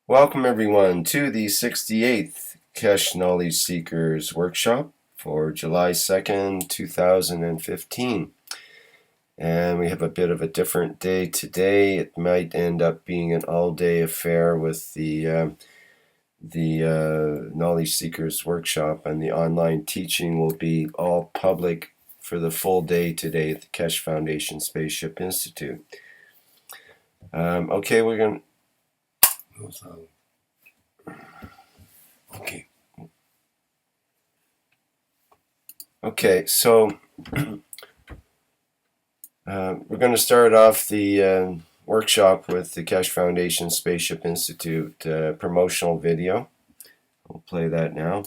Welcome everyone to the 68th Keshe Knowledge Seekers Workshop for July 2nd, 2015. And we have a bit of a different day today. It might end up being an all-day affair with the Knowledge Seekers Workshop, and the online teaching will be all public for the full day today at the Keshe Foundation Spaceship Institute. Okay, we're going to... Okay, so we're going to start off the workshop with the Keshe Foundation Spaceship Institute promotional video. We'll play that now.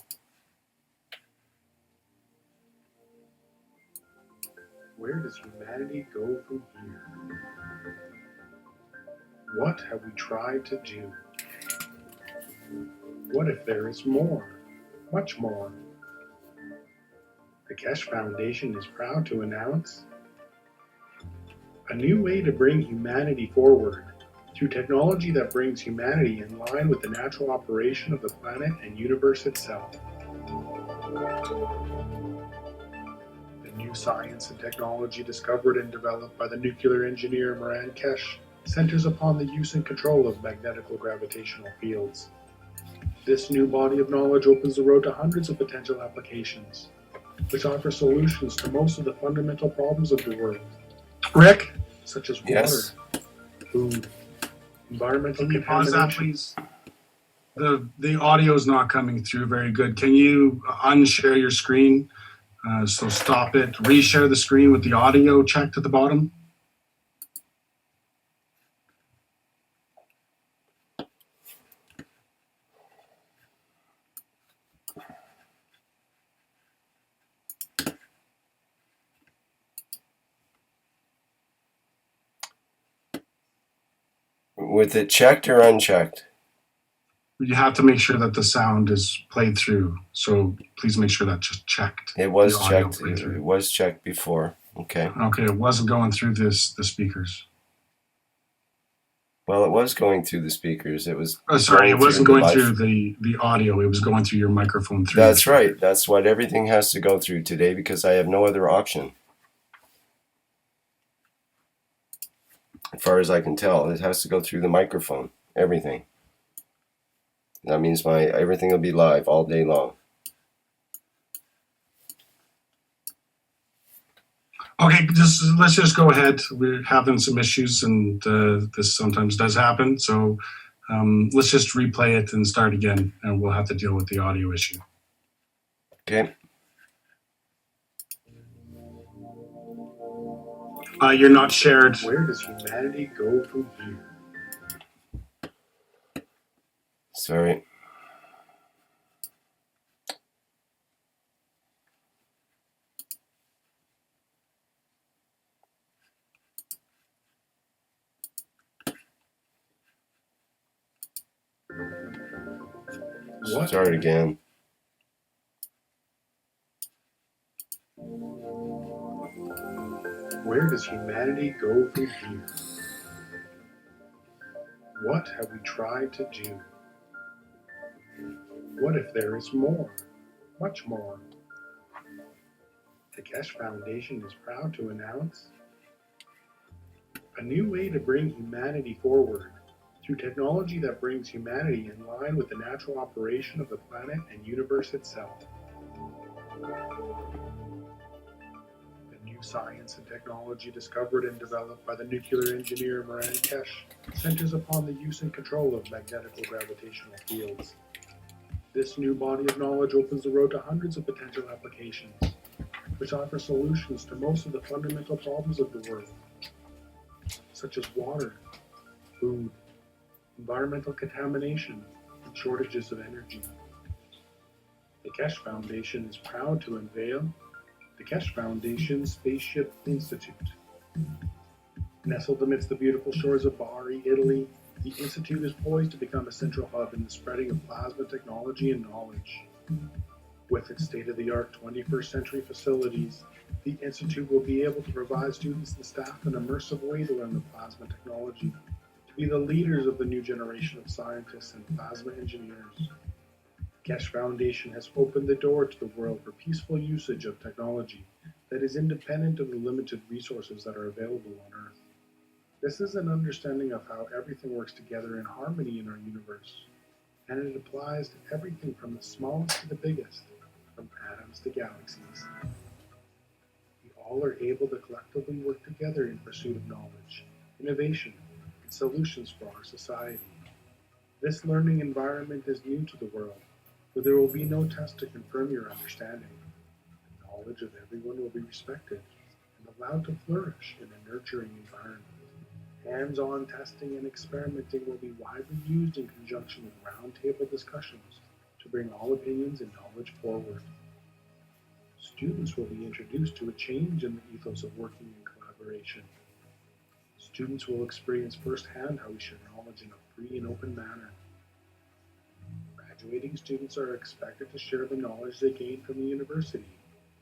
Where does humanity go from here? What have we tried to do? What if there is more, much more? The Keshe Foundation is proud to announce a new way to bring humanity forward through technology that brings humanity in line with the natural operation of the planet and universe itself. The new science and technology discovered and developed by the nuclear engineer Moran Keshe centers upon the use and control of magnetical gravitational fields. This new body of knowledge opens the road to hundreds of potential applications, which offer solutions to most of the fundamental problems of the world. Rick, such as water, food, environmental Can you pause that, please? The audio is not coming through very good. Can you unshare your screen? So stop it. Reshare the screen with the audio checked at the bottom. With it checked or unchecked? You have to make sure that the sound is played through. So please make sure that's just checked. It was checked. It was checked before. Okay. Okay, it wasn't going through the speakers. Well, it was going through the speakers. It was. Sorry, it wasn't going through the audio. It was going through your microphone. That's right. That's what everything has to go through today, because I have no other option. As far as I can tell, it has to go through the microphone. Everything. That means everything will be live all day long. Okay, let's just go ahead. We're having some issues, and this sometimes does happen. So let's just replay it and start again, and we'll have to deal with the audio issue. Okay. You're not shared. Where does humanity go from here? Sorry. Start again. Where does humanity go from here? What have we tried to do? What if there is more, much more? The Keshe Foundation is proud to announce a new way to bring humanity forward through technology that brings humanity in line with the natural operation of the planet and universe itself. Science and technology discovered and developed by the nuclear engineer Moran Keshe centers upon the use and control of magnetical gravitational fields. This new body of knowledge opens the road to hundreds of potential applications, which offer solutions to most of the fundamental problems of the world, such as water, food, environmental contamination, and shortages of energy. The Keshe Foundation is proud to unveil the Keshe Foundation Spaceship Institute. Nestled amidst the beautiful shores of Bari, Italy, the Institute is poised to become a central hub in the spreading of plasma technology and knowledge. With its state-of-the-art 21st century facilities, the Institute will be able to provide students and staff an immersive way to learn the plasma technology, to be the leaders of the new generation of scientists and plasma engineers. Keshe Foundation has opened the door to the world for peaceful usage of technology that is independent of the limited resources that are available on Earth. This is an understanding of how everything works together in harmony in our universe, and it applies to everything from the smallest to the biggest, from atoms to galaxies. We all are able to collectively work together in pursuit of knowledge, innovation, and solutions for our society. This learning environment is new to the world, where there will be no test to confirm your understanding. The knowledge of everyone will be respected and allowed to flourish in a nurturing environment. Hands-on testing and experimenting will be widely used in conjunction with roundtable discussions to bring all opinions and knowledge forward. Students will be introduced to a change in the ethos of working in collaboration. Students will experience firsthand how we share knowledge in a free and open manner. Graduating students are expected to share the knowledge they gain from the university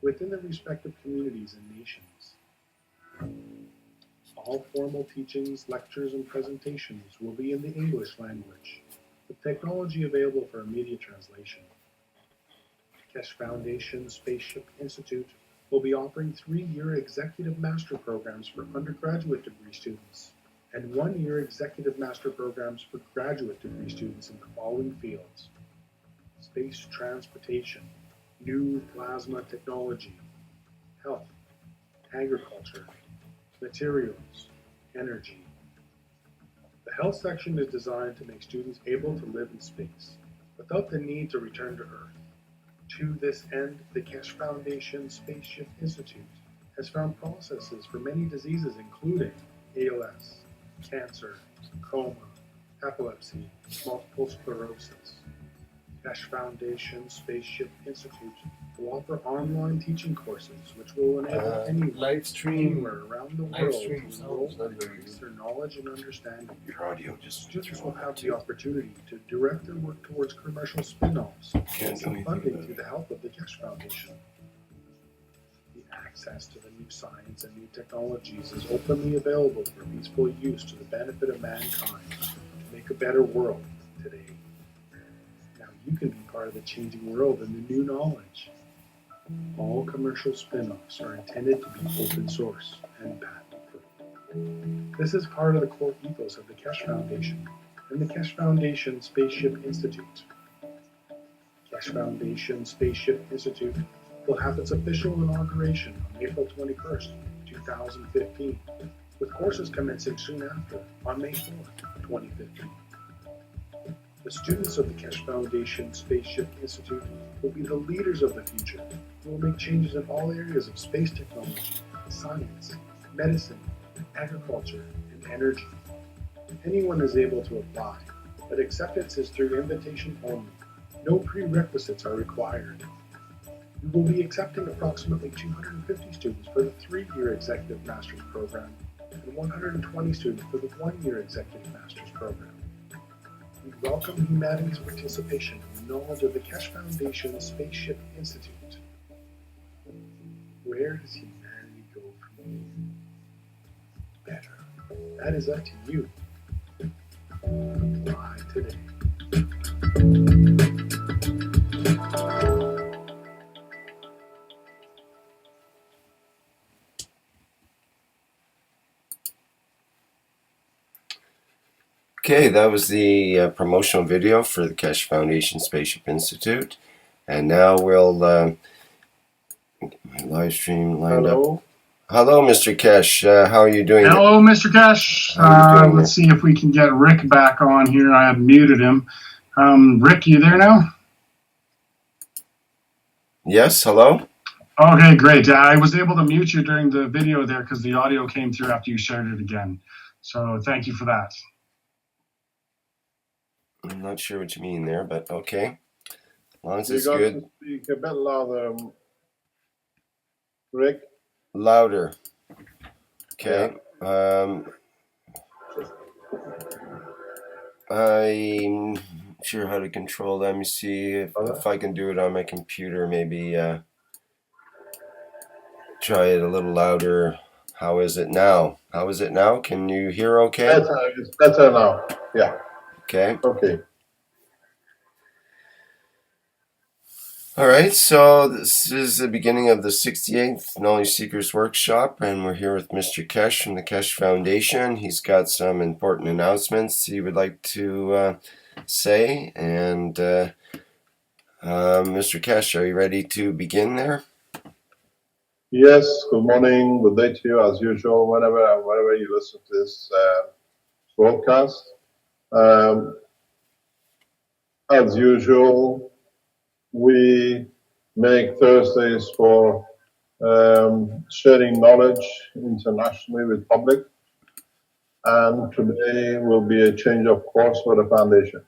within their respective communities and nations. All formal teachings, lectures, and presentations will be in the English language, with technology available for immediate translation. Keshe Foundation Spaceship Institute will be offering 3-year executive master programs for undergraduate degree students and 1-year executive master programs for graduate degree students in the following fields: space transportation, new plasma technology, health, agriculture, materials, energy. The health section is designed to make students able to live in space without the need to return to Earth. To this end, the Keshe Foundation Spaceship Institute has found processes for many diseases including ALS, cancer, coma, epilepsy, multiple sclerosis. Keshe Foundation Spaceship Institute will offer online teaching courses which will enable anyone anywhere around the world to enroll and increase their knowledge and understanding. Your audio just Students will have the opportunity to direct their work towards commercial spin-offs and some funding through the help of the Keshe Foundation. The access to the new science and new technologies is openly available for peaceful use to the benefit of mankind to make a better world today. Now you can be part of the changing world and the new knowledge. All commercial spin-offs are intended to be open source and patent-free. This is part of the core ethos of the Keshe Foundation and the Keshe Foundation Spaceship Institute. Keshe Foundation Spaceship Institute will have its official inauguration on April 21st, 2015, with courses commencing soon after, on May 4th, 2015. The students of the Keshe Foundation Spaceship Institute will be the leaders of the future who will make changes in all areas of space technology, science, medicine, agriculture, and energy. Anyone is able to apply, but acceptance is through invitation only. No prerequisites are required. We will be accepting approximately 250 students for the 3-year Executive Master's Program and 120 students for the 1-year Executive Master's Program. We welcome humanity's participation in the knowledge of the Keshe Foundation Spaceship Institute. Where does humanity go from here? Better. That is up to you. Apply today. Okay, that was the promotional video for the Keshe Foundation Spaceship Institute. And now we'll live stream lined up. Hello, Mr. Keshe. How are you doing? Hello, Mr. Keshe. Let's see if we can get Rick back on here. I have muted him. Rick, you there now? Yes, hello? Okay, great. I was able to mute you during the video there because the audio came through after you shared it again. So thank you for that. I'm not sure what you mean there, but okay. As long as You it's got good. to speak a bit louder, Rick. Louder. Okay. Yeah. I'm sure how to control that. Let me see if I can do it on my computer. Maybe try it a little louder. How is it now? How is it now? Can you hear okay? It's better now. Yeah. Okay. Okay. All right, so this is the beginning of the 68th Knowledge Seekers Workshop, and we're here with Mr. Keshe from the Keshe Foundation. He's got some important announcements he would like to say, and Mr. Keshe, are you ready to begin there? Yes. Good morning. Good day to you, as usual. Whenever you listen to this broadcast, as usual, we make Thursdays for sharing knowledge internationally with public, and today will be a change of course for the foundation.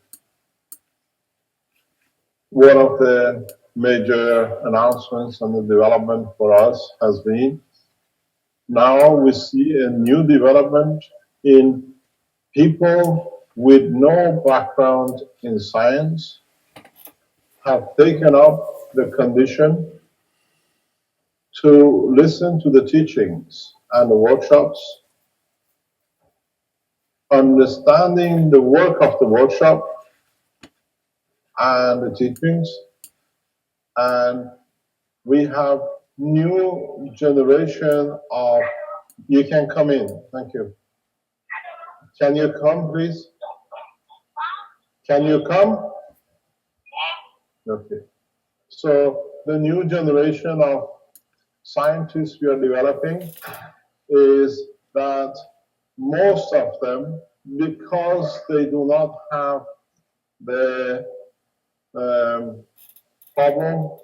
One of the major announcements and the development for us has been now we see a new development in people with no background in science have taken up the condition to listen to the teachings and the workshops, understanding the work of the workshop and the teachings, and we have new generation of, you can come in, thank you. Can you come, please? Can you come? Okay. So the new generation of scientists we are developing is that most of them, because they do not have the problem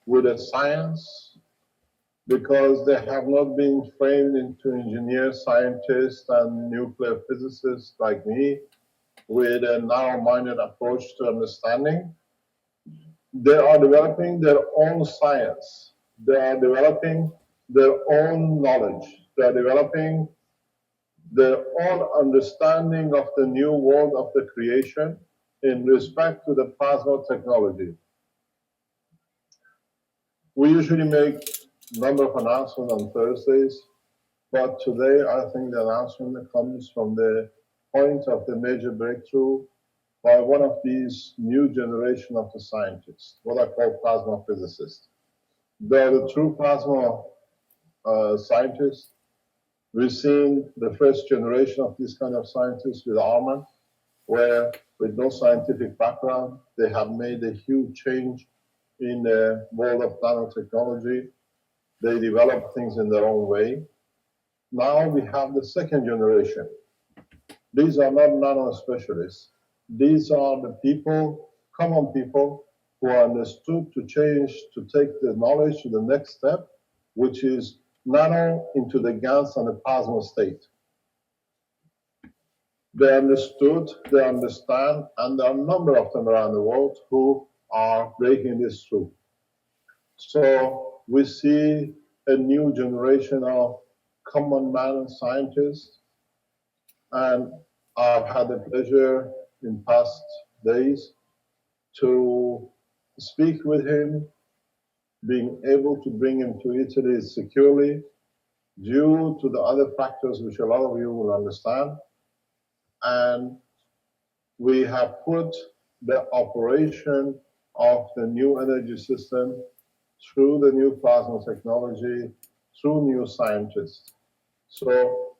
with the science, because they have not been trained into engineers, scientists, and nuclear physicists like me, with a narrow-minded approach to understanding, they are developing their own science. They are developing their own knowledge. They are developing their own understanding of the new world of the creation in respect to the plasma technology. We usually make a number of announcements on Thursdays, but today I think the announcement comes from the point of the major breakthrough by one of these new generation of the scientists, what I call plasma physicists. They are the true plasma scientists. We've seen the first generation of these kind of scientists with Arman, where with no scientific background, they have made a huge change in the world of nanotechnology. They develop things in their own way. Now we have the second generation. These are not nano specialists. These are the people, common people, who are understood to change, to take the knowledge to the next step, which is nano into the GANS and the plasma state. They understood, they understand, and there are a number of them around the world who are breaking this through. So we see a new generation of common man scientists, and I've had the pleasure in past days to speak with him, being able to bring him to Italy securely due to the other factors which a lot of you will understand. And we have put the operation of the new energy system through the new plasma technology, through new scientists. So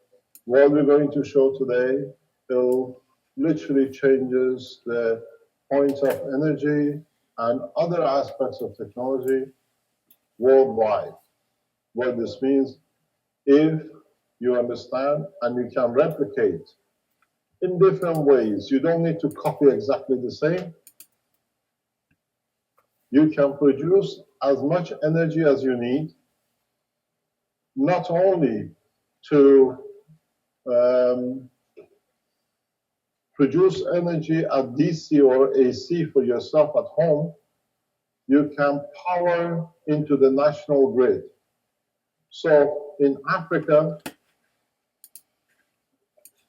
what we're going to show today will literally changes the points of energy and other aspects of technology worldwide. What this means, if you understand and you can replicate in different ways, you don't need to copy exactly the same. You can produce as much energy as you need, not only to produce energy at DC or AC for yourself at home, you can power into the national grid. So in Africa,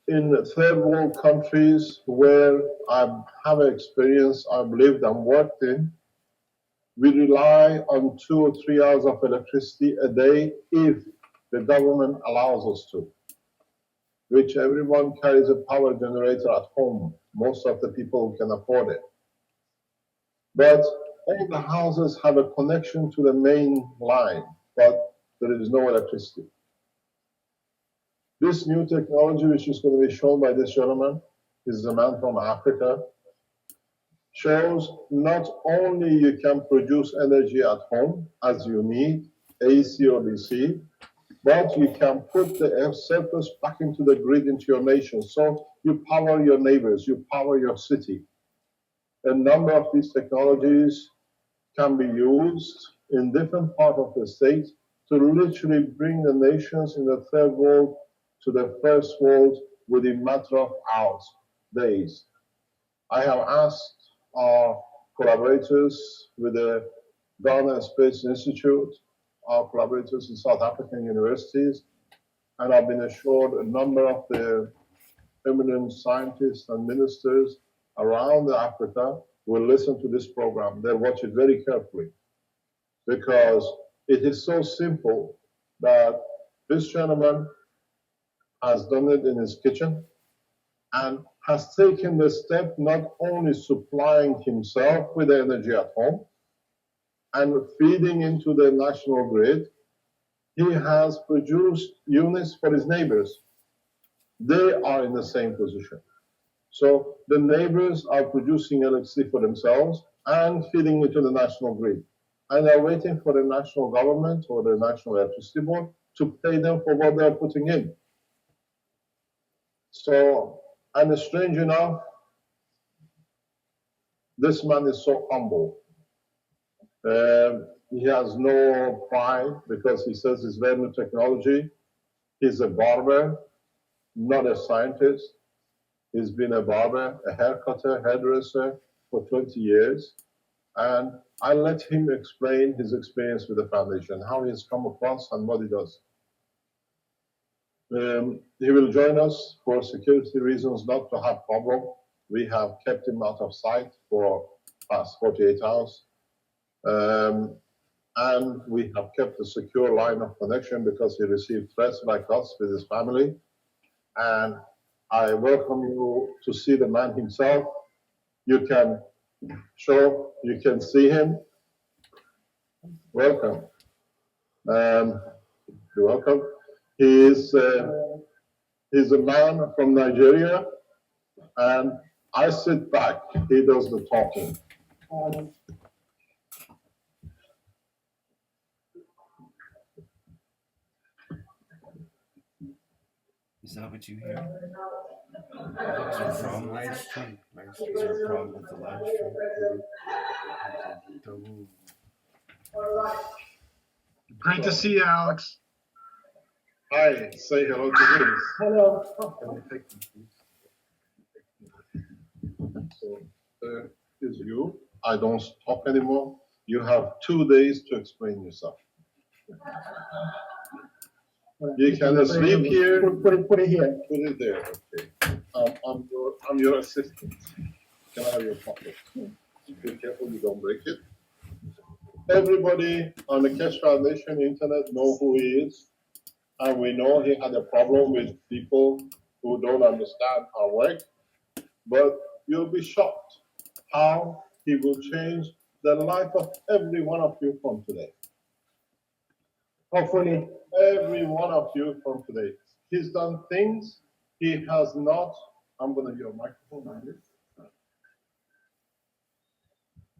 in third world countries where I have experience, I've lived and worked in, we rely on 2 or 3 hours of electricity a day if the government allows us to, which everyone carries a power generator at home, most of the people who can afford it. But all the houses have a connection to the main line, but there is no electricity. This new technology, which is going to be shown by this gentleman, is a man from Africa, shows not only you can produce energy at home as you need, AC or DC, but you can put the surplus back into the grid, into your nation. So you power your neighbors, you power your city. A number of these technologies can be used in different parts of the state to literally bring the nations in the third world to the first world within a matter of hours, days. I have asked our collaborators with the GANS Space Institute, our collaborators in South African universities, and I've been assured a number of the eminent scientists and ministers around Africa will listen to this program. They'll watch it very carefully because it is so simple that this gentleman has done it in his kitchen and has taken the step not only supplying himself with energy at home and feeding into the national grid, he has produced units for his neighbors. They are in the same position. So the neighbors are producing electricity for themselves and feeding into the national grid. And they're waiting for the national government or the National Electricity Board to pay them for what they're putting in. So, and strange enough, this man is so humble. He has no pride because he says it's very new technology. He's a barber, not a scientist. He's been a barber, a hair cutter, hairdresser for 20 years. And I let him explain his experience with the foundation, how he's come across and what he does. He will join us for security reasons, not to have problem. We have kept him out of sight for past 48 hours. And we have kept a secure line of connection because he received threats like us with his family. And I welcome you to see the man himself. You can see him. Welcome. You're welcome. He's a man from Nigeria, and I sit back. He does the talking. Is that what you hear? Is there a problem with live stream? Is there a problem with the live stream? Great to see you, Alex. Hi, say hello to him. Hello. Can you take them, please? So there is you. I don't talk anymore. You have 2 days to explain yourself. You can sleep here. Put it here. Put it there. Okay. I'm your assistant. Can I have your pocket? Be careful you don't break it. Everybody on the Keshe Foundation internet know who he is. And we know he had a problem with people who don't understand our work. But you'll be shocked how he will change the life of every one of you from today. Hopefully. Every one of you from today. He's done things he has not. I'm going to give a microphone on this.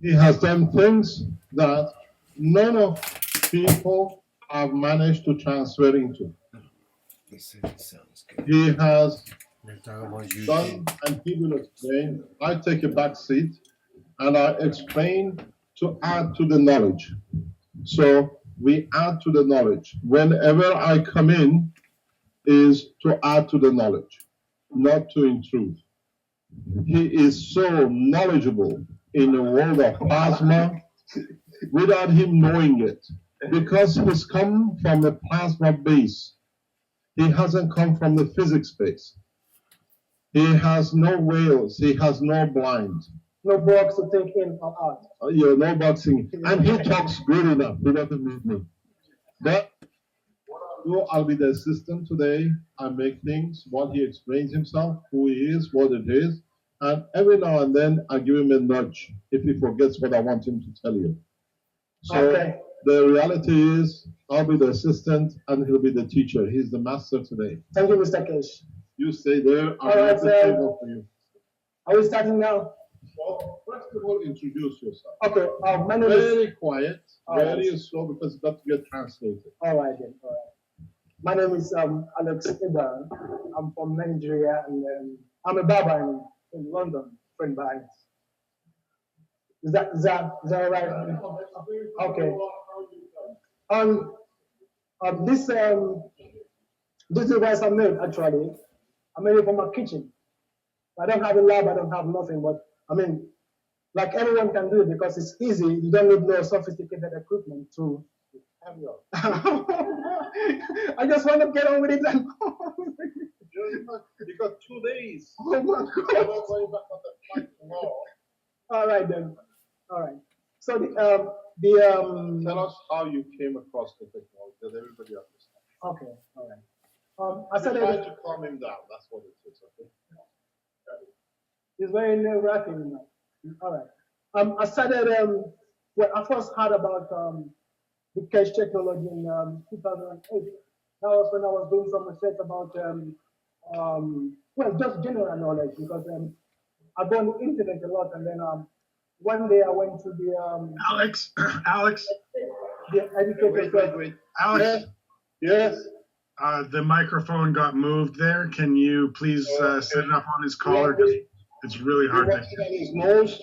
He has done things that none of people have managed to transfer into. He said it sounds good. He has They're talking about you. done, and he will explain. I take a back seat and I explain to add to the knowledge. So we add to the knowledge. Whenever I come in is to add to the knowledge, not to intrude. He is so knowledgeable in the world of plasma without him knowing it, because he's come from the plasma base. He hasn't come from the physics base. He has no whales. He has no blind. No box to think in or out. No boxing. And he talks good enough. He doesn't need me. But what No, I'll be the assistant today. I make things while he explains himself, who he is, what it is. And every now and then I give him a nudge if he forgets what I want him to tell you. So Okay. the reality is I'll be the assistant and he'll be the teacher. He's the master today. Thank you, Mr. Keshe. You stay there. All I'll right, make the sir. table for you. Are we starting now? Well, first of all, introduce yourself. Okay. My name is. Very quiet, All very right. slow because it's got to get translated. All right then. All right. My name is Alex Iban. I'm from Nigeria, and I'm a barber in London, friend behind. Is that all right? Okay. Um, this device I made actually, I made it from my kitchen. I don't have a lab, I don't have nothing, but I mean, like anyone can do it because it's easy. You don't need no sophisticated equipment to. I just want to get on with it. And You got 2 days. oh my God. You're not going back on the flight tomorrow. All right then. All right. So Tell us how you came across the technology that everybody understands. okay. All right. I said Try to calm him down. That's what it is. Okay. it's very nerve-wracking. All right. I started. Well, I first heard about the Keshe technology in 2008. That was when I was doing some research about well, just general knowledge because I go on the internet a lot, and then one day I went to the Alex, Alex, the educator. Wait. Alex. Yes. The microphone got moved there. Can you please set it up on his collar? 'Cause it's really hard to. His nose.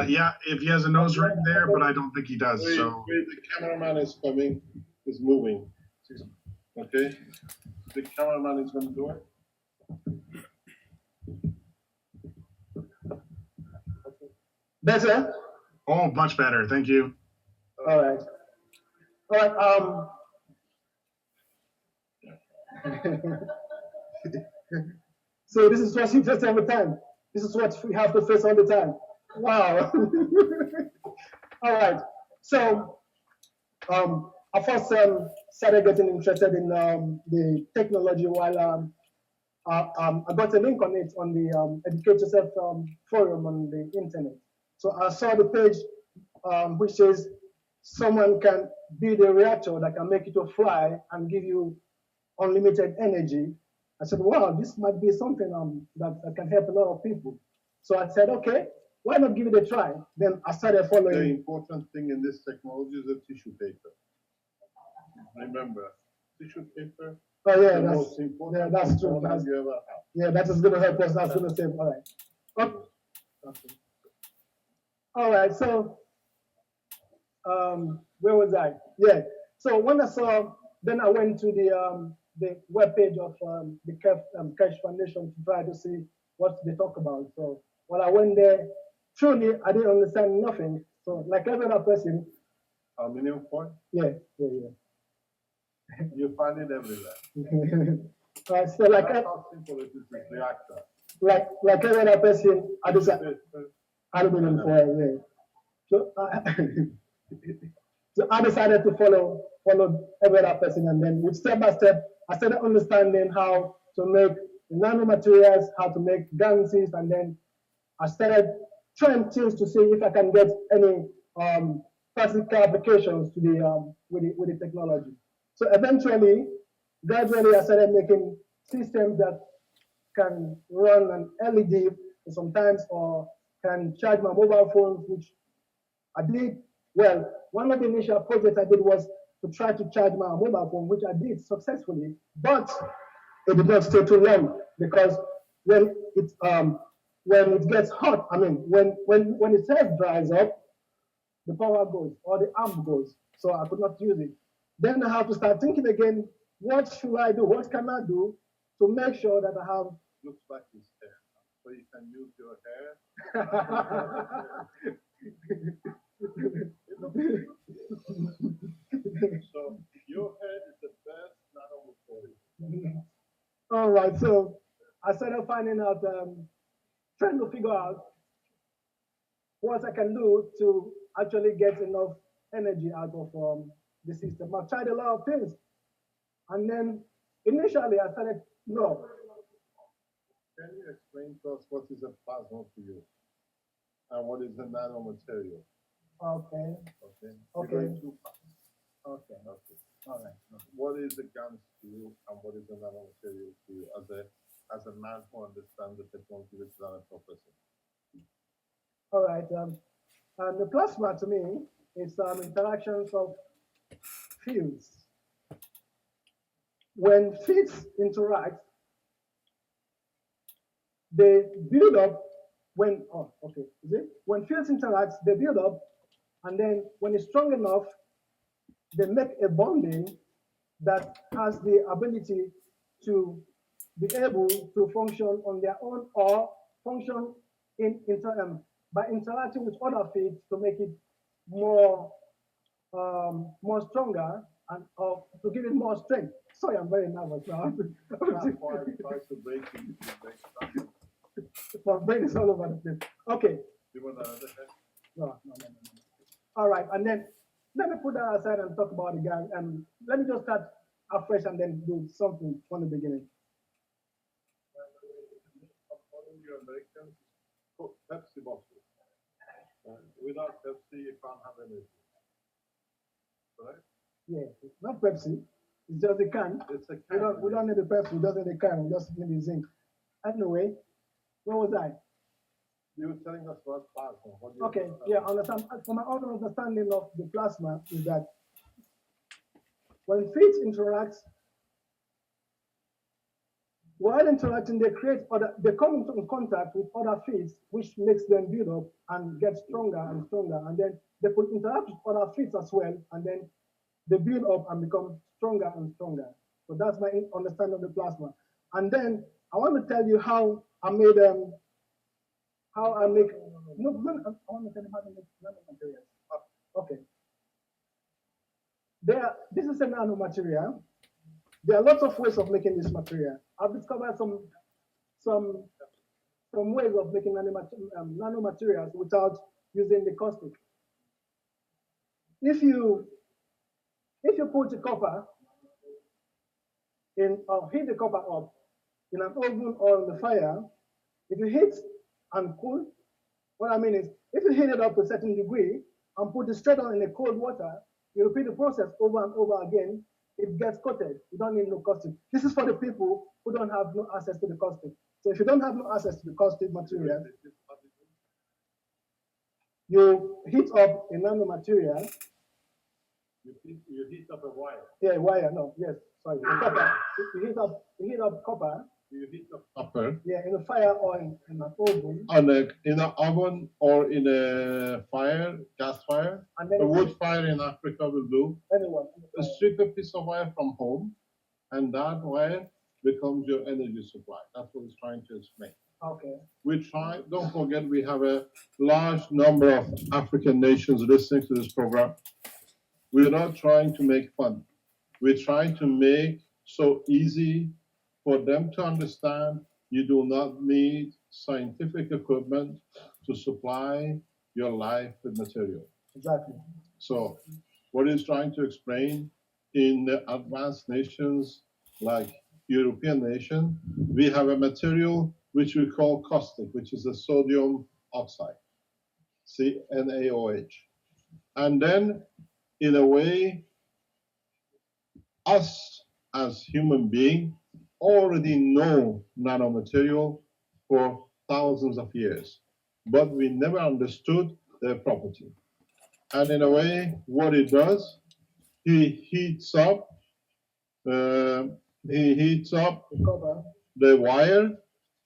Yeah, if he has a nose ring there, but I don't think he does. Wait, So the cameraman is coming. Is moving. Okay. The cameraman is going to do it. Better. oh, much better. Thank you. All right. All right. So this is what you face every time. This is what we have to face all the time. Wow. All right. So I first started getting interested in the technology while I got a link on it on the Educate Yourself forum on the internet. So I saw the page which says someone can build a reactor that can make it to fly and give you unlimited energy. I said, wow, this might be something that can help a lot of people. So I said, okay, why not give it a try? Then I started following. The important thing in this technology is the tissue paper. Remember, tissue paper. Oh yeah, the that's most important that's true. component you ever have. Yeah, that is going to help us. That's going to save. All right. Okay. All right. So, where was I? Yeah. So when I saw, then I went to the webpage of the Keshe Foundation to try to see what they talk about. So when I went there, truly I didn't understand nothing. So like every other person. Aluminum foil. Yeah. You find it everywhere. So like That's how simple it is with reactor. like every other person, I decided aluminum foil. Yeah. So, so I decided to follow every other person, and then with step by step, I started understanding how to make nano-materials, how to make GANS, and then I started trying things to see if I can get any practical applications to the with the technology. So eventually, gradually, I started making systems that can run an LED sometimes, or can charge my mobile phones, which I did. Well, one of the initial projects I did was to try to charge my mobile phone, which I did successfully, but it did not stay too long because when it gets hot, I mean, when the self dries up, the power goes or the amp goes, so I could not use it. Then I have to start thinking again, what should I do? What can I do to make sure that I have. Looks like his hair. So you can use your hair. So your head is the best nano-material. All right, so I started finding out, trying to figure out what I can do to actually get enough energy out of the system. I've tried a lot of things. And then initially I started, no, Can you explain to us what is a plasma to you and what is a nanomaterial? okay, Okay. Okay. You're going too fast. okay, Okay. all right. What is a GANS to you and what is a nanomaterial to you as a man who understands the technology which is a professor? All right, and the plasma to me is interactions of fields. When fields interact, they build up. When fields interact, they build up, and then when it's strong enough, they make a bonding that has the ability to be able to function on their own or function by interacting with other fields to make it more more stronger and to give it more strength. Sorry, I'm very nervous now. That's why I try to break it. My brain is all over the place. Okay. You want another head? No. All right, and then let me put that aside and talk about the gang. And let me just start afresh and then do something from the beginning. According to Americans, Pepsi bottle. Without Pepsi, you can't have energy. Right? Yeah, it's not Pepsi. It's just the can. It's a We can. don't need the Pepsi. We just need the can. We just need the zinc. Anyway, where was I? You were telling us about plasma. Okay, yeah, understand. From my own understanding of the plasma is that when fields interact, while interacting, they come into contact with other fields, which makes them build up and get stronger and stronger. And then they could interact with other fields as well, and then they build up and become stronger and stronger. So that's my understanding of the plasma. And then I want to tell you how I make. I want to tell you how to make nanomaterials. Okay. This is a nanomaterial. There are lots of ways of making this material. I've discovered some ways of making nanomaterials without using the caustic. If you put the copper in or heat the copper up in an oven or in the fire, if you heat and cool, what I mean is if you heat it up to a certain degree and put it straight on in a cold water, you repeat the process over and over again, it gets coated. You don't need no caustic. This is for the people who don't have no access to the caustic. So if you don't have no access to the caustic material, you heat up a nanomaterial. You heat up a wire. Yeah, wire. No, yes, sorry. Copper. You heat up copper. You heat up copper. Yeah, in a fire or in an oven. In an oven or in a fire, gas fire. And then a wood fire in Africa will do. Anyone. Strip a piece of wire from home, and that wire becomes your energy supply. That's what he's trying to explain. Okay. Don't forget, we have a large number of African nations listening to this program. We're not trying to make fun. We're trying to make so easy for them to understand. You do not need scientific equipment to supply your life with material. Exactly. So what he's trying to explain, in the advanced nations like European nation, we have a material which we call caustic, which is a sodium oxide, NaOH. And then, in a way, us as human beings already know nanomaterial for thousands of years, but we never understood their property. And in a way, what it does, he heats up the wire.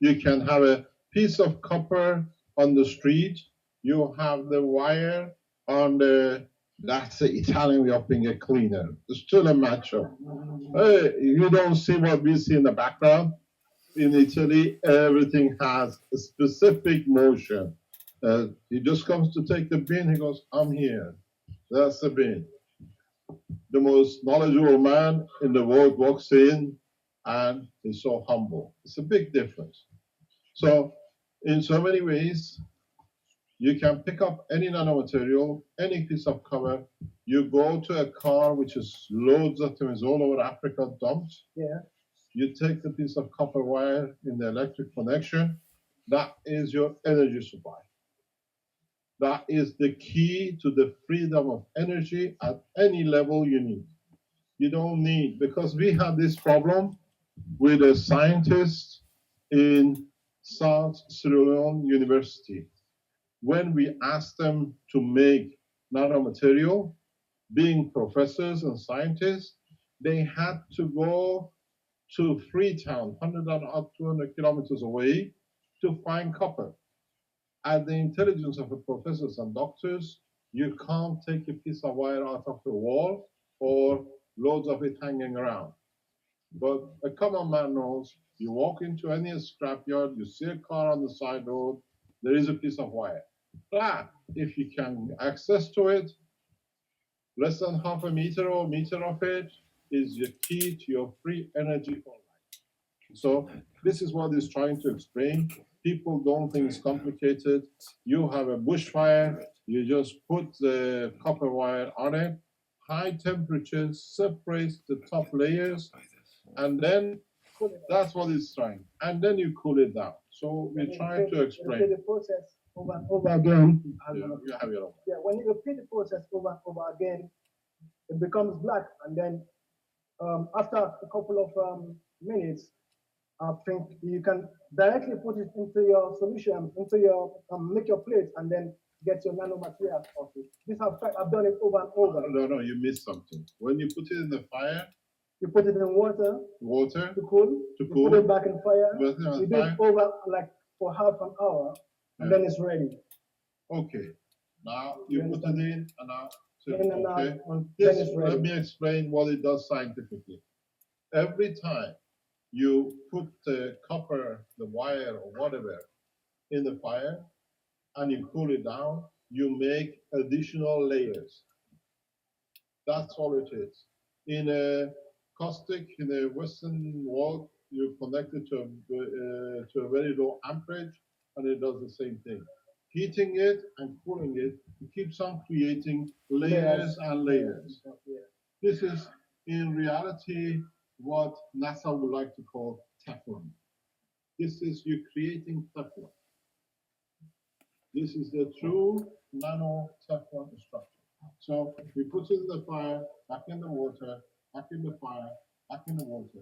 You can have a piece of copper on the street. You have the wire on that's the Italian way of being a cleaner. It's still a macho. Hey, you don't see what we see in the background. In Italy, everything has a specific motion. He just comes to take the bin. He goes, I'm here. That's the bin. The most knowledgeable man in the world walks in and he's so humble. It's a big difference. So, in so many ways, You can pick up any nanomaterial, any piece of cover. You go to a car, which is loads of them, is all over Africa dumped. Yeah. You take the piece of copper wire in the electric connection. That is your energy supply. That is the key to the freedom of energy at any level you need. You don't need, because we had this problem with a scientist in South Sierra Leone University. When we asked them to make nanomaterial, being professors and scientists, they had to go to Freetown, 100 or 200 kilometers away, to find copper. At the intelligence of the professors and doctors, you can't take a piece of wire out of the wall or loads of it hanging around. But a common man knows, you walk into any scrapyard, you see a car on the side road, there is a piece of wire. That, if you can access to it, less than half a meter or a meter of it is your key to your free energy for life. So this is what he's trying to explain. People don't think it's complicated. You have a bushfire, you just put the copper wire on it, high temperatures separates the top layers, and then that's what it's trying. And then you cool it down. So we're trying to explain. The process over and over again. Yeah, you have your own. Yeah, when you repeat the process over and over again, it becomes black, and then after a couple of minutes, I think you can directly put it into your solution, into your make your plate, and then get your nanomaterials off it. I've done it over and over. No, you missed something. When you put it in the fire, you put it in water to cool. You put it back in fire. You do it over like for half an hour, and then it's ready. Okay. Now you put it in and out. Okay. Yes, let me explain what it does scientifically. Every time you put the copper, the wire, or whatever in the fire, and you cool it down, you make additional layers. That's all it is. In a caustic, in the Western world, you connect it to a very low amperage, and it does the same thing. Heating it and cooling it, it keeps on creating layers and layers. This is, in reality, what NASA would like to call Teflon. This is you creating Teflon. This is the true nano-Teflon structure. So we put it in the fire, back in the water, back in the fire, back in the water.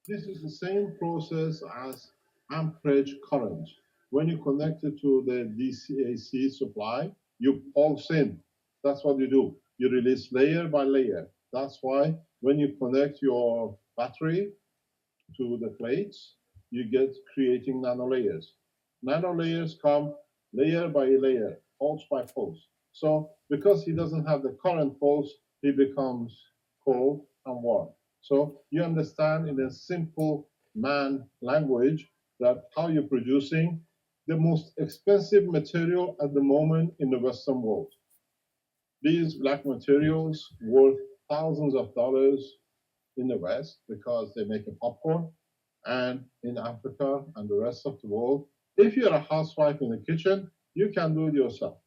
This is the same process as amperage current. When you connect it to the DC-AC supply, you pulse in. That's what you do. You release layer by layer. That's why when you connect your battery to the plates, you get creating nanolayers. Nanolayers come layer by layer, pulse by pulse. So because he doesn't have the current pulse, he becomes cold and warm. So you understand in a simple man language that how you're producing the most expensive material at the moment in the Western world. These black materials worth thousands of dollars in the West because they make a popcorn, and in Africa and the rest of the world, if you're a housewife in the kitchen, you can do it yourself.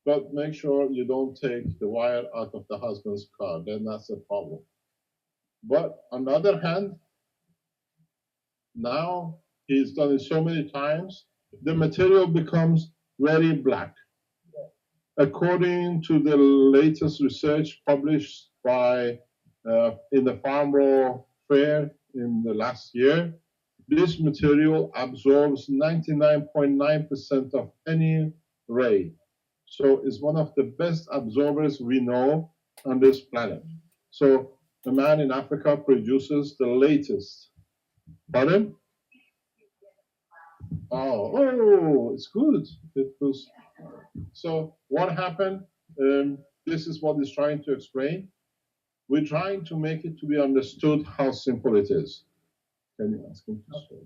But make sure you don't take the wire out of the husband's car, then that's a problem. But on the other hand, now he's done it so many times, the material becomes very black. According to the latest research published by in the Farm Raw Fair in the last year, this material absorbs 99.9% of any ray. So it's one of the best absorbers we know on this planet. So the man in Africa produces the latest. Pardon? Oh, it's good. It was. So what happened? This is what he's trying to explain. We're trying to make it to be understood how simple it is. Can you ask him to show?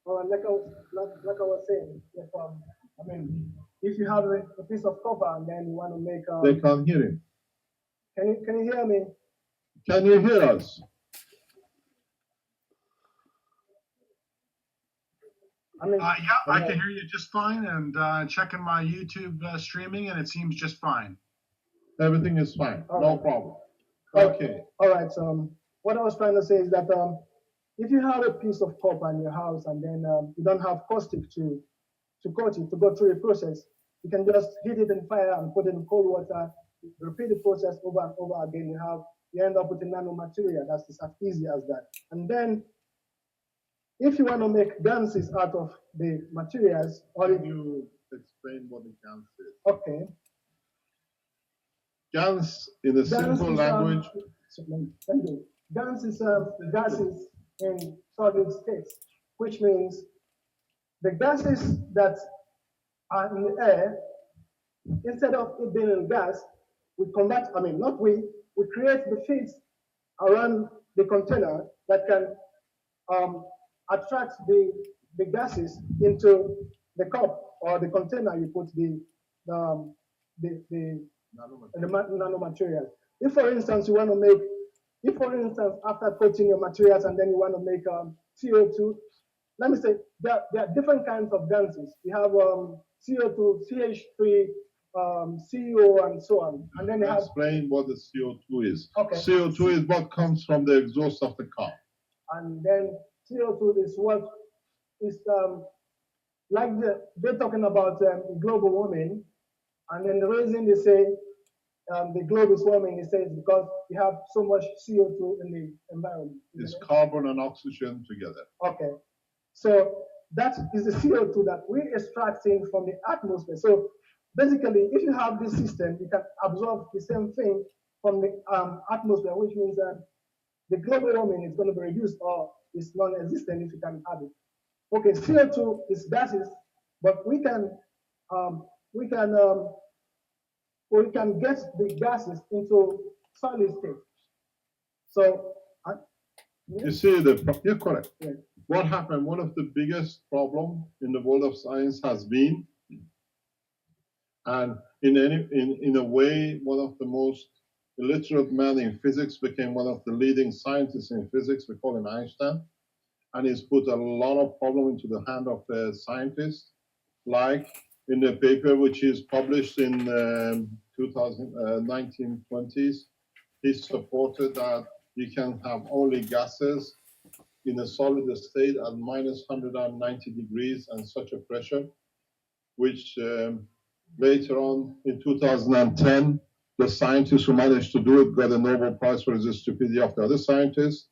Like I was saying, if you have a piece of copper and then you want to make They can't hear him. Can you hear me? Can you hear us? I mean, Yeah, I can hear you just fine, and checking my YouTube streaming, and it seems just fine. Everything is fine. All No right. problem. All- Okay. All right. So what I was trying to say is that if you have a piece of copper in your house and then you don't have caustic to coat it, to go through the process, you can just heat it in fire and put it in cold water, repeat the process over and over again. You end up with a nanomaterial. That's as easy as that. And then if you want to make ganses out of the materials, or Can if you explain what the GANS is? okay, GANS, in a simple language, GANS is gases in solid states, which means the gases that are in the air, instead of it being in gas, we convert, I mean, not we create the fields around the container that can attract the gases into the cup or the container you put the nanomaterial. If, for instance, after coating your materials and then you want to make CO2, let me say there are different kinds of gases. You have CO2, CH3, CO, and so on. And then you have explain what the CO2 is. Okay. CO2 is what comes from the exhaust of the car. and then CO2 is what is like they're talking about global warming, and then the reason they say the globe is warming, they say it's because we have so much CO2 in the environment. It's carbon and oxygen together. Okay, so that is the CO2 that we're extracting from the atmosphere. So basically, if you have this system, you can absorb the same thing from the atmosphere, which means that the global warming is going to be reduced or is non-existent if you can have it. Okay, CO2 is gases, but we can get the gases into solid state. So You see, you're correct. yeah. What happened? One of the biggest problems in the world of science has been, and in a way, one of the most illiterate men in physics became one of the leading scientists in physics. We call him Einstein, and he's put a lot of problem into the hand of the scientists, like in the paper which is published in 1920s. He supported that you can have only gases in a solid state at minus 190 degrees and such a pressure, which later on in 2010, the scientists who managed to do it got a Nobel Prize for the stupidity of the other scientists.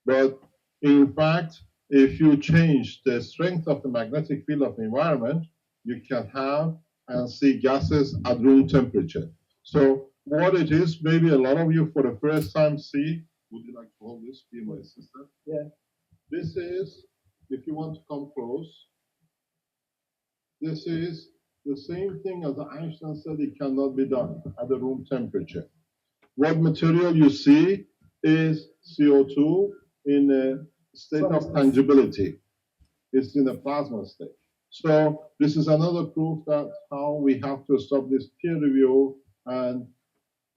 But in fact, if you change the strength of the magnetic field of the environment, you can have and see gases at room temperature. So what it is, maybe a lot of you for the first time see, would you like to hold this, be my assistant? Yeah. This is, if you want to come close, this is the same thing as Einstein said it cannot be done at the room temperature. What material you see is CO2 in a state of tangibility. It's in a plasma state. So this is another proof that how we have to stop this peer review, and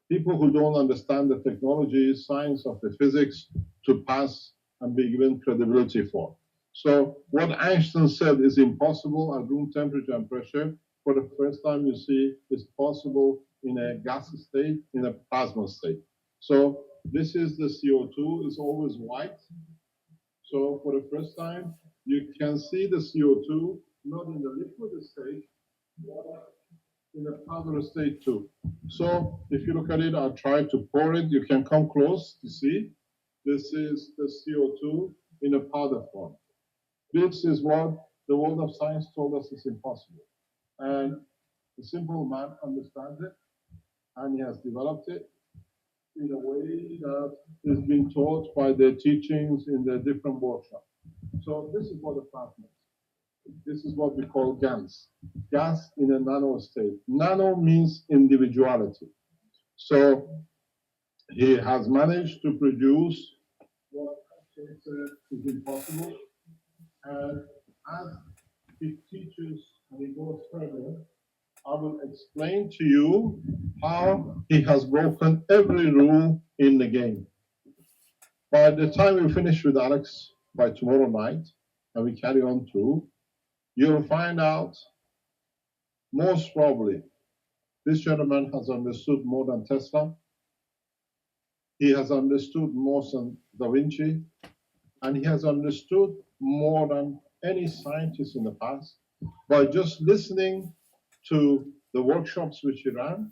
people who don't understand the technology, science of the physics to pass and be given credibility for. So what Einstein said is impossible at room temperature and pressure. For the first time you see it's possible in a gas state, in a plasma state. So this is the CO2, it's always white. So for the first time, you can see the CO2 not in the liquid state, but in the powder state too. So if you look at it, I'll try to pour it. You can come close to see. This is the CO2 in a powder form. This is what the world of science told us is impossible. And the simple man understands it, and he has developed it in a way that is being taught by the teachings in the different workshops. So this is what the plasma is. This is what we call GANS, gas in a nano state. Nano means individuality. So he has managed to produce what is impossible. And as he teaches and he goes further, I will explain to you how he has broken every rule in the game. By the time we finish with Alex by tomorrow night, and we carry on through, you'll find out most probably this gentleman has understood more than Tesla. He has understood more than Da Vinci, and he has understood more than any scientist in the past by just listening to the workshops which he ran.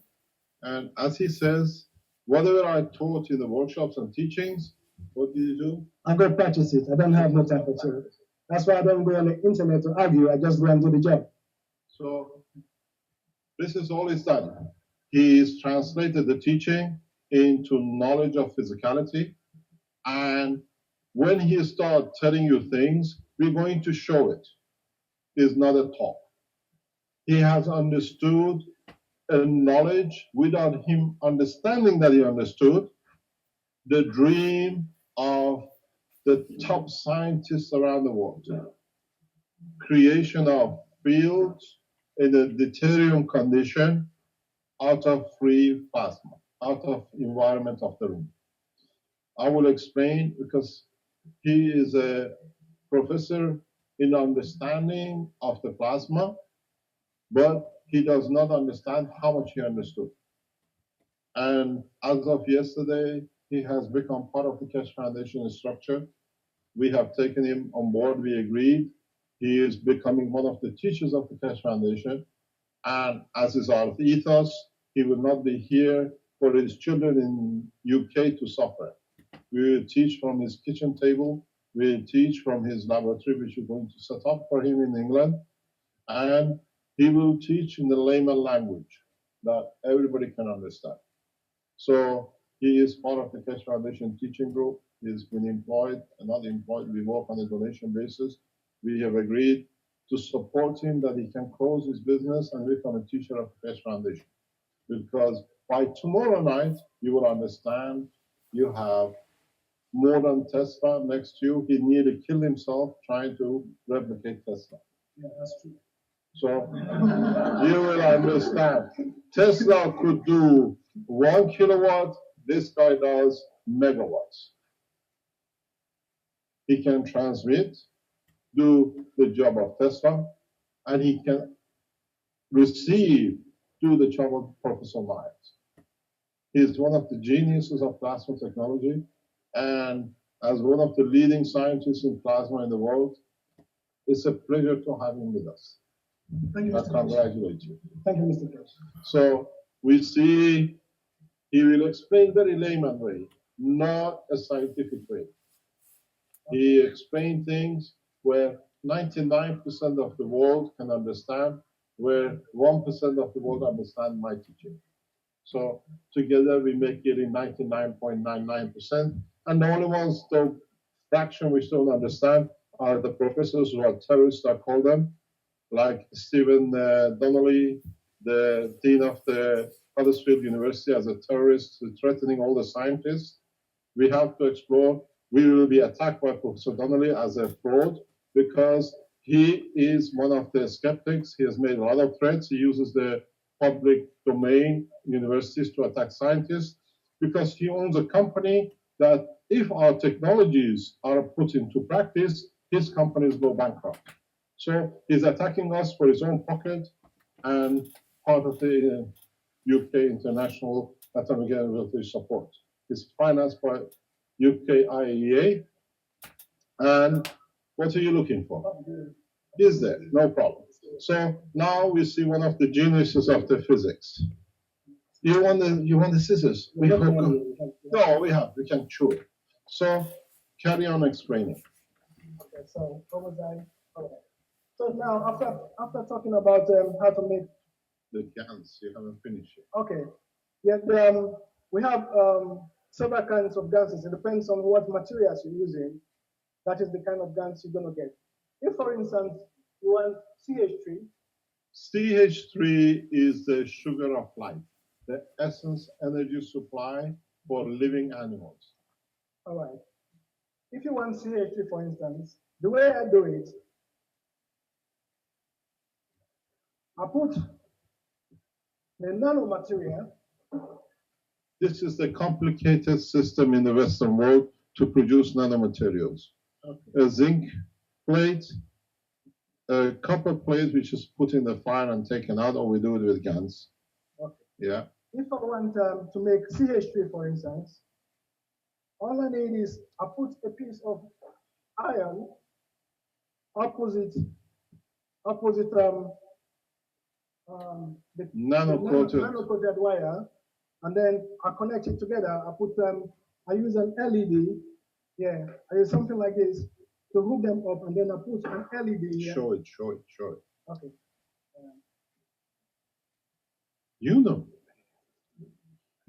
And as he says, whatever I taught in the workshops and teachings, what did you do? I go practice it. I don't have no time for theory. That's why I don't go on the internet to argue. I just go and do the job. So this is all he's done. He's translated the teaching into knowledge of physicality. And when he starts telling you things, we're going to show it. It's not a talk. He has understood a knowledge without him understanding that he understood the dream of the top scientists around the world. Creation of fields in a deuterium condition out of free plasma, out of environment of the room. I will explain because he is a professor in understanding of the plasma, but he does not understand how much he understood. And as of yesterday, he has become part of the Keshe Foundation structure. We have taken him on board, we agreed. He is becoming one of the teachers of the Keshe Foundation. And as is our ethos, he will not be here for his children in UK to suffer. We will teach from his kitchen table. We will teach from his laboratory, which we're going to set up for him in England. And he will teach in the layman language that everybody can understand. So he is part of the Keshe Foundation teaching group. He's been employed and not employed. We work on a donation basis. We have agreed to support him that he can close his business and become a teacher of the Keshe Foundation. Because by tomorrow night, you will understand you have more than Tesla next to you. He nearly killed himself trying to replicate Tesla. Yeah, that's true. So you will understand. Tesla could do 1 kilowatt. This guy does megawatts. He can transmit, do the job of Tesla, and he can receive, do the job of Professor Myers. He's one of the geniuses of plasma technology, and as one of the leading scientists in plasma in the world, it's a pleasure to have him with us. Thank you, I Mr. congratulate you. Thank you, Mr. Keshe. So we see he will explain very layman way, not a scientific way. He explained things where 99% of the world can understand, where 1% of the world understand my teaching. So together we make it in 99.99%. And the only ones, the fraction which don't understand are the professors who are terrorists, I call them, like Stephen Donnelly, the dean of the Huddersfield University, as a terrorist threatening all the scientists. We have to explore. We will be attacked by Professor Donnelly as a fraud because he is one of the skeptics. He has made a lot of threats. He uses the public domain universities to attack scientists because he owns a company that if our technologies are put into practice, his companies go bankrupt. So he's attacking us for his own pocket and part of the UK International Atomic Energy Support. It's financed by UK IAEA. And what are you looking for? Is there? No problem. So now we see one of the geniuses of the physics. You want the scissors? We have, no, we have. We can chew it. So carry on explaining. Okay, so what was I? Okay. So now, after talking about how to make the GANS, you haven't finished it. Okay, yeah, we have several kinds of GANSes. It depends on what materials you're using. That is the kind of GANS you're going to get. If, for instance, you want CH3. CH3 is the sugar of life, the essence energy supply for living animals. All right. If you want CH3, for instance, the way I do it, I put the nanomaterial. This is the complicated system in the Western world to produce nanomaterials. Okay. A zinc plate, a copper plate which is put in the fire and taken out, or we do it with GANS. Okay. Yeah. If I want to make CH3, for instance, all I need is I put a piece of iron opposite the Nano-coated. nano-coated wire, and then I connect it together. I use an LED. Yeah, I use something like this to hook them up, and then I put an LED here. Show it. Okay. You know.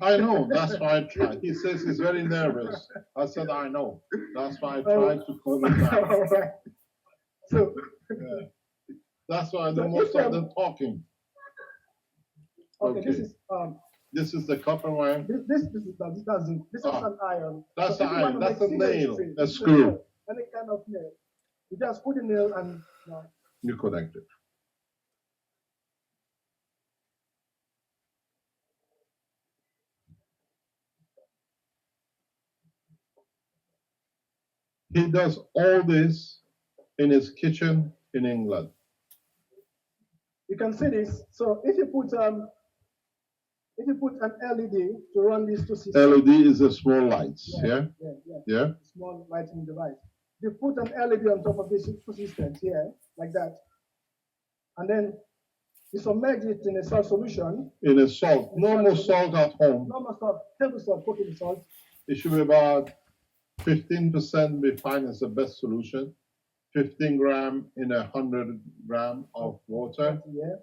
I know. That's why I tried. He says he's very nervous. I said, I know. That's why I tried to cool him down. All right. So. Yeah. That's why I do most of the talking. Okay. This is the copper wire. This is an iron. That's so the iron. That's a nail. A screw. screw. Any kind of nail. You just put the nail and You connect it. He does all this in his kitchen in England. You can see this. So if you put an LED to run these two systems. LED is a small lights, yeah? Yeah. Small lighting device. You put an LED on top of these two systems here, like that. And then you submerge it in a salt solution. In a salt. Normal salt at home. Normal salt, table salt, cooking salt. It should be about 15% be fine as the best solution. 15 gram in 100 gram of water. Yeah.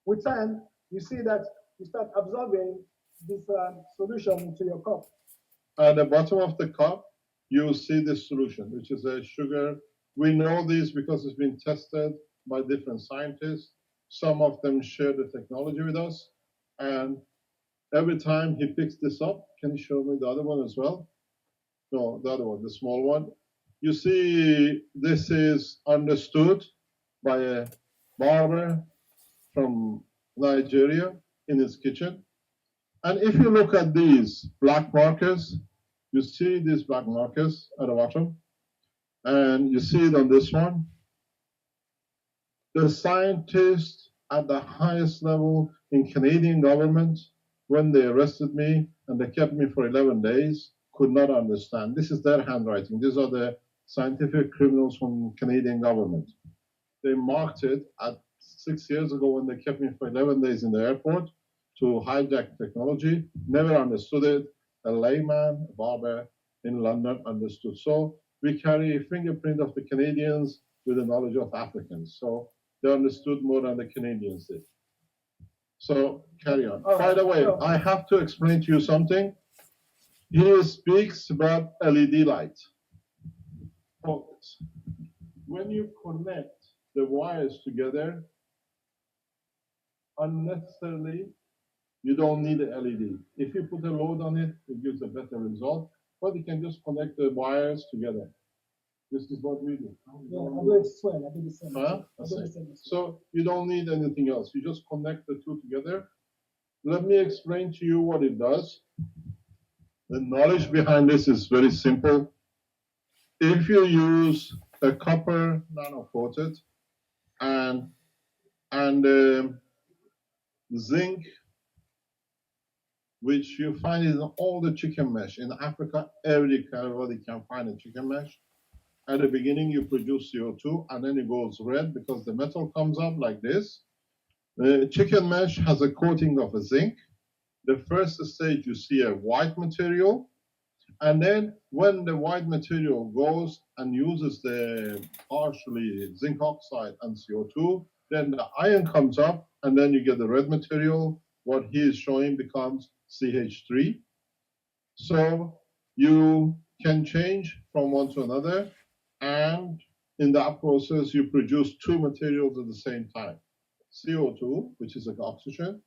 With time, you see that you start absorbing this solution into your cup. At the bottom of the cup, you see this solution, which is a sugar. We know this because it's been tested by different scientists. Some of them share the technology with us. And every time he picks this up, can you show me the other one as well? No, the other one, the small one. You see, this is understood by a barber from Nigeria in his kitchen. And if you look at these black markers, you see these black markers at the bottom, and you see it on this one. The scientists at the highest level in Canadian government, when they arrested me and they kept me for 11 days, could not understand. This is their handwriting. These are the scientific criminals from Canadian government. They marked it at 6 years ago when they kept me for 11 days in the airport to hijack technology. Never understood it. A layman, a barber in London understood. So we carry a fingerprint of the Canadians with the knowledge of Africans. So they understood more than the Canadians did. So carry on. By the way, I have to explain to you something. He speaks about LED light. Focus. When you connect the wires together, unnecessarily, you don't need a LED. If you put a load on it, it gives a better result. But you can just connect the wires together. This is what we do. Yeah, I do it swell. I do the same. Huh? So you don't need anything else. You just connect the two together. Let me explain to you what it does. The knowledge behind this is very simple. If you use a copper nano-coated and zinc, which you find in all the chicken mesh. In Africa, everybody can find a chicken mesh. At the beginning, you produce CO2, and then it goes red because the metal comes up like this. The chicken mesh has a coating of a zinc. The first stage, you see a white material. And then when the white material goes and uses the partially zinc oxide and CO2, then the iron comes up, and then you get the red material. What he is showing becomes CH3. So you can change from one to another, and in that process, you produce two materials at the same time. CO2, which is like oxygen,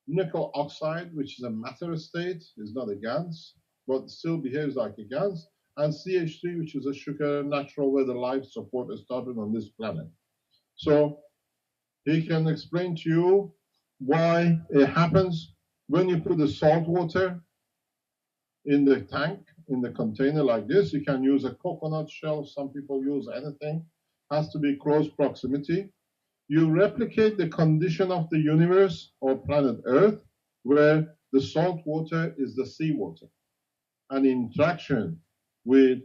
nickel oxide, which is a matter state, is not a GANS, but still behaves like a GANS, and CH3, which is a sugar, natural, where the life support is started on this planet. So he can explain to you why it happens when you put the salt water in the tank, in the container like this. You can use a coconut shell. Some people use anything. has to be close proximity. You replicate the condition of the universe or planet Earth, where the salt water is the seawater. An interaction with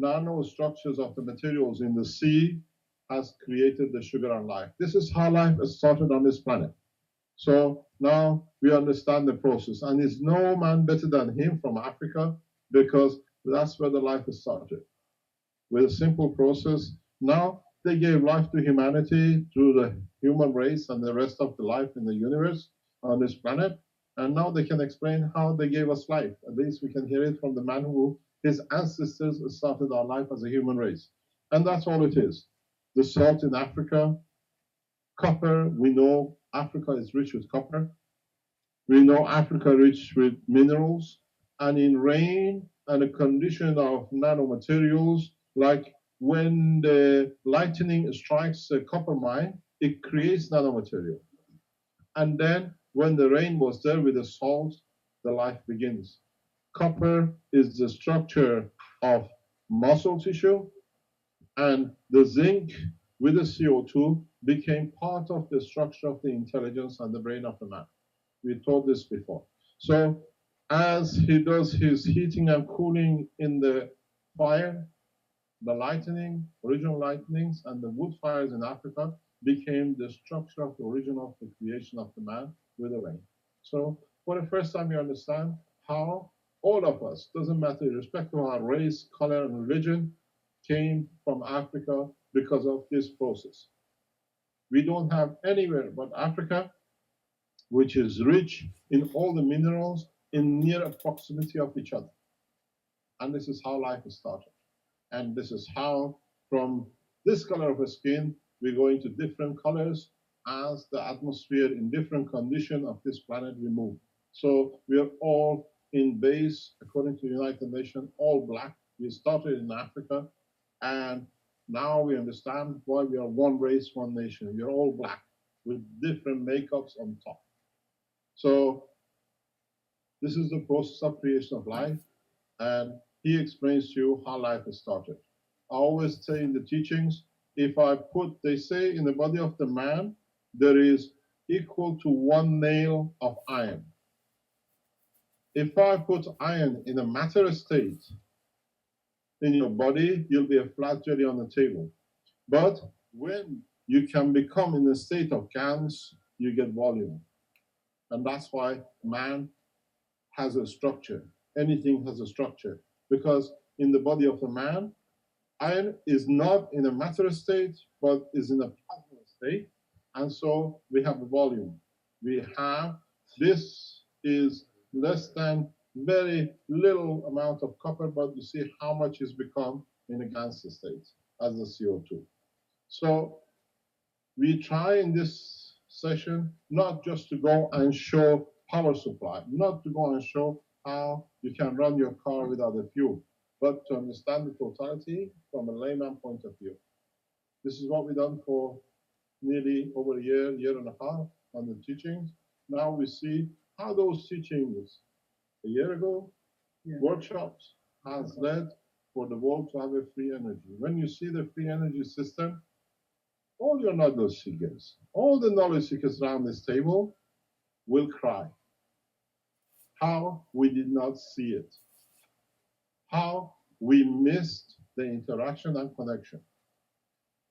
nanostructures of the materials in the sea has created the sugar and life. This is how life has started on this planet. So now we understand the process, and there's no man better than him from Africa, because that's where the life has started. With a simple process, now they gave life to humanity through the human race and the rest of the life in the universe on this planet. And now they can explain how they gave us life. At least we can hear it from the man who, his ancestors started our life as a human race. And that's all it is. The salt in Africa, copper, we know Africa is rich with copper. We know Africa rich with minerals. And in rain and a condition of nanomaterials, like when the lightning strikes a copper mine, it creates nanomaterial. And then when the rain was there with the salt, the life begins. Copper is the structure of muscle tissue, and the zinc with the CO2 became part of the structure of the intelligence and the brain of the man. We taught this before. So as he does his heating and cooling in the fire, the lightning, original lightnings, and the wood fires in Africa became the structure of the origin of the creation of the man with the rain. So for the first time, you understand how all of us, doesn't matter, irrespective of our race, color, and religion, came from Africa because of this process. We don't have anywhere but Africa, which is rich in all the minerals in near proximity of each other. And this is how life is started. And this is how, from this color of a skin, we go into different colors as the atmosphere in different condition of this planet we move. So we are all in base, according to the United Nations, all black. We started in Africa, and now we understand why we are one race, one nation. We are all black with different makeups on top. So this is the process of creation of life, and he explains to you how life has started. I always say in the teachings, if I put, they say in the body of the man, there is equal to 1 nail of iron. If I put iron in a matter state in your body, you'll be a flat jelly on the table. But when you can become in a state of GANS, you get volume. And that's why man has a structure. Anything has a structure. Because in the body of the man, iron is not in a matter state, but is in a plasma state. And so we have a volume. We have, this is less than very little amount of copper, but you see how much it's become in a GANS state as the CO2. So we try in this session not just to go and show power supply, not to go and show how you can run your car without a fuel, but to understand the totality from a layman point of view. This is what we've done for nearly over a year, year and a half on the teachings. Now we see how those teachings a year ago, workshops, has led for the world to have a free energy. When you see the free energy system, all your knowledge seekers, all the knowledge seekers around this table will cry. How we did not see it. How we missed the interaction and connection.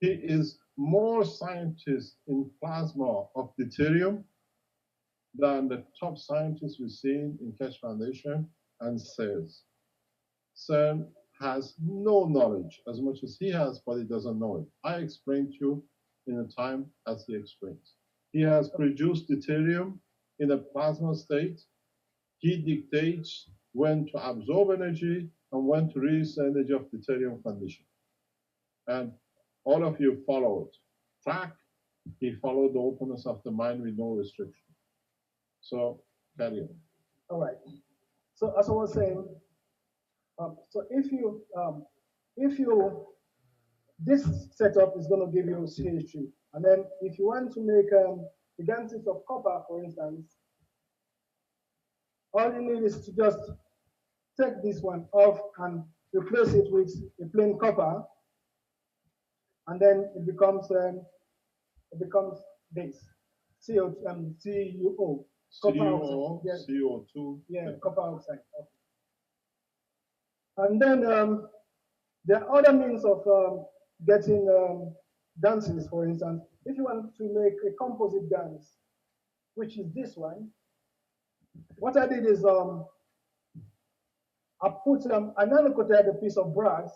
He is more scientist in plasma of deuterium than the top scientists we've seen in Keshe Foundation and CERN. CERN has no knowledge as much as he has, but he doesn't know it. I explained to you in a time as he explains. He has produced deuterium in a plasma state. He dictates when to absorb energy and when to release the energy of deuterium condition. And all of you followed track. He followed the openness of the mind with no restriction. So carry on. All right. So as I was saying, so if you this setup is going to give you CH3, and then if you want to make the ganses of copper, for instance, all you need is to just take this one off and replace it with a plain copper. and then it becomes this CO, CuO, copper oxide. CO, Yes. CO2. Yeah, copper oxide. Okay. And then there are other means of getting GANSes. For instance, if you want to make a composite GANS, which is this one, what I did is I put I nano-coated a piece of brass.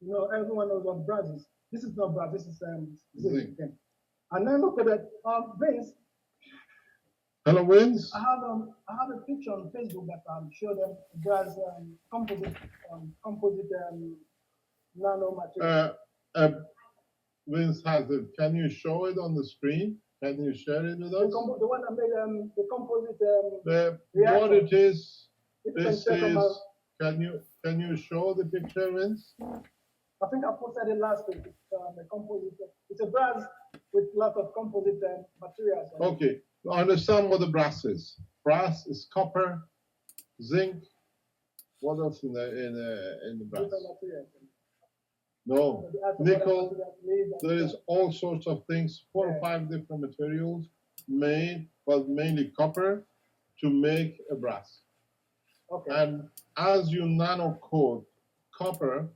You know, everyone knows what brass is. This is not brass. This is zinc. Okay. I nano-coated Vince. Hello, Wins. I have a picture on Facebook that show them brass composite nanomaterial. Vince has it. Can you show it on the screen? Can you share it with us? The one I made the composite What it is, this is. Can you show the picture, Vince? I think I posted it last week. It's a composite. It's a brass with lots of composite materials. Okay. Understand what the brass is. Brass is copper, zinc. What else in the brass? No, nickel. There is all sorts of things, 4 or 5 different materials made, but mainly copper, to make a brass. Okay. And as you nano coat copper,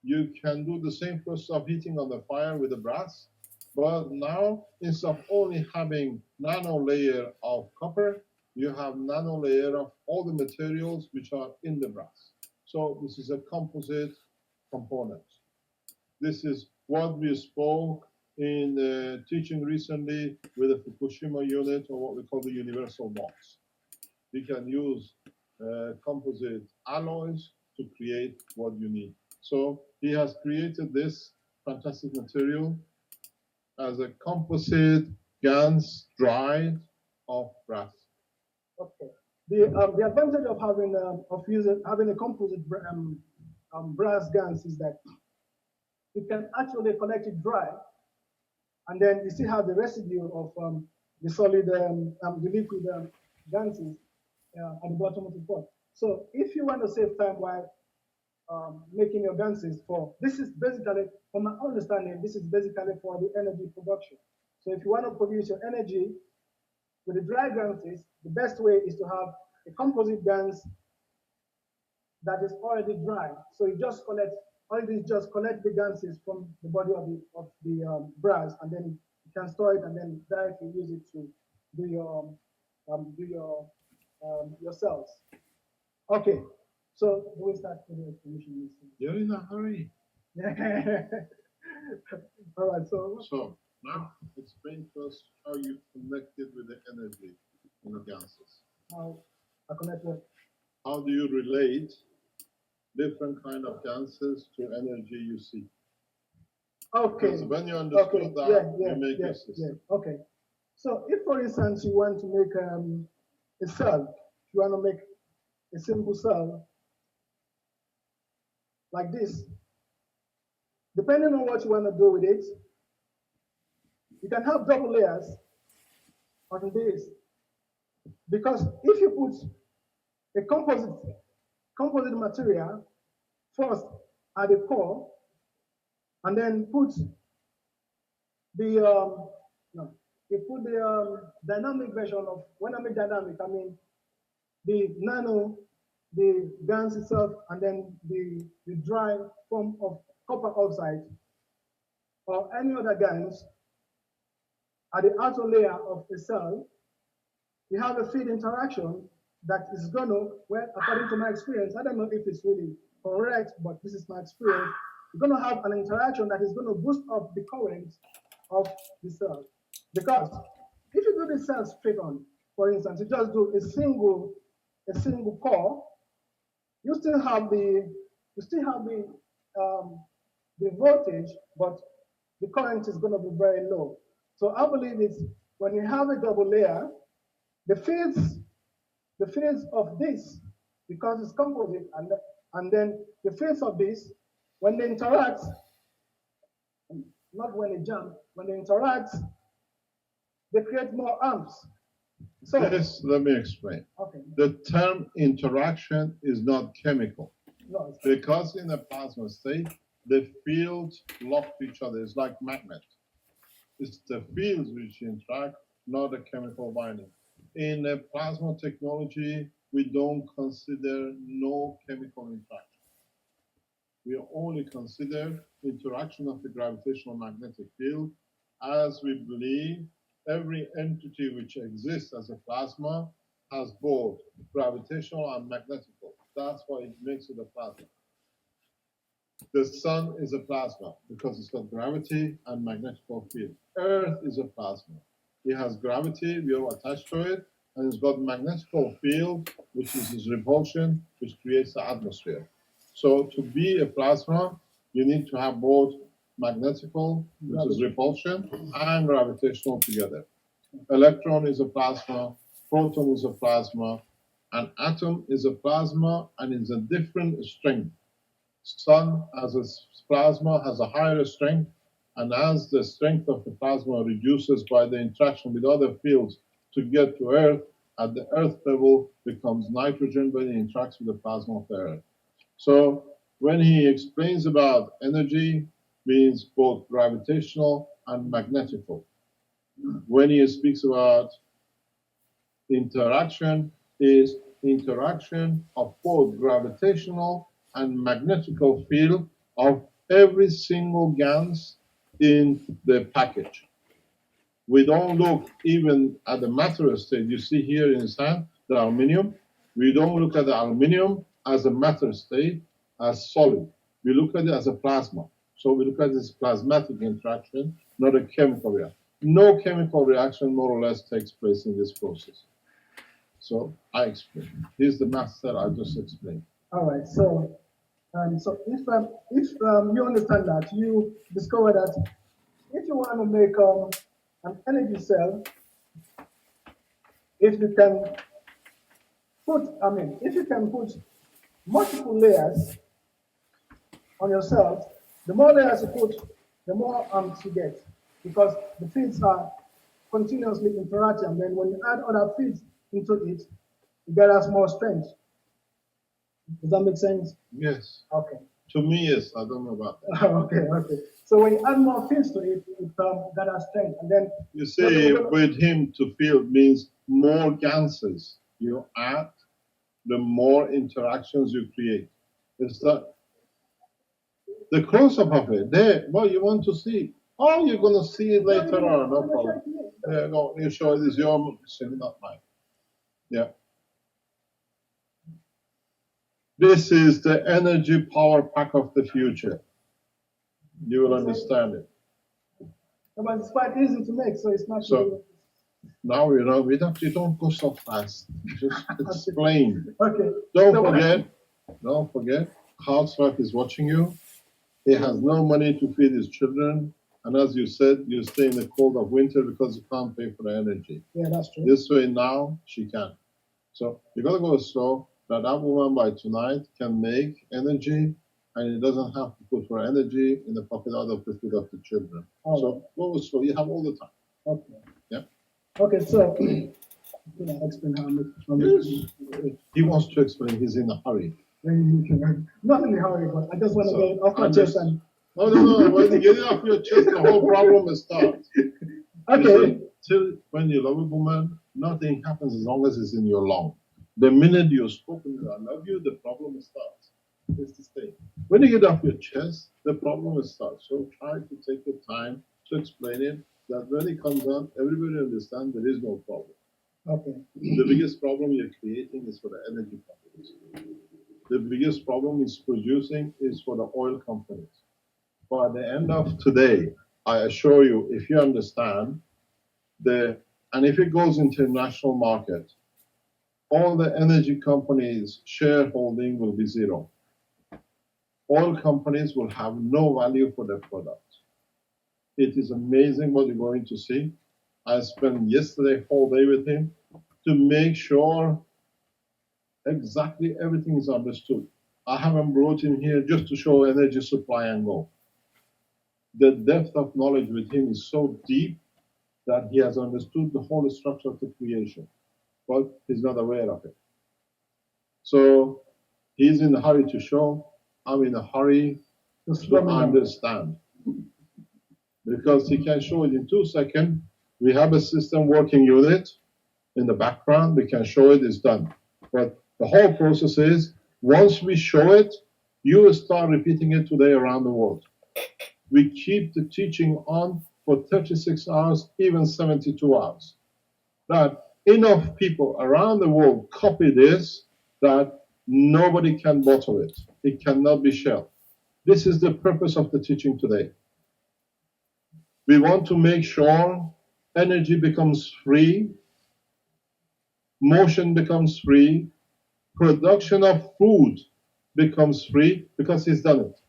you can do the same process of heating on the fire with the brass, but now instead of only having nano layer of copper, you have nano layer of all the materials which are in the brass. So this is a composite component. This is what we spoke in teaching recently with the Fukushima unit, or what we call the universal box. We can use composite alloys to create what you need. So he has created this fantastic material as a composite GANS dried of brass. Okay. The advantage of having a composite brass GANS is that you can actually collect it dry, and then you still have the residue of the solid, the liquid GANSes at the bottom of the pot. So if you want to save time while making your GANSes this is basically, from my understanding, this is basically for the energy production. So if you want to produce your energy with the dry GANSes, the best way is to have a composite GANS that is already dry. So you just collect, all it is just collect the GANSes from the body of the brass, and then you can store it and then directly use it to do your cells. Okay, so we start with the explanation. You're in a hurry. All right, So now explain to us how you connected with the energy in the GANSes. How I connect with. How do you relate different kind of GANSes to energy you see? Okay. Because when you understood that, you make your system. Okay. So if, for instance, you want to make a cell, you want to make a simple cell like this, depending on what you want to do with it, you can have double layers on this. Because if you put a composite material first at the core, and then put the dynamic version of, when I mean dynamic, I mean the GANS itself, and then the dry form of copper oxide or any other GANS at the outer layer of the cell. You have a feed interaction that is going to, well, according to my experience, I don't know if it's really correct, but this is my experience. You're going to have an interaction that is going to boost up the current of the cell. Because if you do the cell straight on, for instance, you just do a single core, you still have the voltage, but the current is going to be very low. So I believe it's when you have a double layer, the fields of this, because it's composite, and then the fields of this, when they interact, not when they jump, when they interact, they create more amps. So this, let me explain. Okay. The term interaction is not chemical. No, because in a plasma state, the fields lock to each other. It's like magnets. It's the fields which interact, not a chemical binding. In plasma technology, we don't consider no chemical interaction. We only consider interaction of the gravitational magnetic field, as we believe every entity which exists as a plasma has both gravitational and magnetical. That's why it makes it a plasma. The sun is a plasma because it's got gravity and magnetical field. Earth is a plasma. It has gravity, we are attached to it, and it's got magnetical field, which is its repulsion, which creates the atmosphere. So to be a plasma, you need to have both magnetical, which is repulsion, and gravitational together. Electron is a plasma, proton is a plasma, an atom is a plasma and is a different strength. Sun as a plasma has a higher strength, and as the strength of the plasma reduces by the interaction with other fields to get to Earth, at the Earth level becomes nitrogen when it interacts with the plasma of the Earth. So when he explains about energy, means both gravitational and magnetical. When he speaks about interaction, is interaction of both gravitational and magnetical field of every single GANS in the package. We don't look even at the matter state. You see here in his hand, the aluminium. We don't look at the aluminium as a matter state, as solid. We look at it as a plasma. So we look at this plasmatic interaction, not a chemical reaction. No chemical reaction, more or less, takes place in this process. So I explain. Here's the master I just explained. All right. So if you understand that, you discover that if you want to make an energy cell, if you can put multiple layers on your cells, the more layers you put, the more amps you get, because the feeds are continuously interacting. And then when you add other feeds into it, it gathers more strength. Does that make sense? Yes. Okay. To me, yes. I don't know about that. Okay. So when you add more feeds to it, it gathers strength. And then you see, with him to field means more GANSes you add, the more interactions you create. It's that the close-up of it. There, what you want to see. Oh, you're going to see it later on. No problem. Yeah, no, you show it is your machine, not mine. Yeah. This is the energy power pack of the future. You will understand it. But it's quite easy to make, so it's not. So now you know you don't go so fast. Just explain. Okay. Don't forget, Carlsberg is watching you. He has no money to feed his children. And as you said, you stay in the cold of winter because you can't pay for the energy. Yeah, that's true. This way now, she can. So you got to go slow, that woman by tonight can make energy, and it doesn't have to put her energy in the pocket out of the food of the children. Oh. So go slow. You have all the time. Okay. Yeah. Okay, so can I explain how much? Yes. He wants to explain. He's in a hurry. Not in a hurry, but I just want to get it off my chest. And No. When you get it off your chest, the whole problem starts. Okay. Till when you love a woman, nothing happens as long as it's in your lung. The minute you've spoken to her, I love you, the problem starts. It's the same. When you get off your chest, the problem starts. So try to take your time to explain it, that when it comes out, everybody understands there is no problem. Okay. The biggest problem you're creating is for the energy companies. The biggest problem is producing is for the oil companies. But at the end of today, I assure you, if you understand and if it goes into the national market, all the energy companies' shareholding will be zero. Oil companies will have no value for their products. It is amazing what you're going to see. I spent yesterday whole day with him to make sure exactly everything is understood. I haven't brought him here just to show energy supply and go. The depth of knowledge with him is so deep that he has understood the whole structure of the creation, but he's not aware of it. So he's in a hurry to show. I'm in a hurry to to slow me down. understand. Because he can show it in 2 seconds. We have a system working unit in the background. We can show it is done. But the whole process is once we show it, you will start repeating it today around the world. We keep the teaching on for 36 hours, even 72 hours. That enough people around the world copy this that nobody can bottle it. It cannot be shelved. This is the purpose of the teaching today. We want to make sure energy becomes free, motion becomes free, production of food becomes free because he's done it.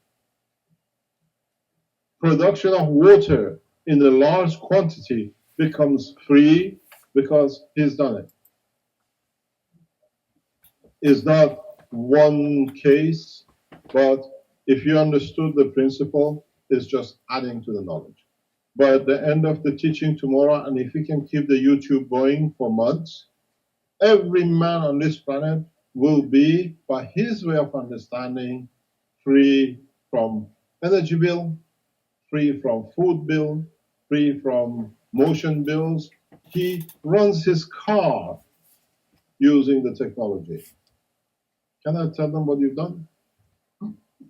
Production of water in a large quantity becomes free because he's done it. It's not one case, but if you understood the principle, it's just adding to the knowledge. But at the end of the teaching tomorrow, and if we can keep the YouTube going for months, every man on this planet will be, by his way of understanding, free from energy bill, free from food bill, free from motion bills. He runs his car using the technology. Can I tell them what you've done?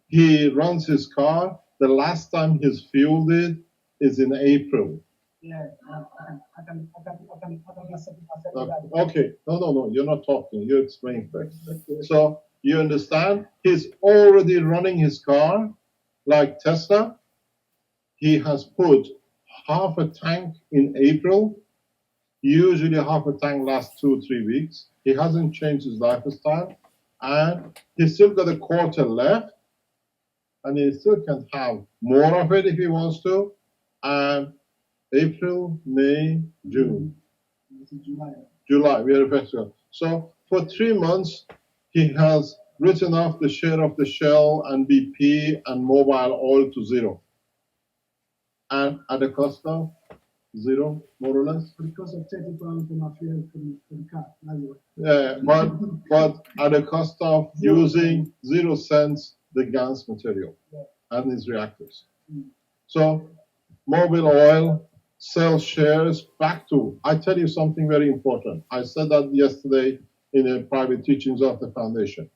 He runs his car. The last time he's fueled it is in April. Yeah, I can accept that. Okay, no, you're not talking. You explain first. So you understand? He's already running his car like Tesla. He has put half a tank in April. Usually half a tank lasts 2-3 weeks. He hasn't changed his lifestyle. And he's still got a quarter left. And he still can have more of it if he wants to. And April, May, June. July, we are festival. So for 3 months, he has written off the share of the Shell and BP and mobile oil to zero. And at the cost of zero, more or less. Because of 30 pounds for my fuel for the car. Yeah, but at the cost of using 0 cents the GANS material and its reactors. So mobile oil, sell shares back to, I tell you something very important. I said that yesterday in a private teachings of the foundation.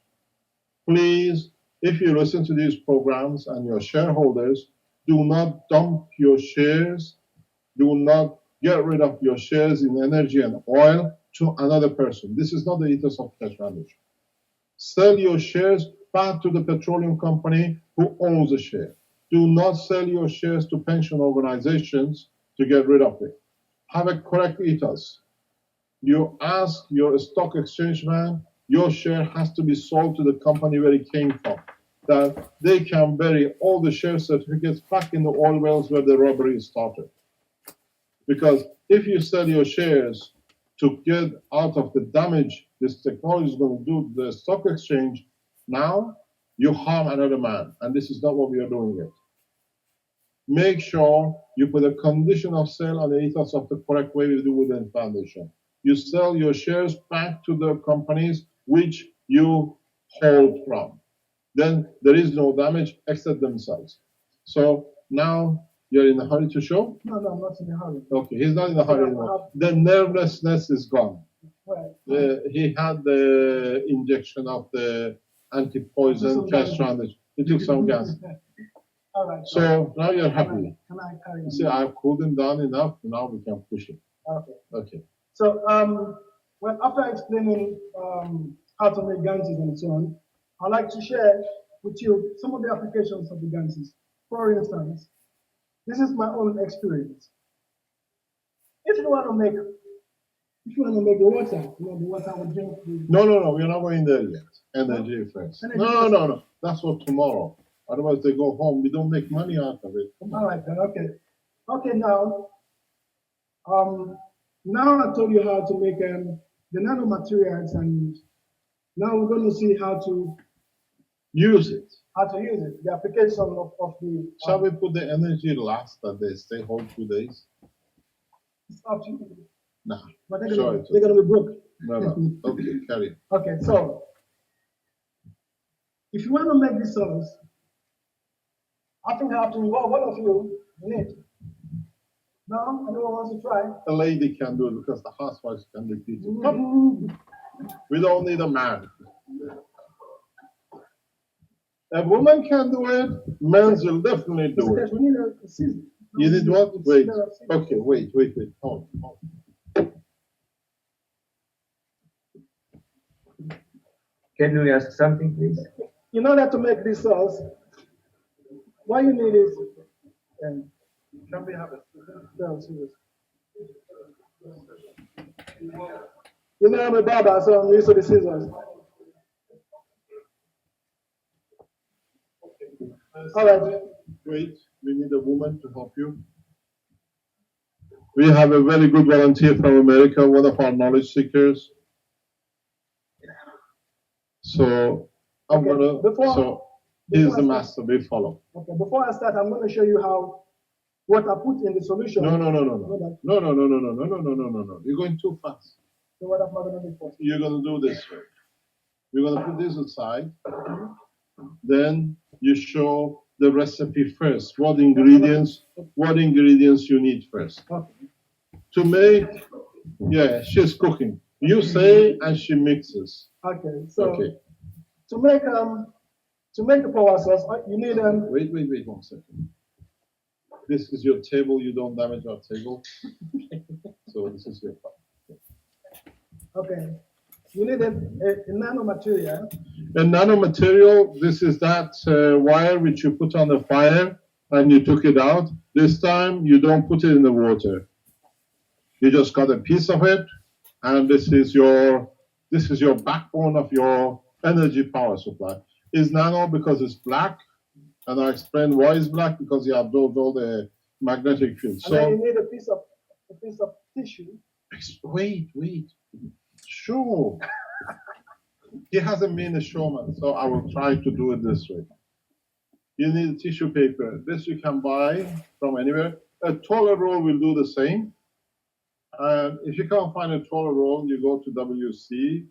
Please, if you listen to these programs and your shareholders, do not dump your shares, do not get rid of your shares in energy and oil to another person. This is not the ethos of Keshe Foundation. Sell your shares back to the petroleum company who owns the share. Do not sell your shares to pension organizations to get rid of it. Have a correct ethos. You ask your stock exchange man, your share has to be sold to the company where it came from, that they can bury all the share certificates back in the oil wells where the robbery started. Because if you sell your shares to get out of the damage this technology is going to do to the stock exchange, now you harm another man. And this is not what we are doing yet. Make sure you put a condition of sale on the ethos of the correct way we do within the foundation. You sell your shares back to the companies which you hold from. Then there is no damage except themselves. So now you're in a hurry to show? No, I'm not in a hurry. Okay, he's not in a hurry anymore. The nervousness is gone. He had the injection of the anti-poison Keshe Foundation. He took some gas. All right. So now you're happy. Can I carry on? See, I've cooled him down enough. Now we can push it. Okay. So, well, after explaining how to make GANSs and so on, I'd like to share with you some of the applications of the GANSs. For instance, this is my own experience. If you want to make the water, the water we drink. No, we're not going there yet. Energy first. No. That's for tomorrow. Otherwise, they go home. We don't make money out of it. All right, then. Okay. Now, now I told you how to make the nanomaterials, and now we're going to see how to use it. The application of the. Shall we put the energy last that they stay home 2 days? It's up to you. Nah. But they're going to be broke. No. Okay, carry on. Okay, so if you want to make this sauce, I think I have to involve one of you in it. No? Anyone wants to try? A lady can do it because the housewives can repeat it. Come. We don't need a man. A woman can do it, men will definitely do it. We need a scissors. You need what? Wait. Okay, wait. Hold. Can you ask something, please? In order to make this sauce, what you need is Can we have it? scissors. You know, I'm a barber, so I'm used to the scissors. All right. Wait, we need a woman to help you. We have a very good volunteer from America, one of our knowledge seekers. So I'm Okay, he's the master, we follow. Okay, before I start, I'm going to show you how what I put in the solution. No. You're going too fast. So what am I going to do first? You're going to do this way. You're going to put this aside. Then you show the recipe first. What ingredients you need first. Okay. To make, yeah, she's cooking. You say and she mixes. Okay, so Okay. to make the power sauce, you need Wait 1 second. This is your table. You don't damage our table. So this is your part. okay. You need a nano-material. A nanomaterial. This is that wire which you put on the fire and you took it out. This time you don't put it in the water. You just got a piece of it, and this is your backbone of your energy power supply. It's nano because it's black, and I explained why it's black because you absorbed all the magnetic field. And then you need a piece of tissue. Wait. Sure. He hasn't been a showman, so I will try to do it this way. You need tissue paper. This you can buy from anywhere. A toilet roll will do the same. And if you can't find a toilet roll, you go to WC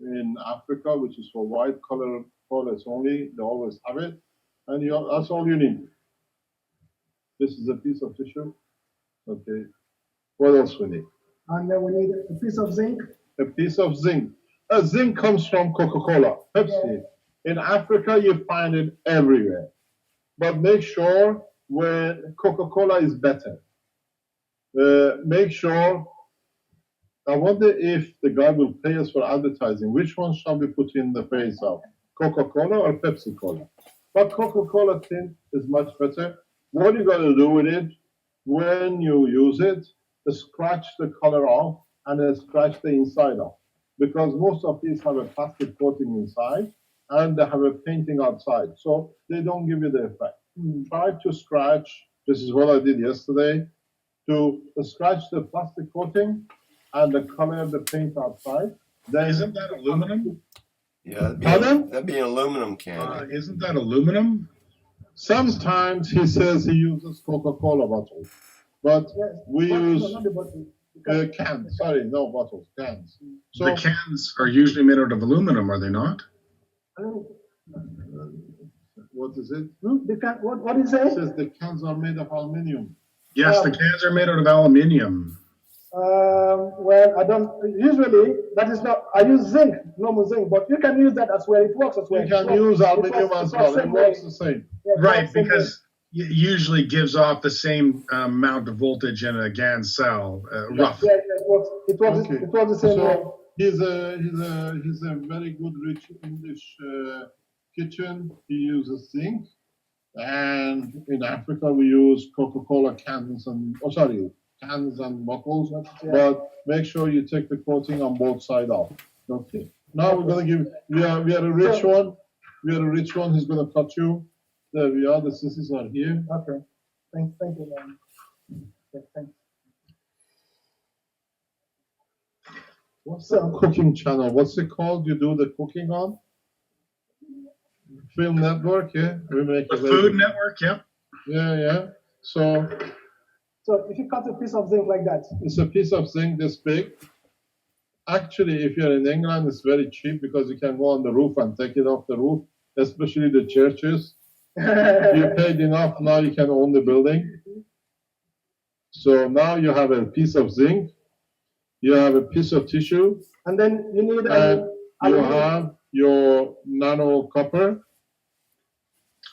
in Africa, which is for white collar toilets only. They always have it. And that's all you need. This is a piece of tissue. Okay. What else we need? And then we need a piece of zinc. A piece of zinc. Zinc comes from Coca-Cola, Pepsi. In Africa, you find it everywhere. But make sure when Coca-Cola is better. Make sure, I wonder if the guy will pay us for advertising. Which one shall we put in the face of? Coca-Cola or Pepsi-Cola? But Coca-Cola tin is much better. What you got to do with it, when you use it, scratch the color off and then scratch the inside off. Because most of these have a plastic coating inside and they have a painting outside. So they don't give you the effect. Try to scratch, this is what I did yesterday, to scratch the plastic coating and the color of the paint outside. Then Isn't that aluminum? Yeah, Pardon? that'd be an aluminum can. Isn't that aluminum? sometimes he says he uses Coca-Cola bottles, but Yes. we But use not the bottle. cans. Sorry, no bottles, cans. So The cans are usually made out of aluminum, are they not? what is it? What is It it? says the cans are made of aluminium. Yes, the cans are made out of aluminium. Well, I don't usually. That is not. I use zinc, normal zinc, but you can use that as well. It works as well. You can use aluminium as well. It works the same. Yeah, it Right, works same because it usually gives off the same amount of voltage in a GANS cell, way. roughly. Yeah, it works. It works. Okay. It works the same way. So he's a very good rich English kitchen. He uses zinc, and in Africa we use Coca-Cola cans and cans and bottles. Yeah. But make sure you take the coating on both sides off. Okay. Now we're gonna give. We are a rich one. We are a rich one. He's gonna cut you. There we are. The scissors are here. Okay. Thank you, man. Yeah, thanks. What's the cooking channel? What's it called? You do the cooking on? Film Network, yeah. We make The it Food later. Network, yep. Yeah. So So if you cut a piece of zinc like that, it's a piece of zinc this big. Actually, if you're in England, it's very cheap because you can go on the roof and take it off the roof, especially the churches. You paid enough, now you can own the building. So now you have a piece of zinc, you have a piece of tissue, And then you need and you aluminum. have your nano copper.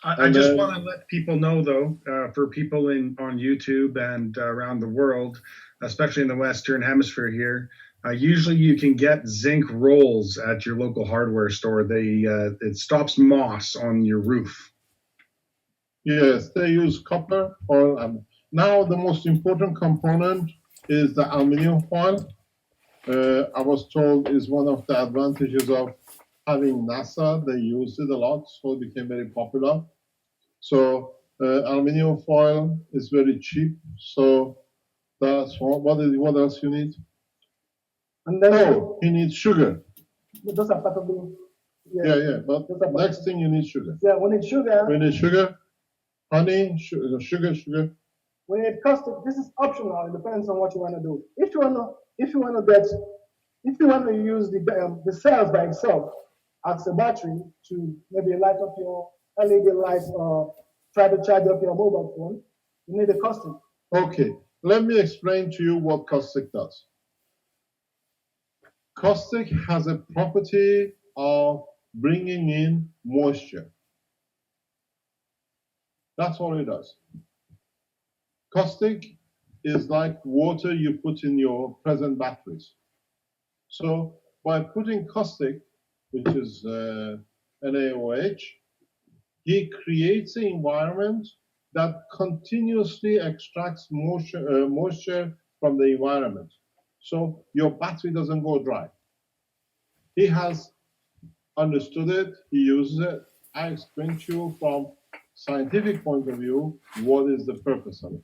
I And just then- want to let people know, though, for people on YouTube and around the world, especially in the Western Hemisphere here, usually you can get zinc rolls at your local hardware store. It stops moss on your roof. Yes, they use copper or now the most important component is the aluminum foil. I was told is one of the advantages of having NASA. They used it a lot, so it became very popular. So aluminum foil is very cheap. So that's what else you need? And then You need sugar. those are part of the Yeah. But next thing you need sugar. Yeah, we need sugar. We need sugar, honey, sugar. We need caustic. This is optional. It depends on what you want to do. If you want to use the cells by itself as a battery to maybe light up your LED lights or try to charge up your mobile phone, you need a caustic. Okay, let me explain to you what caustic does. Caustic has a property of bringing in moisture. That's all it does. Caustic is like water you put in your present batteries. So by putting caustic, which is NaOH, he creates an environment that continuously extracts moisture from the environment. So your battery doesn't go dry. He has understood it, he uses it. I explained to you from scientific point of view what is the purpose of it.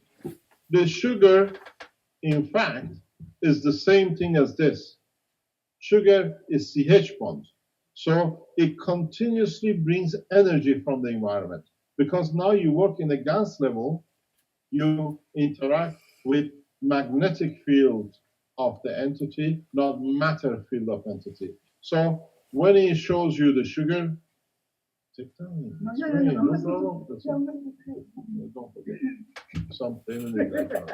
The sugar, in fact, is the same thing as this. Sugar is CH bond. So it continuously brings energy from the environment. Because now you work in a GANS level, you interact with magnetic field of the entity, not matter field of entity. So when he shows you the sugar, take time. Don't forget. Something in the background.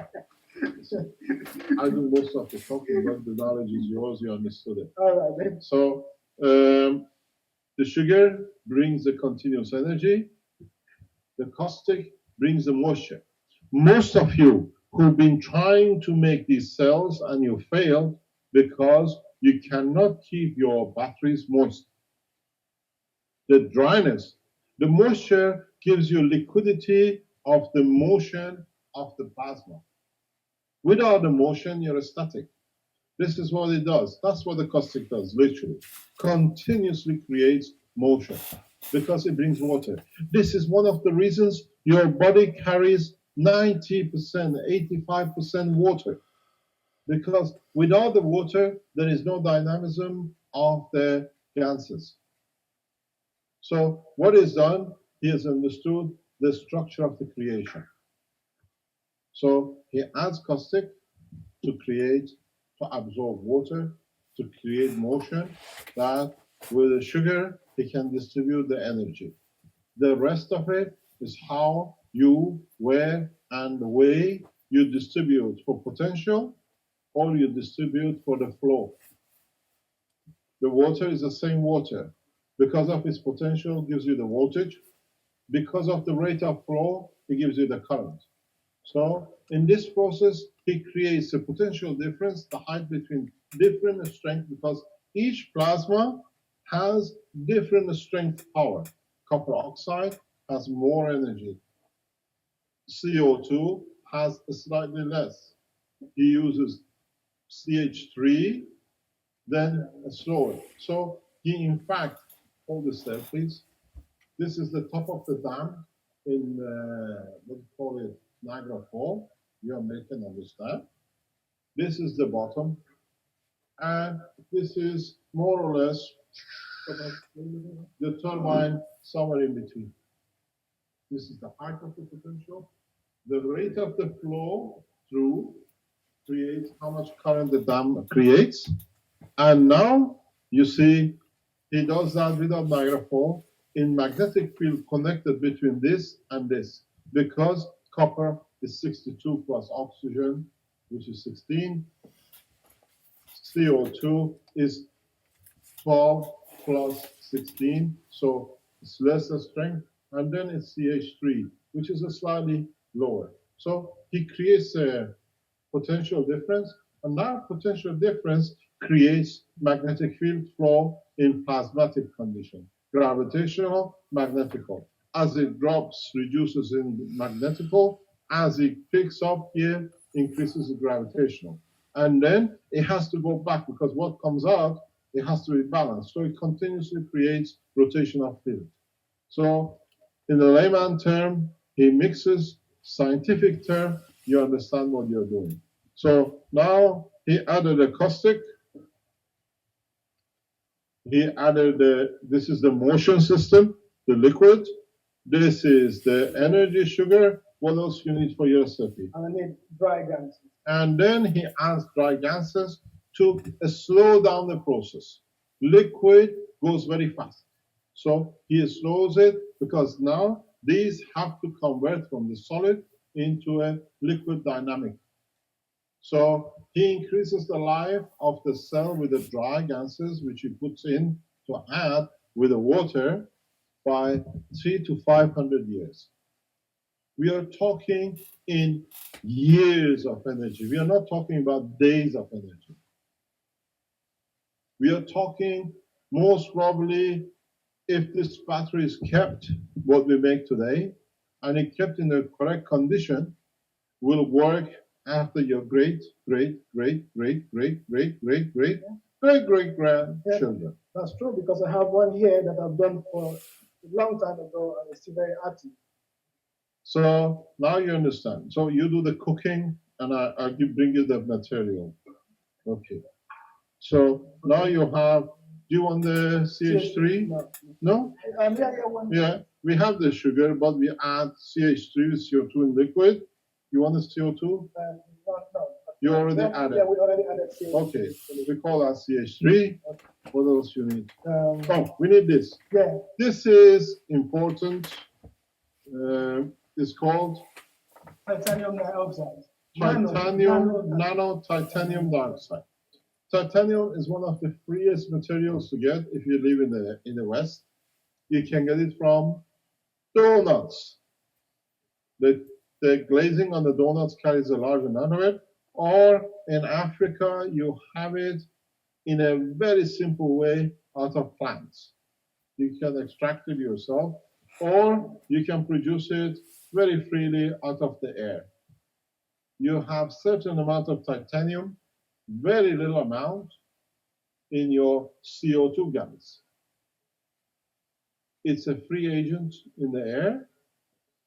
I do most of the talking, but the knowledge is yours, you understood it. All right. So the sugar brings the continuous energy, the caustic brings the moisture. Most of you who've been trying to make these cells and you failed because you cannot keep your batteries moist. The dryness, the moisture gives you liquidity of the motion of the plasma. Without the motion, you're static. This is what it does. That's what the caustic does, literally. Continuously creates motion because it brings water. This is one of the reasons your body carries 90%, 85% water. Because without the water, there is no dynamism of the gases. So what is done? He has understood the structure of the creation. So he adds caustic to create, to absorb water, to create motion, that with the sugar, he can distribute the energy. The rest of it is how you, where, and the way you distribute for potential, or you distribute for the flow. The water is the same water. Because of its potential, gives you the voltage. Because of the rate of flow, it gives you the current. So in this process, he creates a potential difference, the height between different strength, because each plasma has different strength power. Copper oxide has more energy. CO2 has slightly less. He uses CH3, then slower. So he, in fact, hold this there, please. This is the top of the dam in, what do you call it, Niagara Falls. You American understand. This is the bottom. And this is more or less the turbine somewhere in between. This is the height of the potential. The rate of the flow through creates how much current the dam creates. And now you see he does that without Niagara Falls. in magnetic field connected between this and this, because copper is 62 plus oxygen, which is 16. CO2 is 12 plus 16, so it's lesser strength. And then it's CH3, which is a slightly lower. So he creates a potential difference, and that potential difference creates magnetic field flow in plasmatic condition, gravitational, magnetical. As it drops, reduces in magnetical. As it picks up here, increases the gravitational. And then it has to go back, because what comes out, it has to be balanced. So it continuously creates rotational field. So in the layman term, he mixes scientific term, you understand what you're doing. So now he added a caustic. He added this is the motion system, the liquid. This is the energy sugar. What else you need for your recipe? And I need dry GANS. And then he adds dry gases to slow down the process. Liquid goes very fast. So he slows it because now these have to convert from the solid into a liquid dynamic. So he increases the life of the cell with the dry gases, which he puts in to add with the water by 300 to 500 years. We are talking in years of energy. We are not talking about days of energy. We are talking most probably, if this battery is kept, what we make today, and it kept in the correct condition, will work after your great grandchildren. That's true, because I have one here that I've done for a long time ago, and it's still very active. So now you understand. So you do the cooking, and I bring you the material. Okay. So now you have. Do you want the CH3? No? Yeah, we have the sugar, but we add CH3 with CO2 in liquid. You want the CO2? No. You already added. Yeah, we already added CO2. Okay, we call that CH3. Okay. What else you need? Oh, we need this. Yeah. This is important. It's called Titanium dioxide. Nano-titanium dioxide. Titanium is one of the freest materials to get if you live in the West. You can get it from donuts. The glazing on the donuts carries a large amount of it. Or in Africa, you have it in a very simple way out of plants. You can extract it yourself, or you can produce it very freely out of the air. You have certain amount of titanium, very little amount in your CO2 gas. It's a free agent in the air,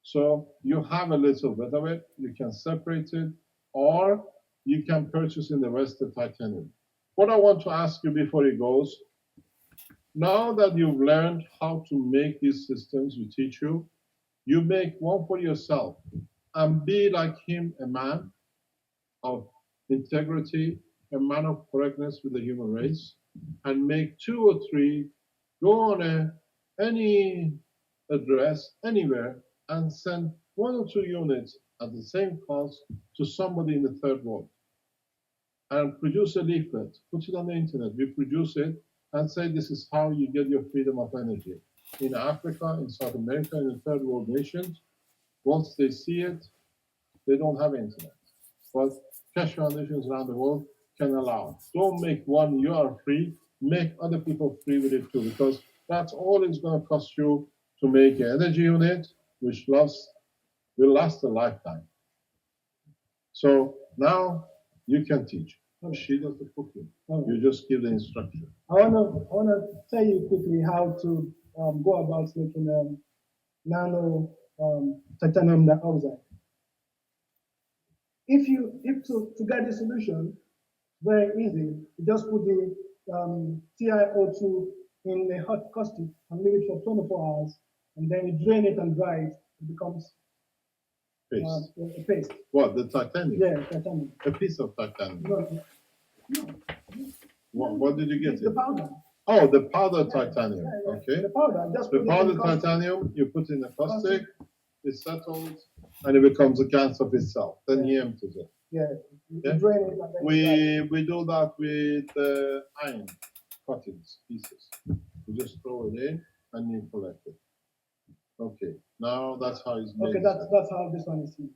so you have a little bit of it. You can separate it, or you can purchase in the West the titanium. What I want to ask you before it goes, now that you've learned how to make these systems we teach you, you make one for yourself and be like him, a man of integrity, a man of correctness with the human race, and make 2 or 3, go on any address anywhere and send 1 or 2 units at the same cost to somebody in the third world, and produce a leaflet, put it on the internet, reproduce it, and say this is how you get your freedom of energy. In Africa, in South America, in the third world nations, once they see it, they don't have internet. But Keshe Foundations around the world can allow. Don't make one, you are free, make other people free with it too, because that's all it's going to cost you to make an energy unit, which will last a lifetime. So now you can teach. She does the cooking. You just give the instruction. I wanna tell you quickly how to go about making nano titanium dioxide. If to get the solution, very easy. You just put the TiO2 in a hot caustic and leave it for 24 hours, and then you drain it and dry it. It becomes Paste. A paste. What, the titanium? Yeah, titanium. A piece of titanium. No. What did you get? The powder. Oh, the powder titanium. Yeah. Okay. The powder, just The put it in powder caustic. titanium, you put in the caustic, it settles, and it becomes a gas of itself. Then he empties it. Yeah. You Yeah. drain it and then you We do that with iron cuttings pieces. You just throw it in and you collect it. Okay. Now that's how it's made. okay, that's how this one is seen.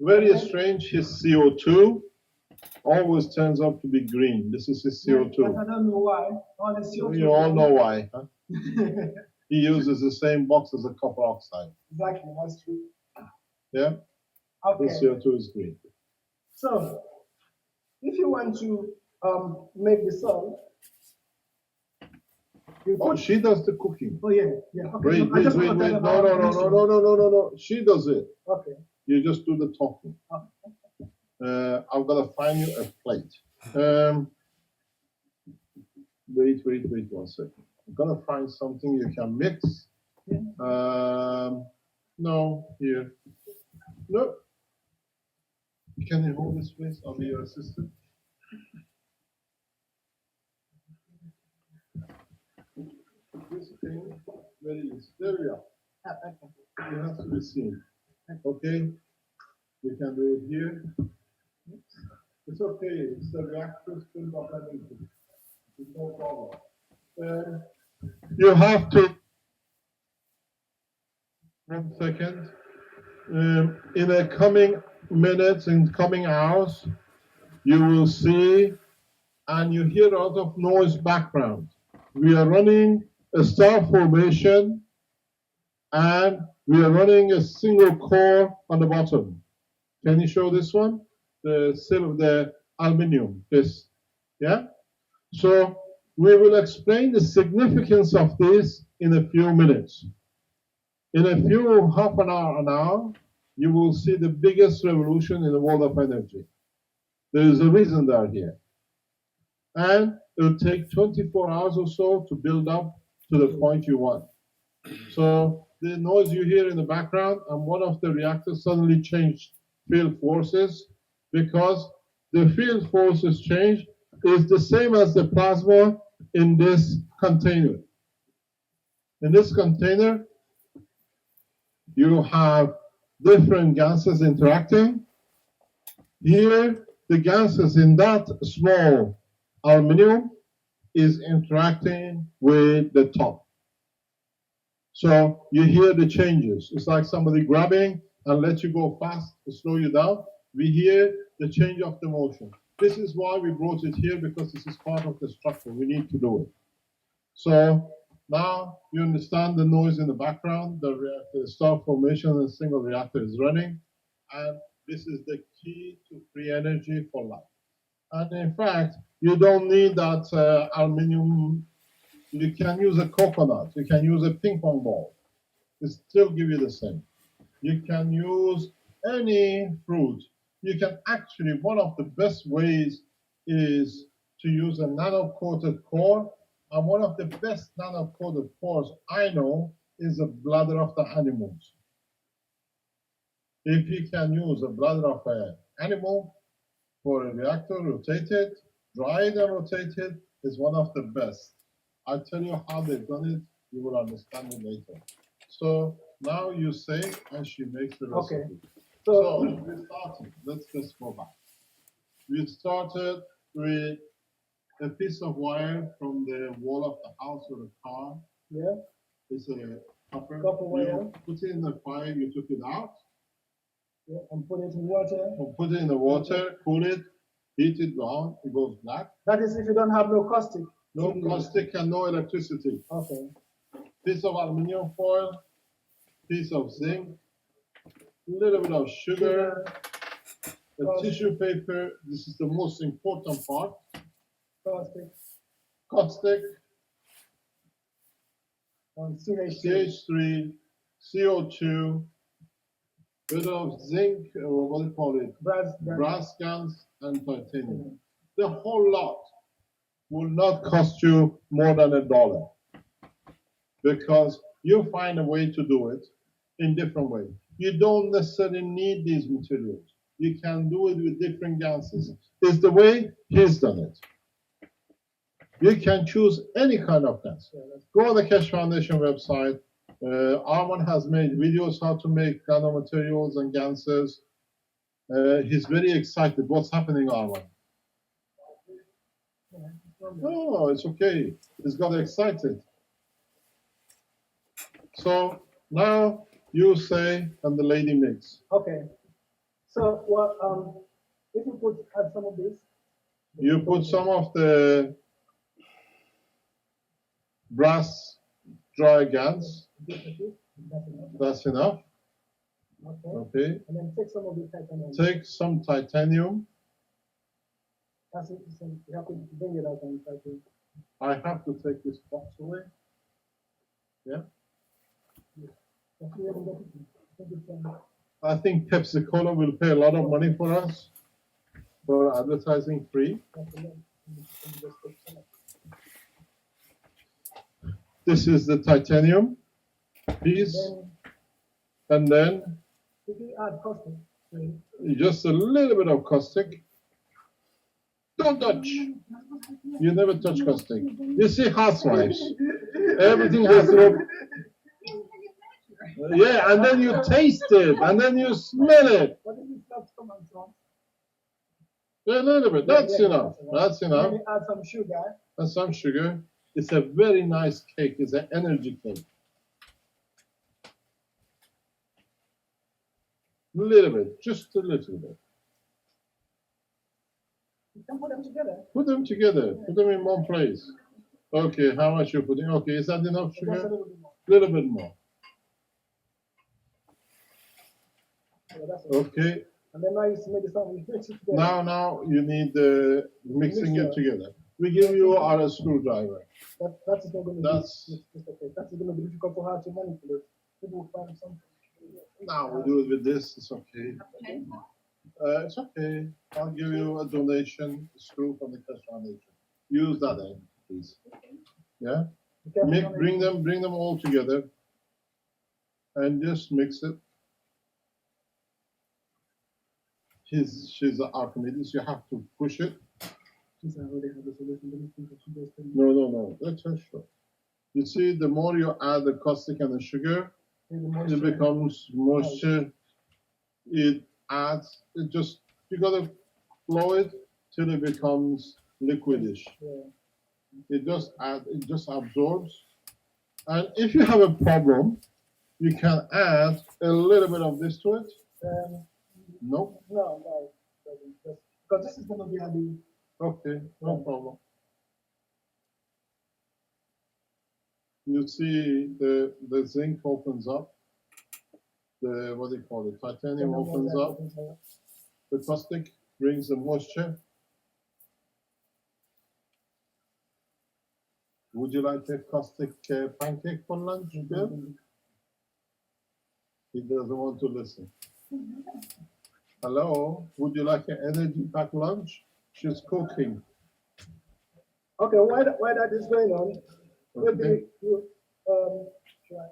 Very Okay. strange. His CO2 always turns out to be green. This is his CO2. But I don't know why. All the CO2 You all know why, huh? He uses the same box as a copper oxide. Exactly, that's true. Yeah? Okay. The CO2 is green. So, if you want to make the salt, you Oh, put. she does the cooking. Oh yeah, yeah. Okay. Wait, I wait, just wait, want to wait. tell them No, how no, to no, finish no, it. no, no, no, no, no. She does it. Okay. You just do the talking. I've got to find you a plate. Wait 1 second. I'm gonna find something you can mix. No, here. No. Can you hold this, please? I'll be your assistant. This thing, where is? There we are. It has to be seen. Okay. You can do it here. It's okay. It's the reactor still of energy. It's no problem. You have to. 1 second. In the coming minutes, in coming hours, you will see and you hear a lot of noise background. We are running a star formation and we are running a single core on the bottom. Can you show this one? The silver, the aluminum, this, yeah? So we will explain the significance of this in a few minutes. In a few half an hour, you will see the biggest revolution in the world of energy. There is a reason they are here. And it will take 24 hours or so to build up to the point you want. So the noise you hear in the background and one of the reactors suddenly changed field forces because the field forces change is the same as the plasma in this container. In this container, you have different gases interacting. Here, the gases in that small aluminum is interacting with the top. So you hear the changes. It's like somebody grabbing and let you go fast to slow you down. We hear the change of the motion. This is why we brought it here, because this is part of the structure. We need to do it. So now you understand the noise in the background. The star formation and single reactor is running. And this is the key to free energy for life. And in fact, you don't need that aluminum. You can use a coconut. You can use a ping pong ball. It still give you the same. You can use any fruit. You can actually, one of the best ways is to use a nano-coated core. And one of the best nano-coated cores I know is the bladder of the animals. If you can use a bladder of an animal for a reactor, rotate it, dry it and rotate it, is one of the best. I'll tell you how they've done it, you will understand it later. So now you say, and she makes the recipe. Okay. So we started, let's just go back. We started with a piece of wire from the wall of the house or the car. Yeah. It's a copper wire. You put it in the fire, you took it out. Yeah, and put it in water. Or put it in the water, cool it, heat it down, it goes black. That is if you don't have no caustic. No caustic and no electricity. Okay. Piece of aluminum foil, piece of zinc, a little bit of sugar, a tissue paper. This is the most important part. Caustic. Caustic, And CH3. CH3, CO2, bit of zinc, or what do you call it? Brass GANS and titanium. The whole lot will not cost you more than $1 because you find a way to do it in different ways. You don't necessarily need these materials. You can do it with different gases. It's the way he's done it. You can choose any kind of gas. Go on the Keshe Foundation website. Arman has made videos how to make nanomaterials and GANSes. He's very excited. What's happening, Arman? Oh, it's okay. He's got excited. So now you say, and the lady makes. Okay. So, well, if you put add some of this. You put some of the brass dry GANS. That's enough. Okay. And then take some of the titanium. Take some titanium. That's it. You have to bring it out and try to. I have to take this box away. Yeah. I think Pepsi Cola will pay a lot of money for us for advertising free. This is the titanium piece, and then just a little bit of caustic. Don't touch. You never touch caustic. You see housewives. Everything has to go. Yeah, and then you taste it, and then you smell it. A little bit. That's enough. That's enough. Add some sugar. And some sugar. It's a very nice cake. It's an energy cake. A little bit, just a little bit. You can put them together. Put them together. Put them in one place. Okay, how much you're putting? Okay, is that enough sugar? Just a little bit more. Little bit more. Yeah, that's it. Okay. And then now you make it sound. You mix it together. Now you need the mixing it together. We give you our screwdriver. That's not going to That's be. Okay. That's going to be difficult for her to manipulate. People will find something. now we do it with this. It's okay. It's okay. I'll give you a donation screw from the Keshe Foundation. Use that end, please. Yeah. Bring them all together, and just mix it. She's an Archimedes. You have to push it. No. That's her show. You see, the more you add the caustic and the sugar, it becomes moisture. It adds. It just you gotta flow it till it becomes liquidish. It just absorbs. And if you have a problem, you can add a little bit of this to it. No? No. Because this is going to be the. Okay, no problem. You see the zinc opens up. The what do you call it? Titanium opens up. The caustic brings the moisture. Would you like a caustic pancake for lunch, Bill? He doesn't want to listen. Hello, would you like an energy pack lunch? She's cooking. Okay, while that is going on, maybe you try.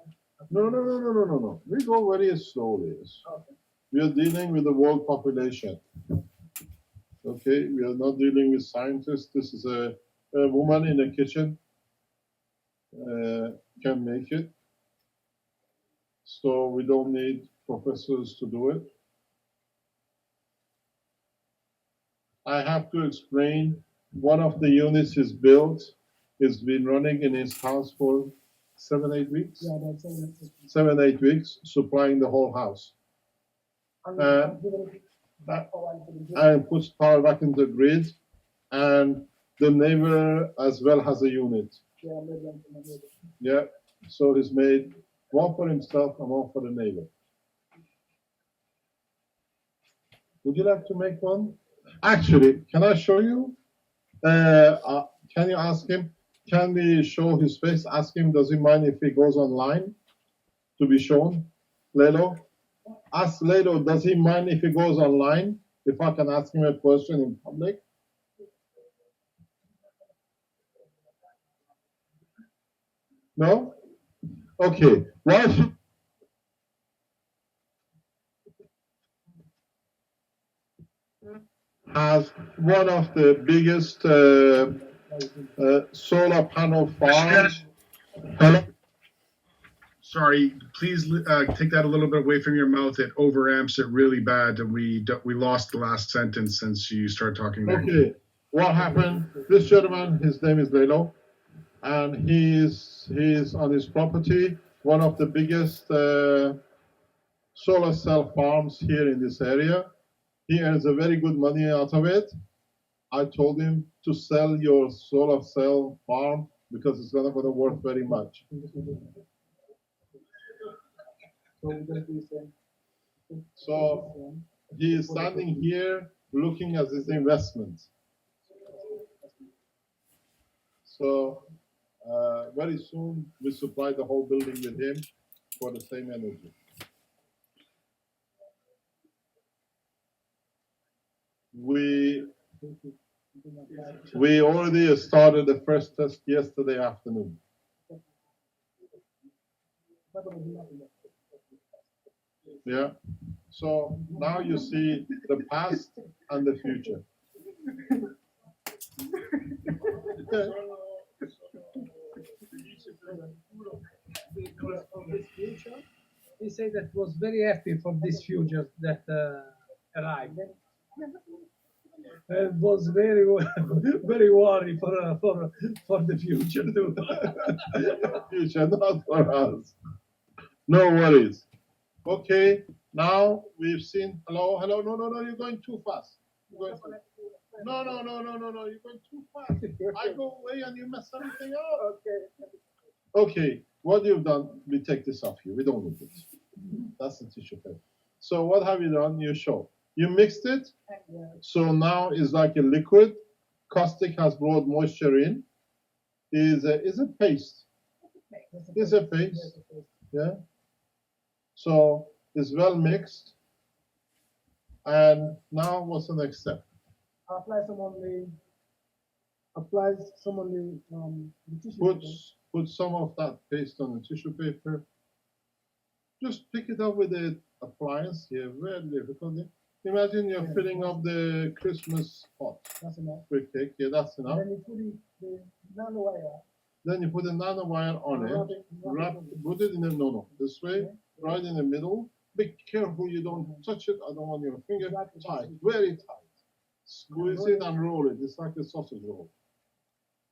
No. We go very slowly. Okay. We are dealing with the world population. Okay, we are not dealing with scientists. This is a woman in a kitchen can make it. So we don't need professors to do it. I have to explain, one of the units is built, it's been running in his house for 7-8 weeks. Yeah, that's it. 7-8 weeks, supplying the whole house. And puts power back into the grid, and the neighbor as well has a unit. Yeah, so he's made one for himself and one for the neighbor. Would you like to make one? Actually, can I show you? Can you ask him? Can we show his face? Ask him, does he mind if he goes online to be shown? Lelo? Ask Lelo, does he mind if he goes online? If I can ask him a question in public? No? Okay. What? Has one of the biggest solar panel farm. Hello? Sorry, please take that a little bit away from your mouth. It overamps it really bad, and we lost the last sentence since you started talking there. Okay, what happened? This gentleman, his name is Lelo, and he's on his property, one of the biggest solar cell farms here in this area. He earns a very good money out of it. I told him to sell your solar cell farm because it's not going to worth very much. So he is standing here looking at his investments. So very soon we supply the whole building with him for the same energy. We already started the first test yesterday afternoon. Yeah. So now you see the past and the future. Okay. He said that was very happy for this future that arrived. Was very very worried for the future too. Future, not for us. No worries. Okay, now we've seen. Hello, hello. No, you're going too fast. No, you're going too fast. I go away and you mess everything up. Okay, what you've done, we take this off you. We don't need this. That's the tissue paper. So what have you done? You show. You mixed it. So now it's like a liquid. Caustic has brought moisture in. Is a paste. It's a paste. Yeah. So it's well mixed. And now what's the next step? Apply some on the tissue paper. Put some of that paste on the tissue paper. Just pick it up with the appliance here. Very difficult. Imagine you're filling up the Christmas pot. That's enough. With cake. Yeah, that's enough. And then you put the nano wire. Then you put a nano wire on it. Put it in the this way, right in the middle. Be careful you don't touch it. I don't want your finger tight, very tight. Squeeze it and roll it. It's like a sausage roll.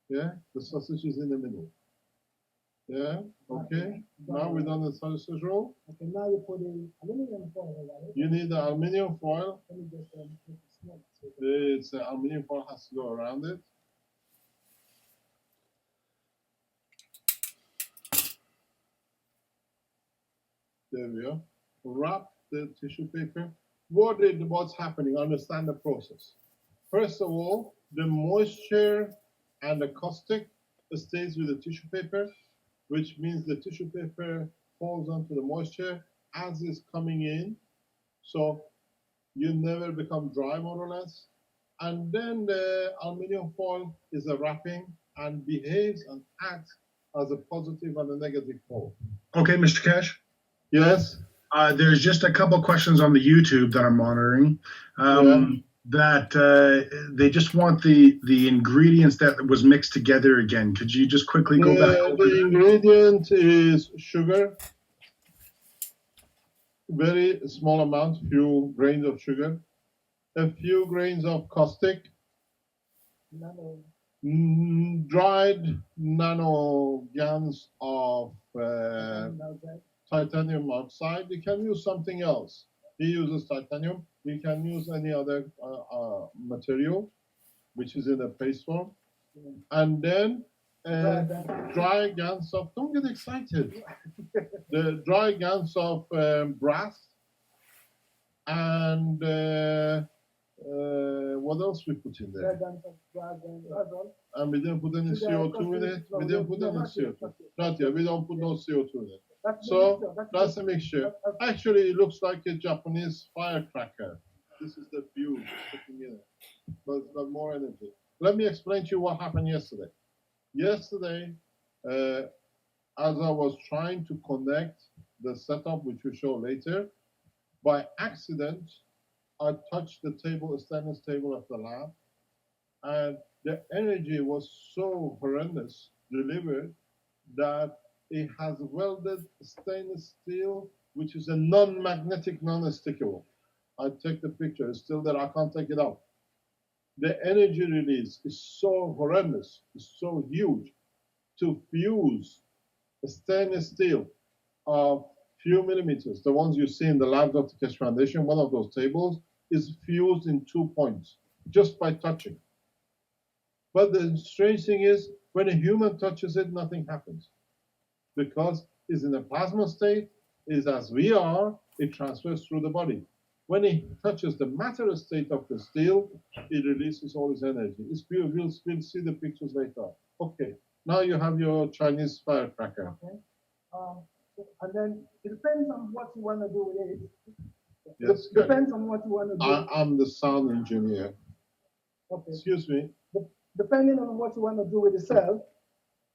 Yeah, the sausage is in the middle. Yeah, okay. Now we've done the sausage roll. Okay, now you put the aluminum foil over it. You need the aluminum foil. Let me just make it small. It's the aluminum foil has to go around it. There we are. Wrap the tissue paper. What's happening? Understand the process. First of all, the moisture and the caustic stays with the tissue paper, which means the tissue paper falls onto the moisture as it's coming in. So you never become dry, more or less. And then the aluminum foil is a wrapping and behaves and acts as a positive and a negative pole. Okay, Mr. Keshe. Yes? There's just a couple questions on the YouTube that I'm monitoring. That they just want the ingredients that was mixed together again. Could you just quickly go back over the ingredient is sugar, very small amount, few grains of sugar, a few grains of caustic, dried nano GANS of titanium oxide. You can use something else. He uses titanium. You can use any other material, which is in a paste form. And then dry GANS of, don't get excited. The dry GANS of brass. And what else we put in there? And we didn't put any CO2 in it. We didn't put any CO2. Not yet. We don't put no CO2 in it. So that's a mixture. Actually, it looks like a Japanese firecracker. This is the fuse sticking in it, but it's got more energy. Let me explain to you what happened yesterday. Yesterday, as I was trying to connect the setup, which we'll show later, by accident, I touched the table, the stainless table of the lab, and the energy was so horrendous delivered that it has welded stainless steel, which is a non-magnetic, non-stickable. I take the picture, it's still there, I can't take it out. The energy release is so horrendous, it's so huge. To fuse a stainless steel of few millimeters, the ones you see in the labs of the Keshe Foundation, one of those tables is fused in 2 points, just by touching. But the strange thing is, when a human touches it, nothing happens. Because it's in a plasma state, is as we are, it transfers through the body. When it touches the matter state of the steel, it releases all its energy. It's beautiful. We'll see the pictures later. Okay, now you have your Chinese firecracker. Okay. And then it depends on what you want to do with it. Yes, It depends on what you want to do. I'm the sound engineer. Okay. Excuse me. Depending on what you want to do with the cell,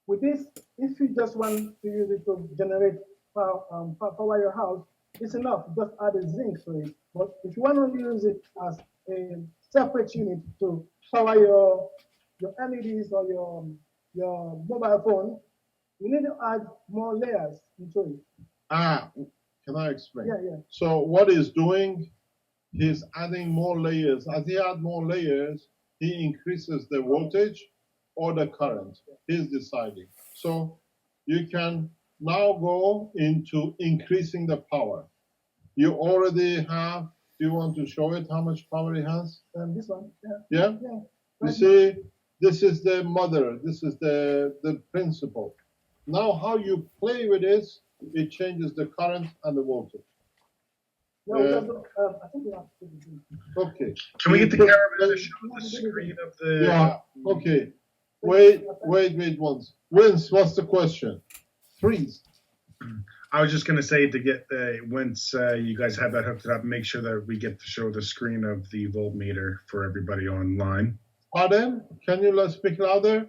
with this, if you just want to use it to generate power your house, it's enough. Just add a zinc to it. But if you want to use it as a separate unit to power your LEDs or your mobile phone, you need to add more layers into it. Can I explain? Yeah. So what he's doing, he's adding more layers. As he adds more layers, he increases the voltage or the current. He's deciding. So you can now go into increasing the power. You already have, do you want to show it how much power it has? This one, Yeah? yeah. You see, this is the mother, this is the principle. Now how you play with this, it changes the current and the voltage. No, I think we have to do it. Okay. Can we get the cameraman to show the screen of the? Yeah, okay. Wait once. Vince, what's the question? Freeze. I was just going to say to get once you guys have that hooked up, make sure that we get to show the screen of the voltmeter for everybody online. Pardon? Can you speak louder?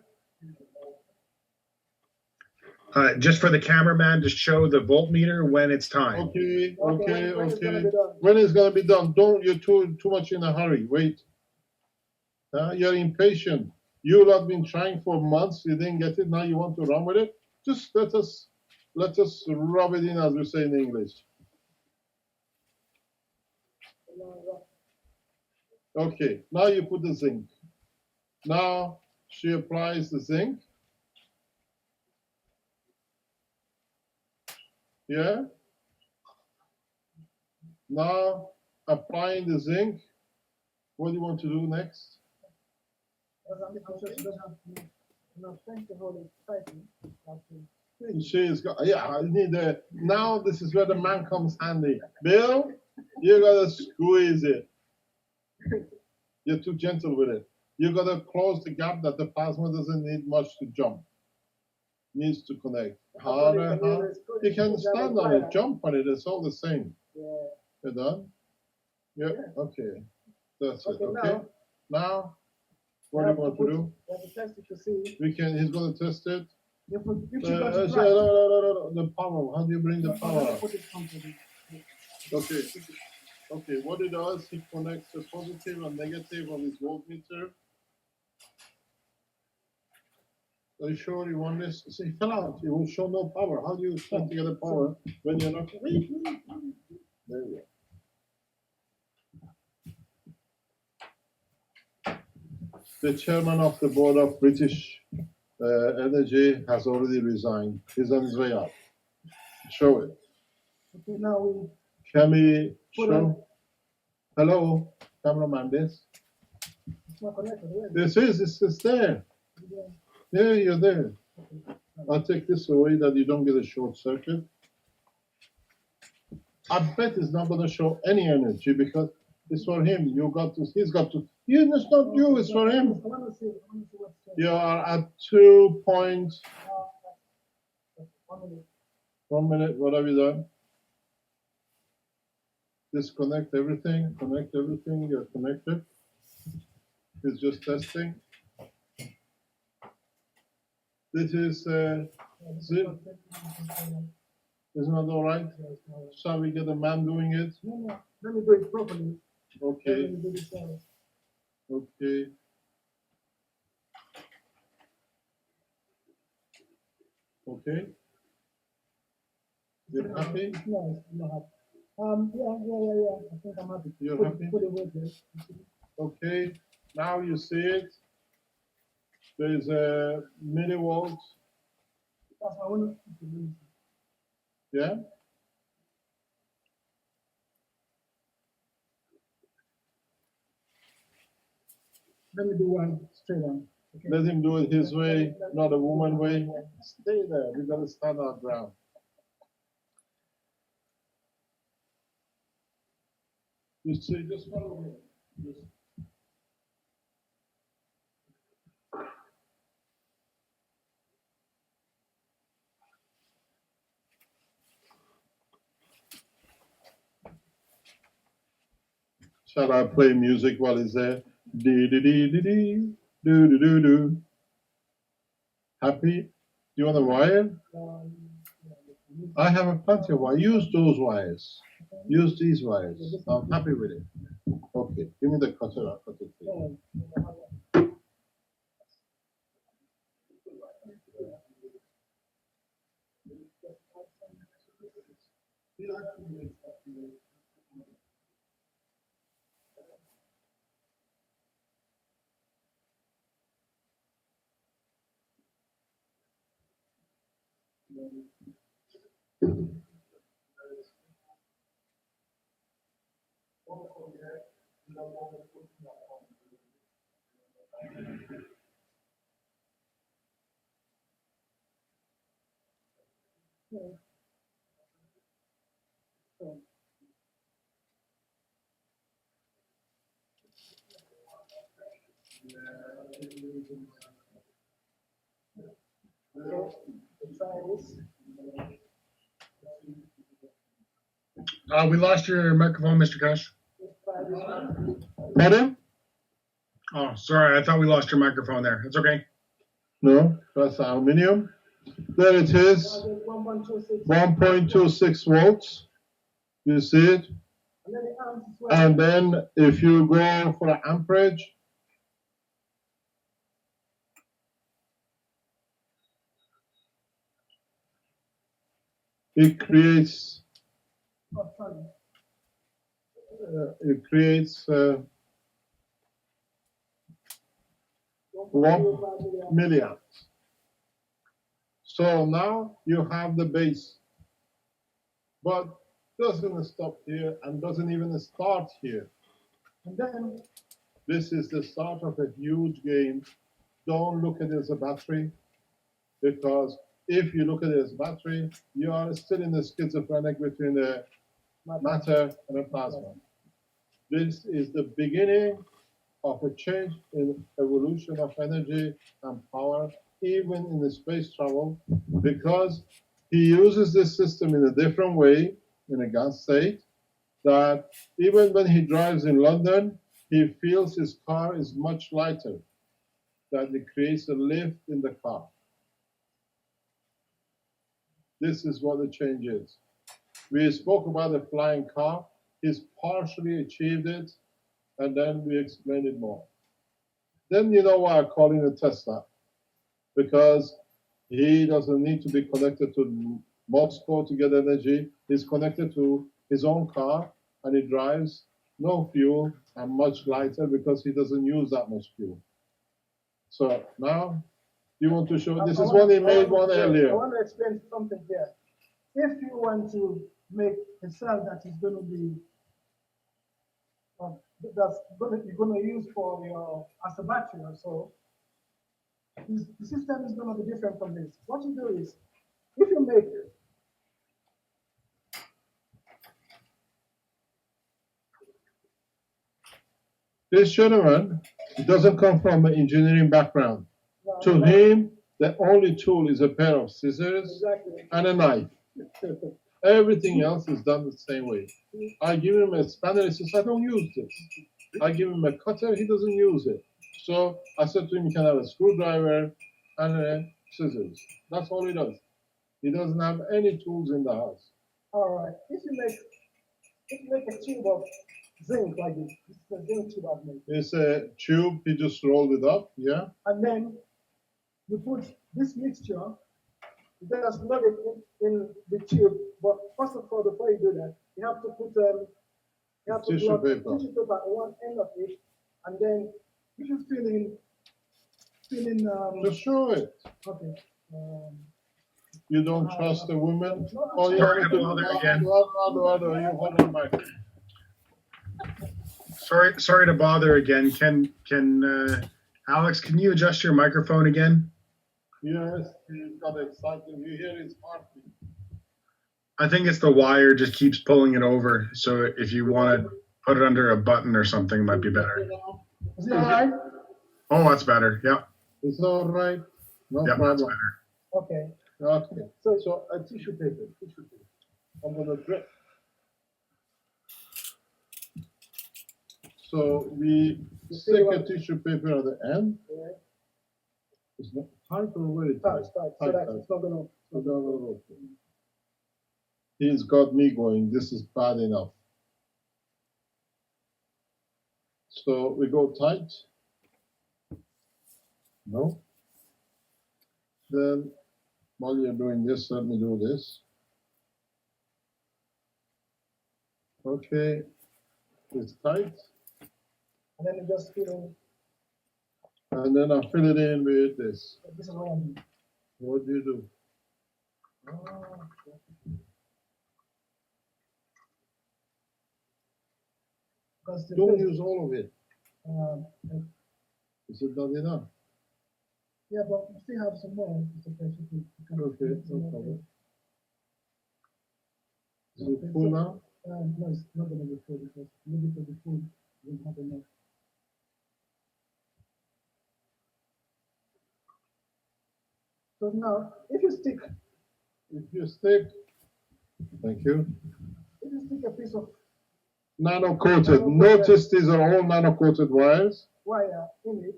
Just for the cameraman to show the voltmeter when it's time. Okay. When When is gonna be done? Don't you're too much in a hurry. Wait. You're impatient. You have been trying for months. You didn't get it. Now you want to run with it. Just let us rub it in, as we say in English. Okay. Now you put the zinc. Now she applies the zinc. Yeah. Now applying the zinc. What do you want to do next? She's got, yeah, I need a, now this is where the man comes handy. Bill, you gotta squeeze it. You're too gentle with it. You gotta close the gap that the plasma doesn't need much to jump. Needs to connect. Harder, harder. You can stand on it, jump on it, it's all the same. You're done? Yeah, okay. That's it, okay? Now, what do you want to do? We can, he's gonna test it. You No, the power. How do you bring the power up? Okay. Okay, what it does, he connects the positive and negative of his voltmeter. Are you sure you want this? See, fell out. It will show no power. How do you start to get the power when you're not? There you go. The chairman of the board of British Energy has already resigned. He's on his way out. Show it. Okay, now we Can we show? Hello, cameraman. This. it's not connected. This is there. Yeah, you're there. I'll take this away that you don't get a short circuit. I bet it's not going to show any energy because it's for him. You got to. He's got to. It's not you. It's for him. You are at 2 points. 1 minute. What have you done? Disconnect everything. Connect everything. You're connected. It's just testing. This is zip. Isn't that all right? Shall we get a man doing it? No. Let me do it properly. Okay. Okay. Okay? You're happy? No, I'm not happy. Yeah. I think I'm happy. You're happy? Put it with this. Okay, now you see it. There's a millivolt. That's I want to. Yeah? Let me do one straight on. Okay. Let him do it his way, not a woman way. Stay there. We gotta stand our ground. You see, just follow me. Just Shall I play music while he's there? Dee dee dee dee dee, do do do do. Happy? Do you want a wire? I have a plenty of wires. Use those wires. Use these wires. I'm happy with it. Okay, give me the cutter. I'll cut it for you. We lost your microphone, Mr. Keshe. Pardon? Oh, sorry. I thought we lost your microphone there. It's okay. No, that's aluminium. There it is. 1.26 volts. You see it? And then if you go for amperage, it creates 1 milliamps. So now you have the base, but doesn't stop here and doesn't even start here. And then this is the start of a huge game. Don't look at it as a battery, because if you look at it as a battery, you are still in the schizophrenic between the matter and the plasma. This is the beginning of a change in evolution of energy and power, even in the space travel, because he uses this system in a different way, in a GANS state, that even when he drives in London, he feels his car is much lighter, that it creates a lift in the car. This is what the change is. We spoke about the flying car. He's partially achieved it, and then we explained it more. Then you know why I call him a Tesla, because he doesn't need to be connected to Moscow to get energy. He's connected to his own car, and he drives no fuel and much lighter because he doesn't use that much fuel. So now, you want to show, this is one he made one earlier. I want to explain something here. If you want to make a cell that is going to be, you're going to use for your, as a battery or so, the system is going to be different from this. What you do is, if you make this gentleman doesn't come from an engineering background. To him, the only tool is a pair of scissors and a knife. Everything else is done the same way. I give him a spanner, he says, I don't use this. I give him a cutter, he doesn't use it. So I said to him, you can have a screwdriver and a scissors. That's all he does. He doesn't have any tools in the house. All right. If you make a tube of zinc like this, this is a zinc tube I've made. It's a tube, he just rolled it up, yeah. And then you put this mixture You just load it in the tube. But first of all, before you do that, you have to put you have to Tissue block paper. tissue paper at one end of it, and then you should fill in Just show it. okay. You don't trust the woman? No, Oh, you Sorry want to to bother again. you hold on back. Sorry to bother again. Can Alex, can you adjust your microphone again? Yes, he's got excited. You hear his heartbeat. I think it's the wire just keeps pulling it over. So if you want to put it under a button or something, it might be better. Is it all right? Oh, that's better. Yep. It's all right. No Yep, that's problem. better. Okay. Okay. So A tissue paper. I'm gonna grip. So we stick a tissue paper at the end. yeah, It's not tight or very start, tight. start, so that it's not gonna. So that will okay. He's got me going. This is bad enough. So we go tight. No. Then while you're doing this, let me do this. Okay. It's tight. And then you just fill in. And then I fill it in with this. This is what I'm doing. What do you do? Because the Don't first, use all of it. um, Is it not enough? yeah, but we still have some more. It's okay. You can Okay, fill some no more problem. in. Is it full now? No, it's not gonna be full because maybe for the food we don't have enough. So now, if you stick Thank you. a piece of Nano coated. Notice these are all nano coated wires. wire in it,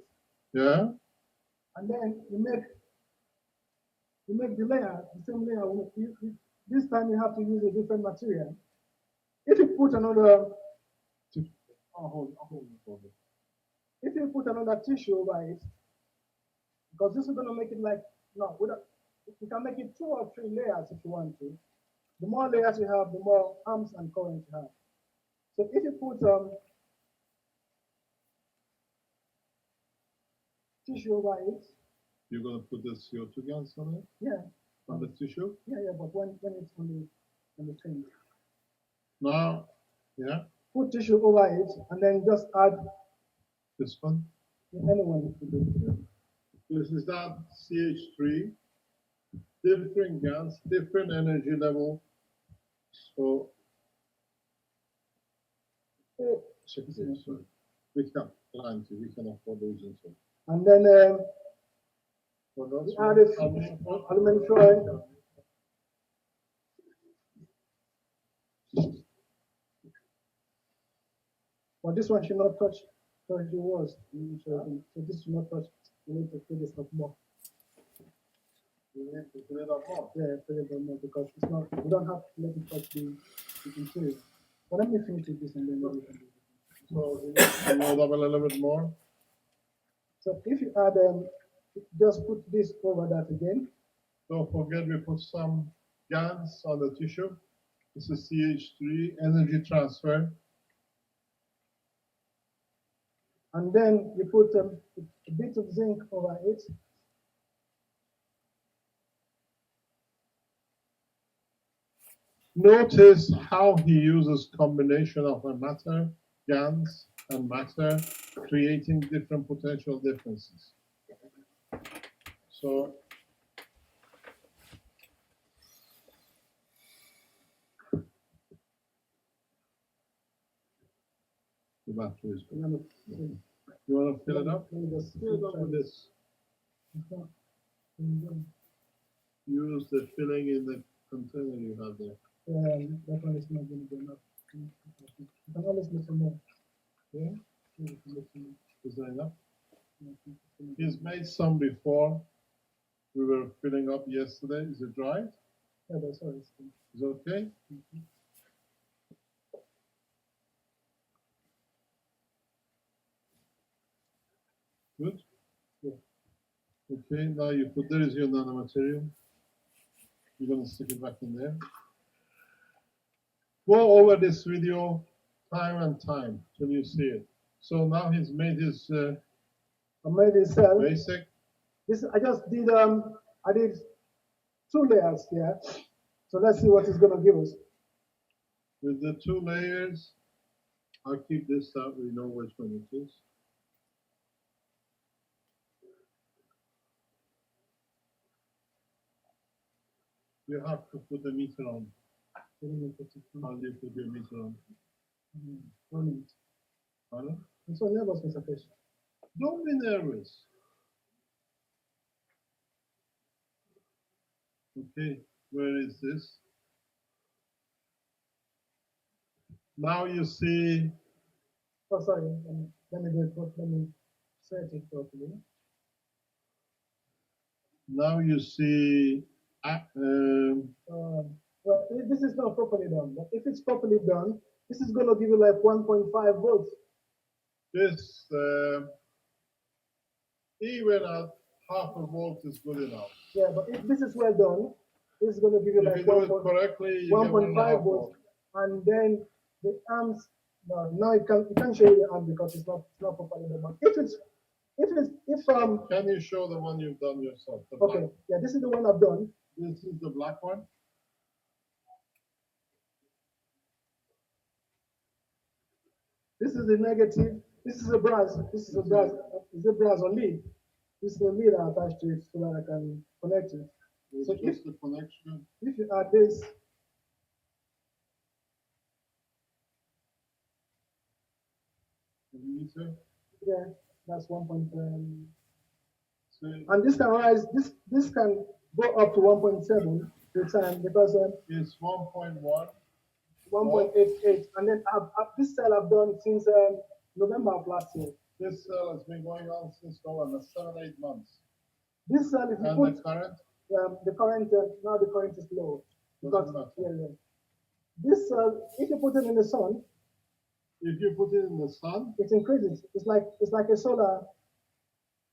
Yeah. and then you make the layer, the same layer. This time you have to use a different material. If you put another, if you put another tissue over it, because this is going to make it like, no, you can make it 2 or 3 layers if you want to. The more layers you have, the more arms and current you have. So if you put tissue over it, You're gonna put the CO2 gas on it? yeah, On the tissue? yeah, but when it's on the thing, Now, yeah, put tissue over it, and then just add this one. anyone to do. This is that CH3, different gas, different energy level. So, check this out. We can afford losing some. And then What else? add it aluminum foil. But this one should not touch the walls. So this should not touch. You need to fill this up more. You need to fill it up more. Yeah, fill it up more because it's not. We don't have to let it touch the interior. But let me finish with this and then maybe we can do it. So you need to load up a little bit more. So if you add just put this over that again. Don't forget we put some GANS on the tissue. This is CH3, energy transfer. And then you put a bit of zinc over it. Notice how he uses combination of a matter, GANS, and matter, creating different potential differences. So the battery is good. You want to fill it up? Let me just Fill it up with this. Use the filling in the container you have there. That one is not going to be enough. You can always make some more. Yeah? You can make some more. Is that enough? He's made some before. We were filling up yesterday. Is it dry? Yeah, that's all. Is it okay? Good? Yeah. Okay, now you put, there is your nanomaterial. You're going to stick it back in there. Go over this video time and time till you see it. So now he's made his I made a cell. basic. This I just did. I did 2 layers here. So let's see what it's gonna give us. With the 2 layers, I'll keep this out. We know which one it is. You have to put the meter on. How do you put your meter on? Pardon? I'm so nervous, Mr. Keshe. Don't be nervous. Okay, where is this? Now you see. Oh, sorry. Let me do it. Let me set it properly. Now you see. Well, this is not properly done. But if it's properly done, this is gonna give you like 1.5 volts. This even at half a volt is good enough. Yeah, but if this is well done, this is gonna give you If like you do it correctly, you get 1.5 volts, and then the amps. No, you can't show you the amp because it's not properly done. But if Can you show the one you've done yourself? The okay, black. yeah, this is the one I've done. This is the black one. This is the negative. This is a brass. This is a brass. Is a brass or lead. This is the lead I attached to it so that I can connect it. So just the connection. If you add this, Meter. yeah, that's 1.7. See, And this can rise. This can go up to 1.7 with time because it's 1.1. 1.88, and then this cell I've done since November of last year. This cell has been going on since November, 7-8 months. This cell, if you And put the current? the current, now the current is low. Because, Doesn't matter. yeah. This cell, if you put it in the sun, If you put it in the sun, it increases. It's like a solar.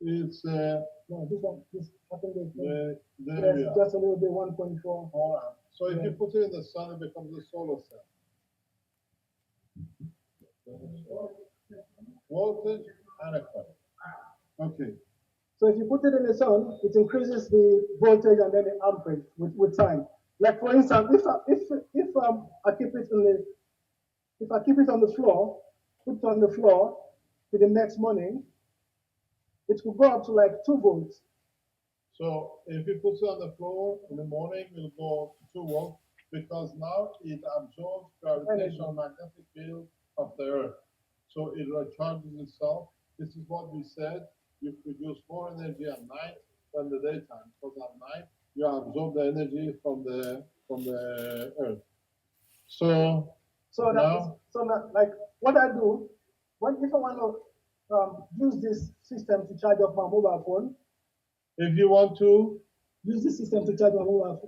it's No, this one, this I think there yes, we are. just a little bit 1.4. All right. So if Yeah. you put it in the sun, it becomes a solar cell. Voltage and a current. Okay. So if you put it in the sun, it increases the voltage and then the amperage with time. Like for instance, if I keep it on the floor, put it on the floor to the next morning, it will go up to like 2 volts. So if you put it on the floor in the morning, it'll go to 2 volts because now it absorbs gravitational magnetic field of the Earth. So it recharges itself. This is what we said. You produce more energy at night than the daytime because at night you absorb the energy from the Earth. So that like what I do, if I want to use this system to charge up my mobile phone, if you want to use this system to charge my mobile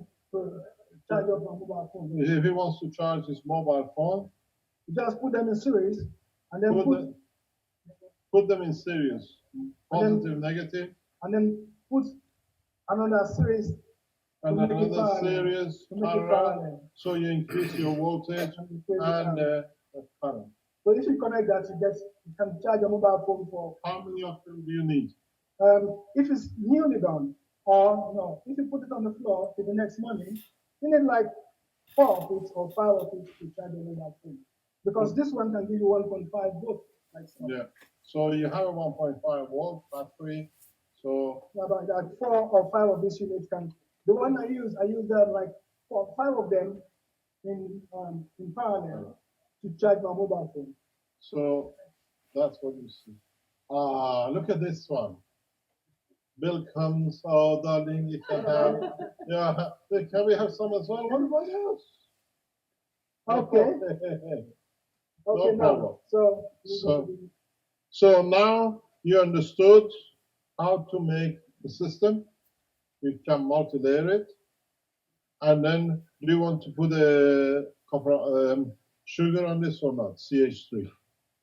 phone, if he wants to charge his mobile phone, you just put them in series and then put them in series, positive, negative, and then put another series. And another series parallel, so you increase your voltage and current. So if you connect that, you can charge your mobile phone for. How many of them do you need? If it's newly done, or no, if you put it on the floor till the next morning, you need like 4 of it or 5 of it to charge your mobile phone. Because this one can give you 1.5 volts. Like so. Yeah. So you have a 1.5 volt battery. So about that 4 or 5 of these units can. The one I use like 4 or 5 of them in parallel to charge my mobile phone. So that's what you see. Look at this one. Bill comes. Oh, darling, you can have. Yeah, can we have some as well? What about yours? Okay. No problem. So So now you understood how to make the system. You can multi-layer it. And then do you want to put a sugar on this or not? CH3.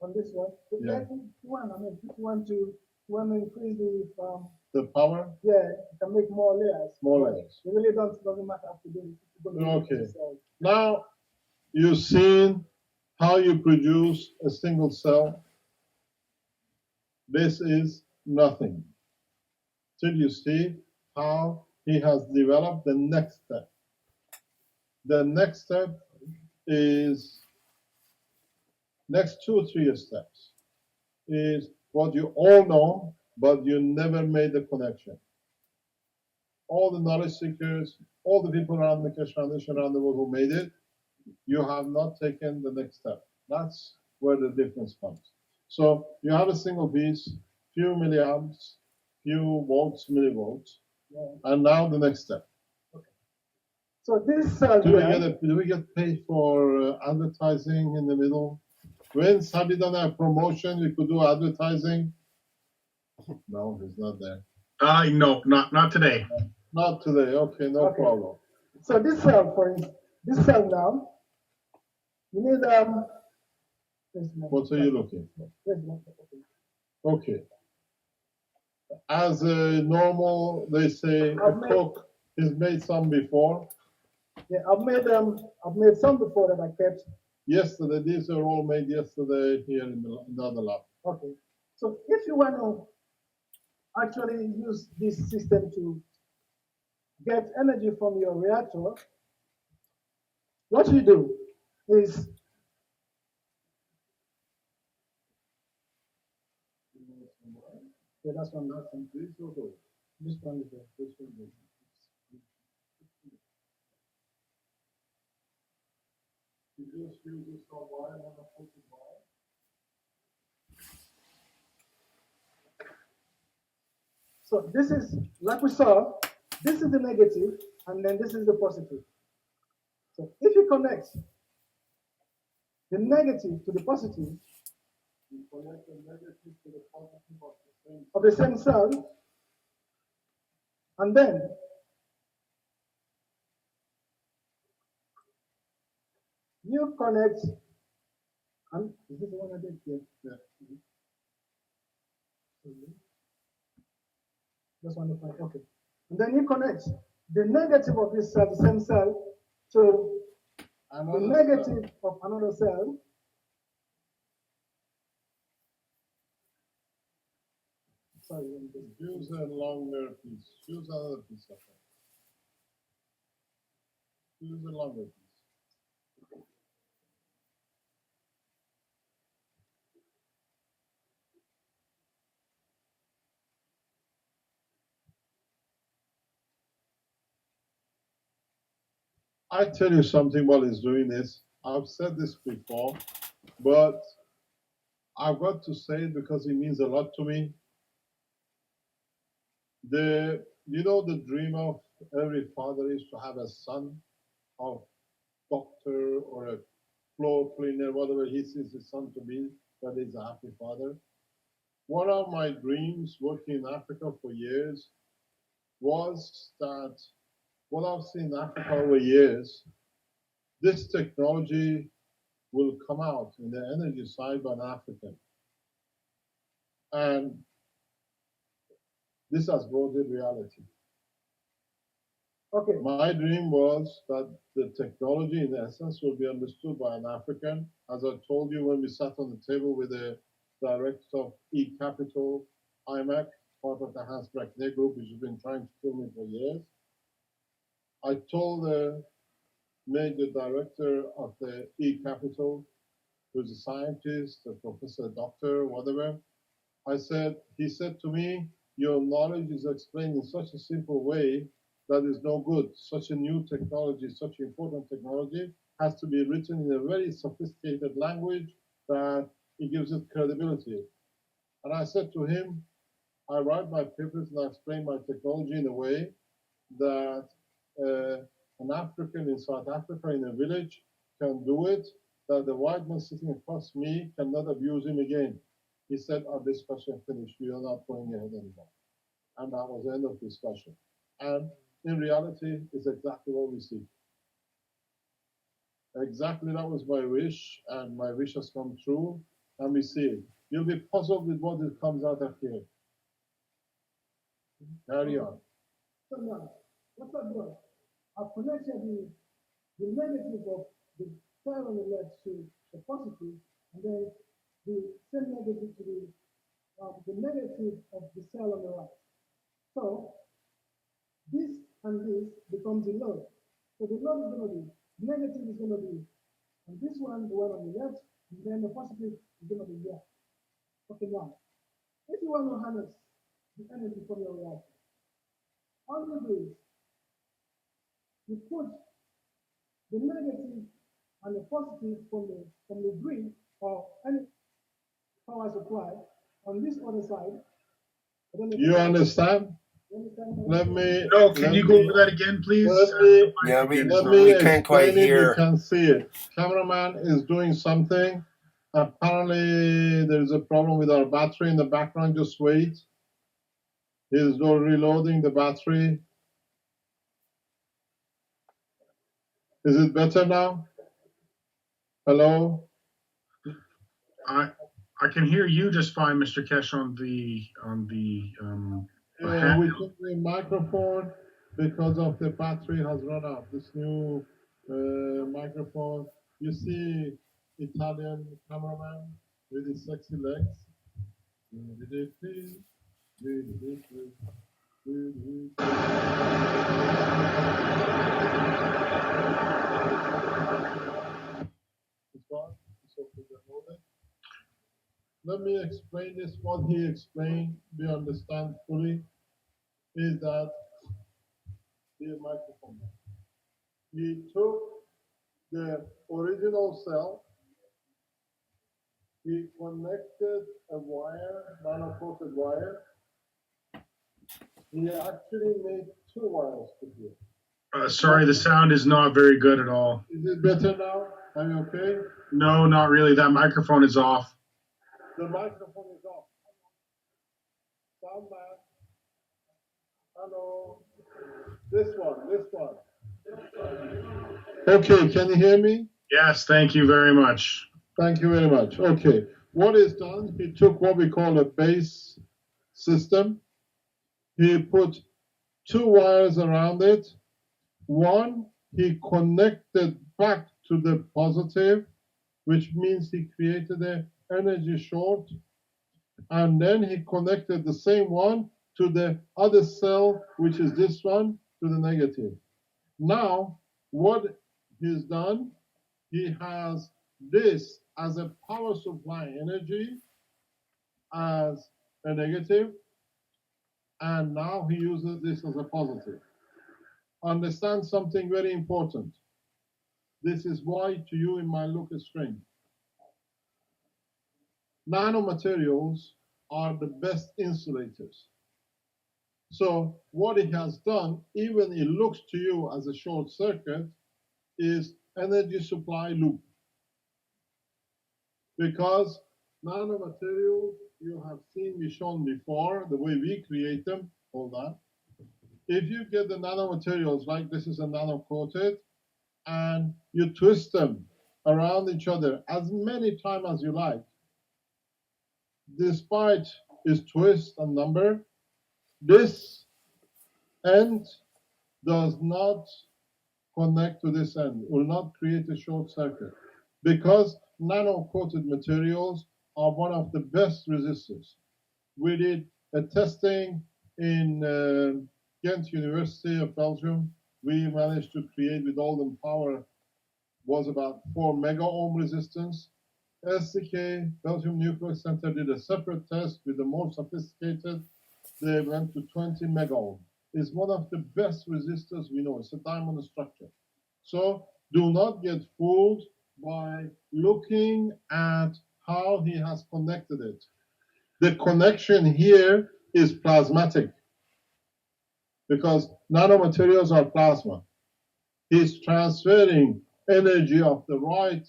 On this one? Yeah. If you want to increase The power? Yeah, you can make more layers. More layers. It really doesn't matter how to do it. Okay. Now, you've seen how you produce a single cell. This is nothing. Till you see how he has developed the next step. The next step is, next 2 or 3 steps, is what you all know, but you never made the connection. All the knowledge seekers, all the people around the Keshe Foundation around the world who made it, you have not taken the next step. That's where the difference comes. So you have a single piece, few milliamps, few volts, millivolts, and now the next step. So this do we get paid for advertising in the middle? Vince, have you done a promotion? You could do advertising. No, he's not there. No, not today. Not today. Okay, no problem. So this cell, for instance, this cell now, you need What are you looking for? Okay. As a normal, they say a cook has made some before. Yeah, I've made some before that I kept. Yesterday, these are all made yesterday here in the other lab. Okay. So if you want to actually use this system to get energy from your reactor, what you do is that's one. This one is there. This one is there. You just use this on wire and a focus wire. So this is, like we saw, this is the negative, and then this is the positive. So if you connect the negative to the positive, You connect the negative to the positive of the same cell, and then you connect, and is this the one I did? Yeah. That's one. Okay. And then you connect the negative of this cell, the same cell, to the negative of another cell. Sorry, use a longer piece. Use another piece of it. Use a longer piece. I tell you something while he's doing this. I've said this before, but I've got to say it because it means a lot to me. The dream of every father is to have a son, a doctor or a floor cleaner, whatever he sees his son to be, that is a happy father. One of my dreams working in Africa for years was that what I've seen in Africa over years, this technology will come out in the energy side by an African. And this has brought it reality. Okay. My dream was that the technology, in essence, will be understood by an African. As I told you when we sat on the table with the director of E-Capital, IMAC, part of the Hans Brackney group, which has been trying to kill me for years. I told the major director of the E-Capital, who's a scientist, a professor, a doctor, whatever, he said to me, your knowledge is explained in such a simple way that is no good. Such a new technology, such important technology has to be written in a very sophisticated language that it gives it credibility. And I said to him, I write my papers and I explain my technology in a way that an African in South Africa in a village can do it, that the white man sitting across me cannot abuse him again. He said, our discussion finished. We are not going ahead anymore. And that was the end of discussion. And in reality, it's exactly what we see. Exactly that was my wish, and my wish has come true, and we see it. You'll be puzzled with what it comes out of here. Carry on. So now, what I've done, I've connected the negative of the cell on the left to the positive, and then the same negative to the negative of the cell on the right. So this and this becomes the load. So the load is going to be, negative is going to be on this one, the one on the left, and then the positive is going to be here. Okay, now, if you want to harness the energy from your reactor, all you do is you put the negative and the positive from the grid or any power supply on this other side. You understand? Let me. No, can you go over that again, please? Yeah, Let me we can't quite explain it. You hear. can see it. Cameraman is doing something. Apparently, there's a problem with our battery in the background. Just wait. He's reloading the battery. Is it better now? Hello? I can hear you just fine, Mr. Keshe, on the We took the microphone because of the battery has run out. This new microphone. You see Italian cameraman with his sexy legs. Let me explain this. What he explained, we understand fully, is that the microphone. He took the original cell, he connected a wire, nano-coated wire. He actually made two wires to here. Sorry, the sound is not very good at all. Is it better now? Are you okay? No, not really. That microphone is off. The microphone is off. Sound man. Hello. This one. Okay, can you hear me? Yes, thank you very much. Thank you very much. Okay, what is done, he took what we call a base system. He put two wires around it. One, he connected back to the positive, which means he created an energy short. And then he connected the same one to the other cell, which is this one, to the negative. Now, what he's done, he has this as a power supply energy as a negative, and now he uses this as a positive. Understand something very important. This is why to you it might look strange. Nanomaterials are the best insulators. So what it has done, even it looks to you as a short circuit, is energy supply loop. Because nanomaterials, you have seen me shown before, the way we create them, hold on. If you get the nanomaterials, like this is a nano-coated, and you twist them around each other as many times as you like, despite its twist and number, this end does not connect to this end, will not create a short circuit, because nano-coated materials are one of the best resistors. We did a testing in Ghent University of Belgium. We managed to create with all the power was about 4 mega ohm resistance. SCK, Belgium Nuclear Center, did a separate test with the more sophisticated. They went to 20 mega ohm. It's one of the best resistors we know. It's a diamond structure. So do not get fooled by looking at how he has connected it. The connection here is plasmatic because nanomaterials are plasma. He's transferring energy of the right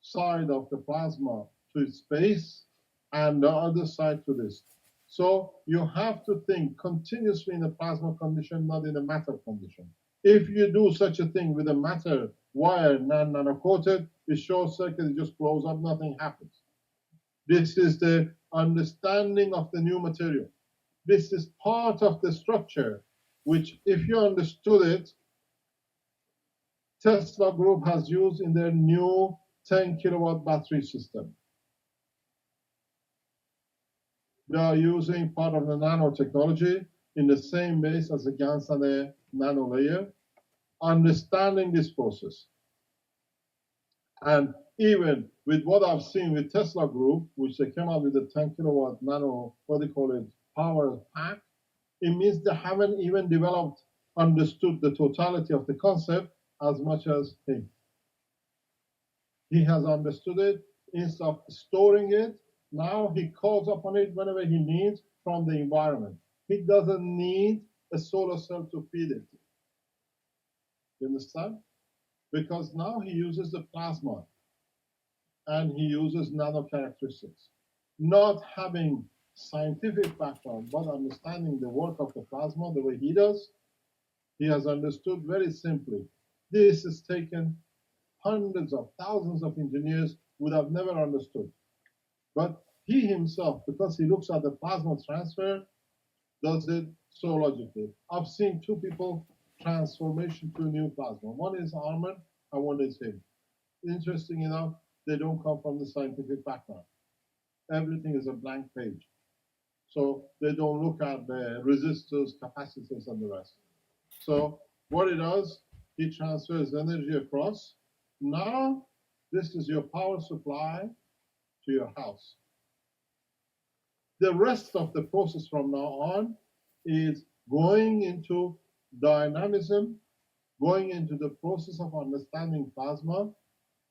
side of the plasma to its base and the other side to this. So you have to think continuously in a plasma condition, not in a matter condition. If you do such a thing with a matter wire nano-coated, it short circuit, it just blows up, nothing happens. This is the understanding of the new material. This is part of the structure, which, if you understood it, Tesla Group has used in their new 10 kilowatt battery system. They are using part of the nanotechnology in the same base as the GANS and the nano layer, understanding this process. And even with what I've seen with Tesla Group, which they came out with a 10 kilowatt nano, what they call it, power pack, it means they haven't even developed, understood the totality of the concept as much as him. He has understood it. Instead of storing it, now he calls upon it whenever he needs from the environment. He doesn't need a solar cell to feed it. You understand? Because now he uses the plasma and he uses nano characteristics. Not having scientific background, but understanding the work of the plasma the way he does, he has understood very simply. This has taken hundreds of thousands of engineers would have never understood. But he himself, because he looks at the plasma transfer, does it so logically. I've seen two people transformation to new plasma. One is Armin and one is him. Interesting enough, they don't come from the scientific background. Everything is a blank page. So they don't look at the resistors, capacitors, and the rest. So what it does, it transfers energy across. Now, this is your power supply to your house. The rest of the process from now on is going into dynamism, going into the process of understanding plasma,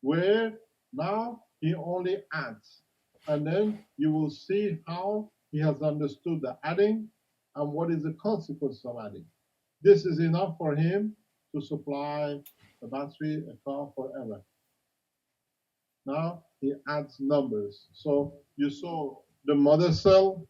where now he only adds. And then you will see how he has understood the adding and what is the consequence of adding. This is enough for him to supply a battery, a car forever. Now he adds numbers. So you saw the mother cell,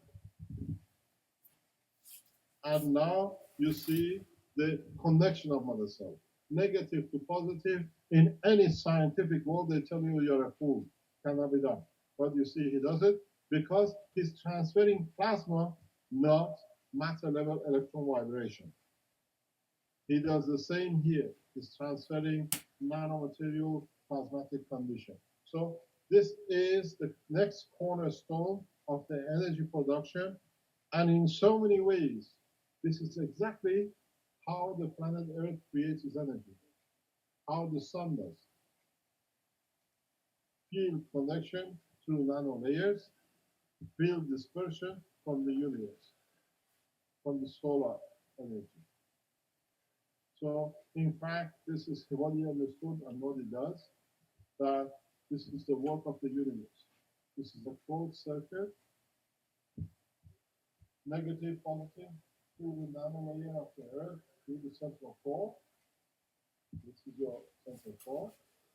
and now you see the connection of mother cell. Negative to positive. In any scientific world, they tell you you're a fool. Cannot be done. But you see, he does it because he's transferring plasma, not matter level electron vibration. He does the same here. He's transferring nanomaterial plasmatic condition. So this is the next cornerstone of the energy production. And in so many ways, this is exactly how the planet Earth creates its energy, how the sun does. Field connection through nano layers, field dispersion from the universe, from the solar energy. So, in fact, this is what he understood and what he does, that this is the work of the universe. This is a closed circuit, negative positive through the nano layer of the Earth, through the central core. This is your central core,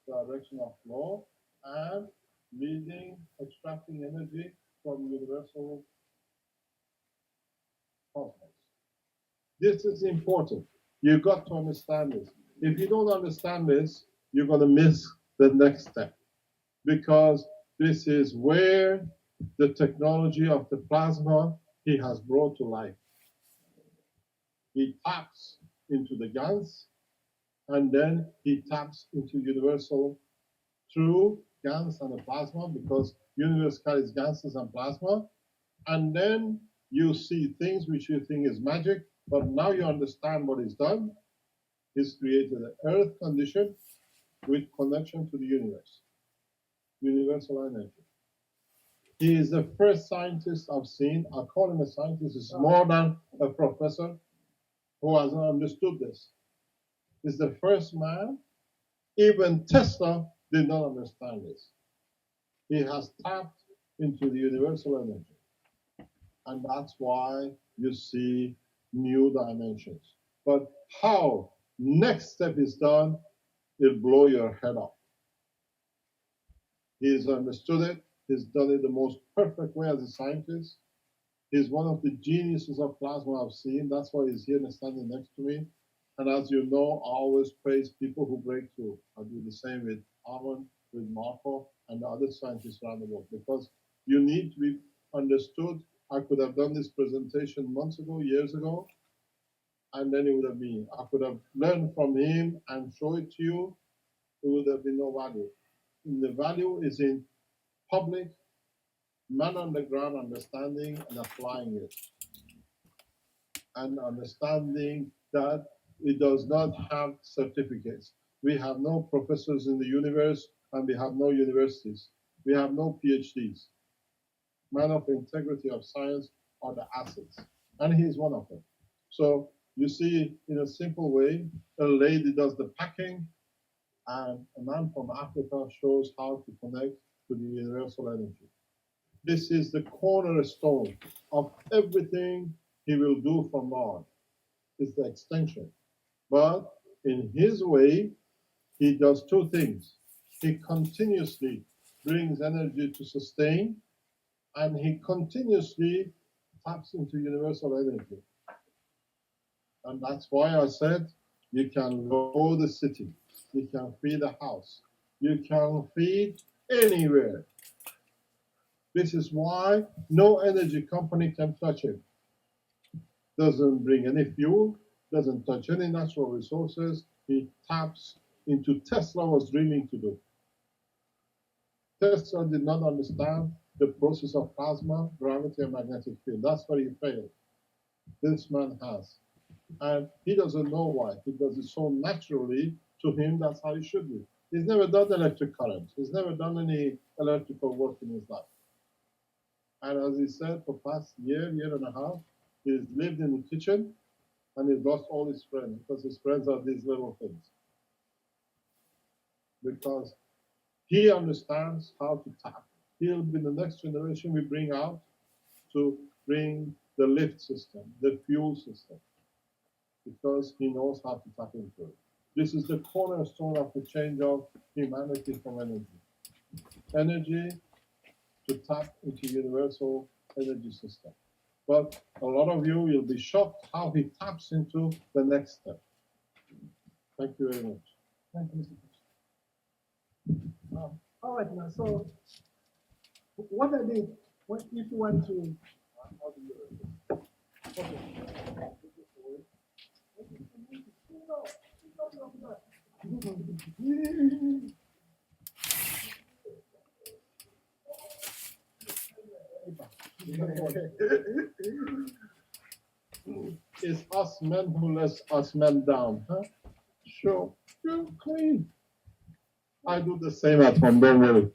direction of flow, and leading, extracting energy from universal cosmos. This is important. You've got to understand this. If you don't understand this, you're going to miss the next step, because this is where the technology of the plasma he has brought to life. He taps into the GANS, and then he taps into universal through GANS and the plasma, because universe carries GANSes and plasma. And then you see things which you think is magic, but now you understand what he's done. He's created an Earth condition with connection to the universe, universal energy. He is the first scientist I've seen. I call him a scientist. He's more than a professor who has understood this. He's the first man. Even Tesla did not understand this. He has tapped into the universal energy. And that's why you see new dimensions. But how next step is done, it'll blow your head off. He's understood it. He's done it the most perfect way as a scientist. He's one of the geniuses of plasma I've seen. That's why he's here and standing next to me. And as you know, I always praise people who break through. I do the same with Armin, with Marco, and the other scientists around the world, because you need to be understood I could have done this presentation months ago, years ago, and then it would have been. I could have learned from him and show it to you. It would have been no value. And the value is in public, man on the ground understanding and applying it. And understanding that it does not have certificates. We have no professors in the universe and we have no universities. We have no PhDs. Man of integrity of science are the assets. And he is one of them. So you see, in a simple way, a lady does the packing and a man from Africa shows how to connect to the universal energy. This is the cornerstone of everything he will do from now on. Is the extension. But in his way, he does two things. He continuously brings energy to sustain, and he continuously taps into universal energy. And that's why I said you can grow the city, you can feed a house, you can feed anywhere. This is why no energy company can touch him. Doesn't bring any fuel, doesn't touch any natural resources. He taps into Tesla was dreaming to do. Tesla did not understand the process of plasma, gravity, and magnetic field. That's where he failed. This man has. And he doesn't know why. He does it so naturally. To him, that's how he should be. He's never done electric current. He's never done any electrical work in his life. And as he said, for past year and a half, he's lived in the kitchen and he's lost all his friends because his friends are these little things. Because he understands how to tap. He'll be the next generation we bring out to bring the lift system, the fuel system, because he knows how to tap into it. This is the cornerstone of the change of humanity from energy. Energy to tap into universal energy system. But a lot of you will be shocked how he taps into the next step. Thank you very much. Thank you, Mr. Keshe. All right, now, so what I did, what if you want to, It's us men who let us men down, huh? Sure, you're clean. I do the same at home, don't worry.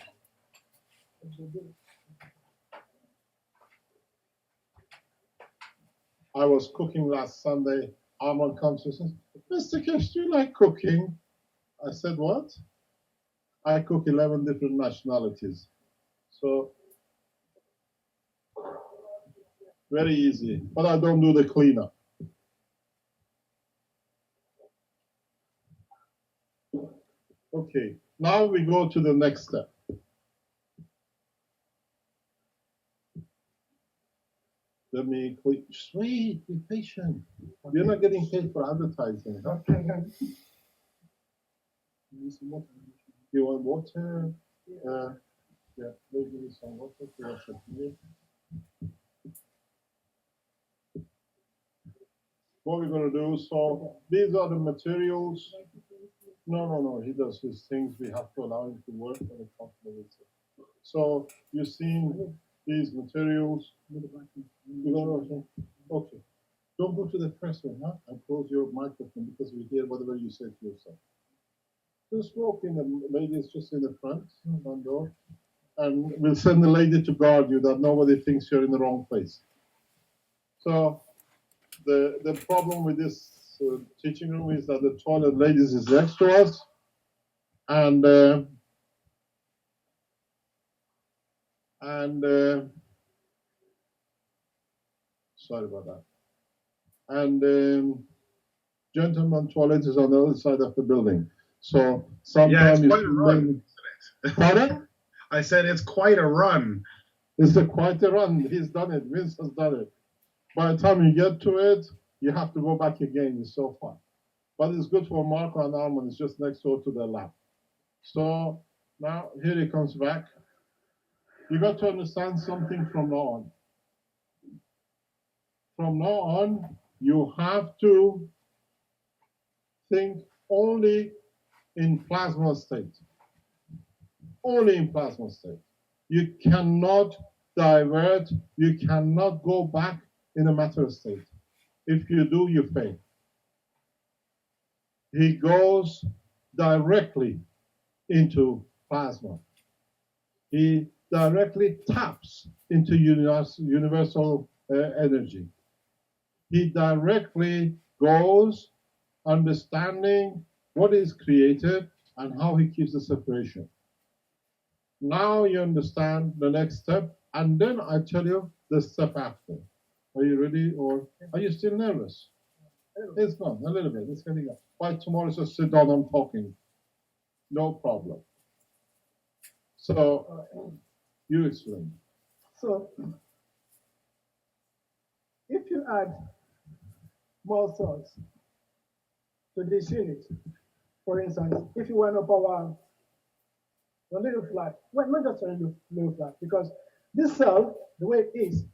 I was cooking last Sunday. Armand comes and says, Mr. Keshe, do you like cooking? I said, what? I cook 11 different nationalities. So, very easy. But I don't do the cleanup. Okay, now we go to the next step. Let me click. Sweet, be patient. You're not getting paid for advertising. Huh? You want water? Yeah, maybe give me some water to wash it here. What we're going to do, so these are the materials. No, he does his things. We have to allow him to work and it's comfortable with it. So you're seeing these materials. Okay. Don't go to the press room, huh? And close your microphone because we hear whatever you say to yourself. Just walk in, the lady's just in the front door. And we'll send the lady to guard you that nobody thinks you're in the wrong place. So the problem with this teaching room is that the toilet ladies is next to us, and sorry about that. And gentleman toilet is on the other side of the building. So sometimes it's quite a run. Pardon? I said it's quite a run. It's quite a run. He's done it. Vince has done it. By the time you get to it, you have to go back again. It's so far. But it's good for Marco and Armand. It's just next door to their lab. So now here he comes back. You got to understand something from now on. from now on, you have to think only in plasma state. Only in plasma state. You cannot divert, you cannot go back in a matter state. If you do, you fail. He goes directly into plasma. He directly taps into universal energy. He directly goes understanding what is created and how he keeps the separation. Now you understand the next step, and then I tell you the step after. Are you ready, or are you still nervous? It's not, a little bit, it's getting up. By tomorrow, just sit down, I'm talking. No problem. So, you explain. So, if you add more cells to this unit, for instance, if you want to power a little flat, well, not just a little flat, because this cell, the way it is,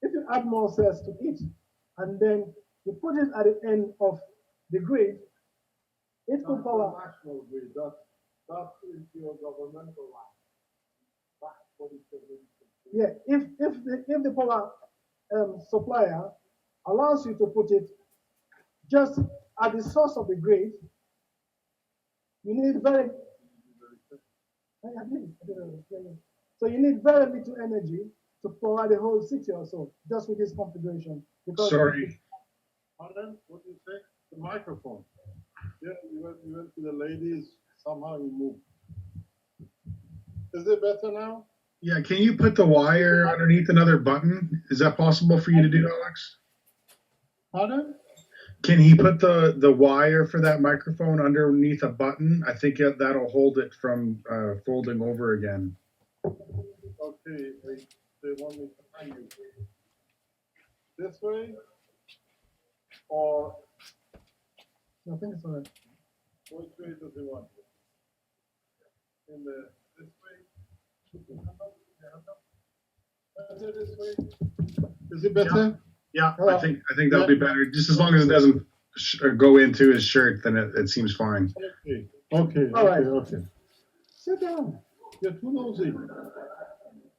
if you add more cells to it, and then you put it at the end of the grid, it could power. National grid, that is your governmental line. That's what it is. Yeah, if the power supplier allows you to put it just at the source of the grid, you need very so you need very little energy to power the whole city or so, just with this configuration. Because Sorry. Pardon? What do you say? The microphone. Yeah, you went to the ladies, somehow you moved. Is it better now? Yeah, can you put the wire underneath another button? Is that possible for you to do, Alex? Pardon? Can he put the wire for that microphone underneath a button? I think that'll hold it from folding over again. Okay, they want me to hang you. This way? Or I think it's all right. which way does he want it? In the this way? Better this way? Is it better? Yeah, I think that'll be better. Just as long as it doesn't go into his shirt, then it seems fine. Okay. Sit down. You're too nosy.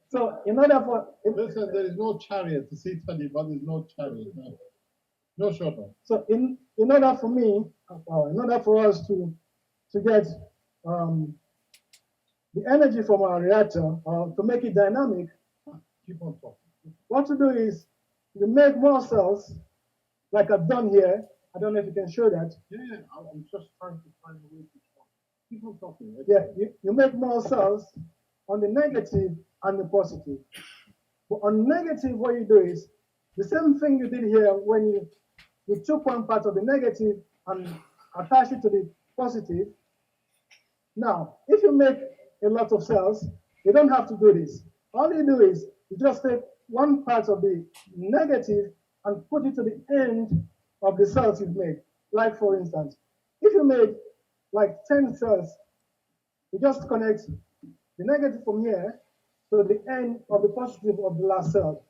So in order for Listen, there is no chariot. To see Teddy, but there's no chariot. No shorter. so in order for me, in order for us to get the energy from our reactor to make it dynamic, Keep on talking. what to do is you make more cells, like I've done here. I don't know if you can show that. Yeah, I'm just trying to find a way to talk. Keep on talking. Right? Yeah, you make more cells on the negative and the positive. But on negative, what you do is the same thing you did here when you took one part of the negative and attach it to the positive. Now, if you make a lot of cells, you don't have to do this. All you do is you just take one part of the negative and put it to the end of the cells you've made. Like for instance, if you made like 10 cells, you just connect the negative from here to the end of the positive of the last cell.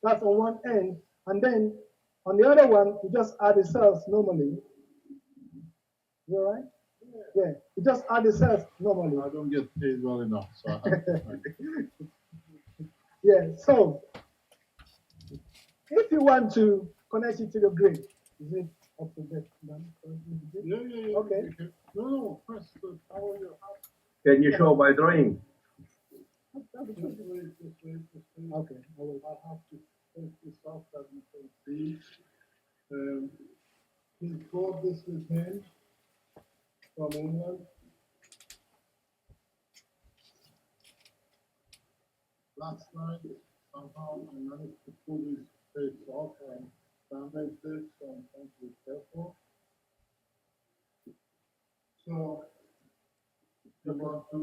That's on one end. And then on the other one, you just add the cells normally. You all right? Yeah, you just add the cells normally. I don't get paid well enough, so I have to Yeah, so if you want to connect it to the grid, is it up to that? Yeah. Okay. No, first, how are you? Can you show by drawing? This way. Okay, I will. I have to take this off that you can see. He brought this with him from England. Last night, somehow I managed to pull his face off and damage this, so I'm trying to be careful. So, you want to,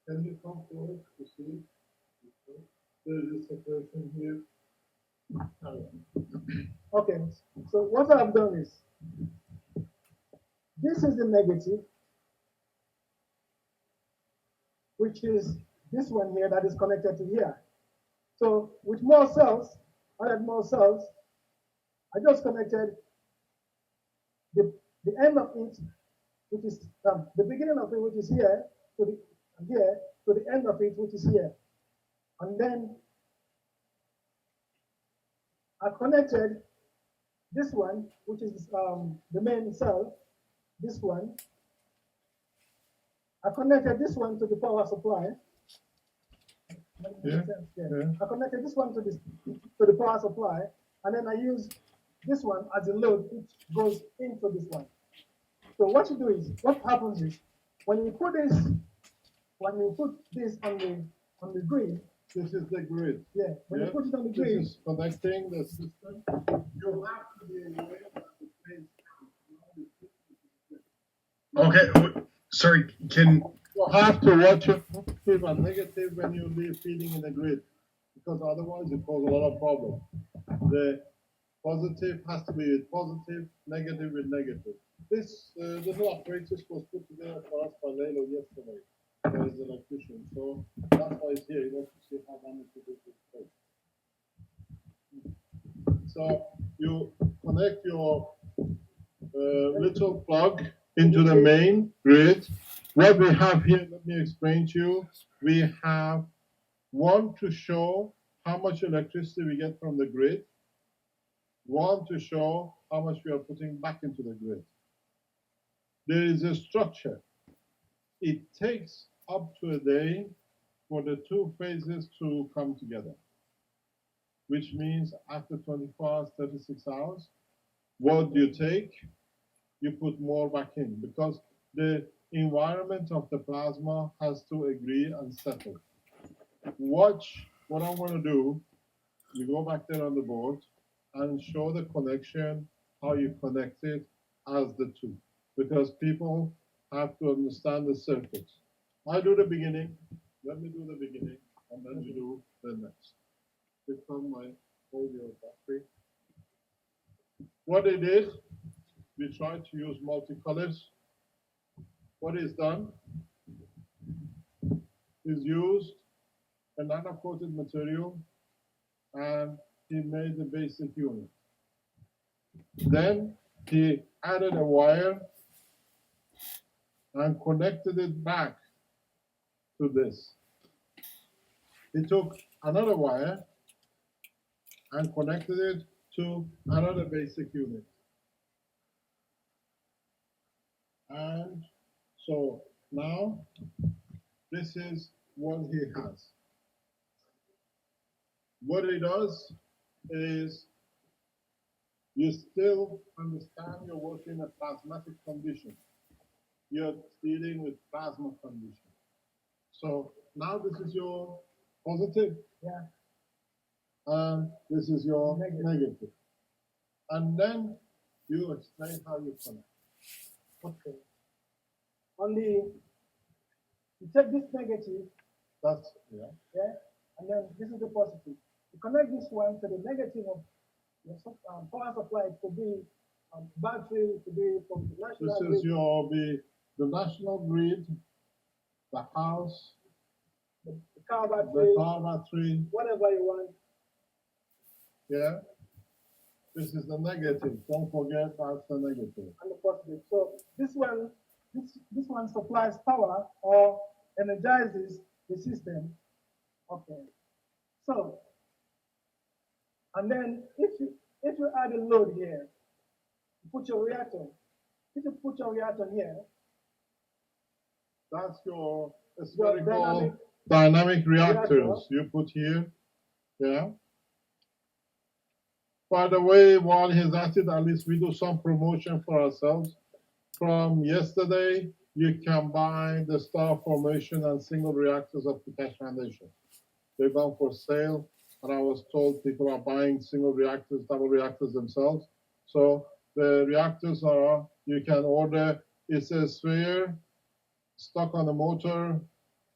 can you come forward to see? There is a separation here. Okay, so what I've done is, this is the negative, which is this one here that is connected to here. So with more cells, added more cells, I just connected the end of it, which is the beginning of it, which is here, to the end of it, which is here. And then I connected this one, which is the main cell, this one. I connected this one to the power supply. Yeah. I connected this one to the power supply, and then I use this one as a load which goes into this one. So what you do is, what happens is, when you put this on the grid, This is the grid. yeah, when you put it on the This grid, is connecting the system. You have to be aware that the phase Okay, sorry, can, you have to watch your positive and negative when you leave feeding in the grid, because otherwise it causes a lot of problems. The positive has to be with positive, negative with negative. This little apparatus was put together for us by Lelo yesterday. There is an electrician, so that's why it's here. You want to see how damage it is with space. So you connect your little plug into the main grid. What we have here, let me explain to you. We have one to show how much electricity we get from the grid, one to show how much we are putting back into the grid. There is a structure. It takes up to a day for the two phases to come together, which means after 24 hours, 36 hours, what do you take? You put more back in, because the environment of the plasma has to agree and settle. Watch what I'm going to do. You go back there on the board and show the connection, how you connect it as the two, because people have to understand the circuits. I do the beginning, let me do the beginning, and then you do the next. Become my audio battery. What it is, we try to use multicolors. What is done is used a nano-coated material, and he made the basic unit. Then he added a wire and connected it back to this. He took another wire and connected it to another basic unit. And so now this is what he has. What he does is, you still understand you're working in a plasmatic condition. You're dealing with plasma condition. So now this is your positive, yeah, and this is your negative. And then you explain how you connect. okay. You take this negative, That's, yeah. yeah, and then this is the positive. You connect this one to the negative of your power supply. It could be battery, it could be from the national This is grid, the national grid, the house, the car battery, whatever you want. yeah. This is the negative. Don't forget that's the negative. And the positive. So this one supplies power or energizes the system. Okay. So, and then if you add a load here, you put your reactor. If you put your reactor here, That's your your dynamic reactors you put here. Yeah. By the way, while he's at it, at least we do some promotion for ourselves. From yesterday, you can buy the star formation and single reactors of the Keshe Foundation. They've gone for sale, and I was told people are buying single reactors, double reactors themselves. So the reactors are, you can order, it's a sphere stuck on a motor,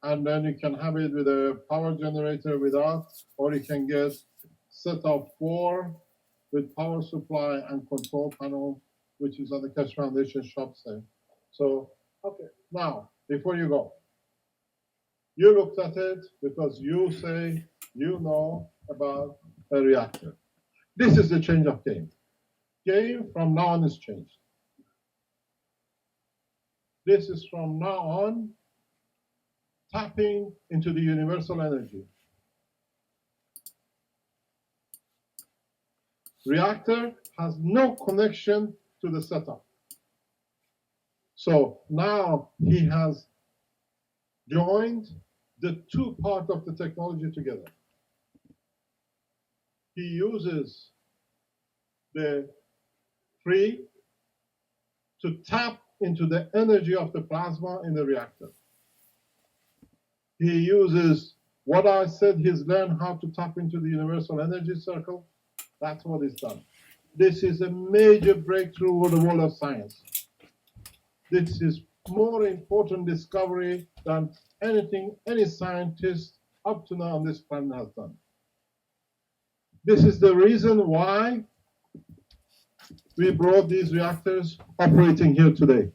and then you can have it with a power generator without, or you can get set of 4 with power supply and control panel, which is on the Keshe Foundation shop sale. So, okay, now, before you go, you looked at it because you say you know about a reactor. This is the change of game. Game from now on is changed. This is from now on tapping into the universal energy. Reactor has no connection to the setup. So now he has joined the two parts of the technology together. He uses the free to tap into the energy of the plasma in the reactor. He uses what I said he's learned how to tap into the universal energy circle. That's what he's done. This is a major breakthrough for the world of science. This is more important discovery than anything any scientist up to now on this planet has done. This is the reason why we brought these reactors operating here today.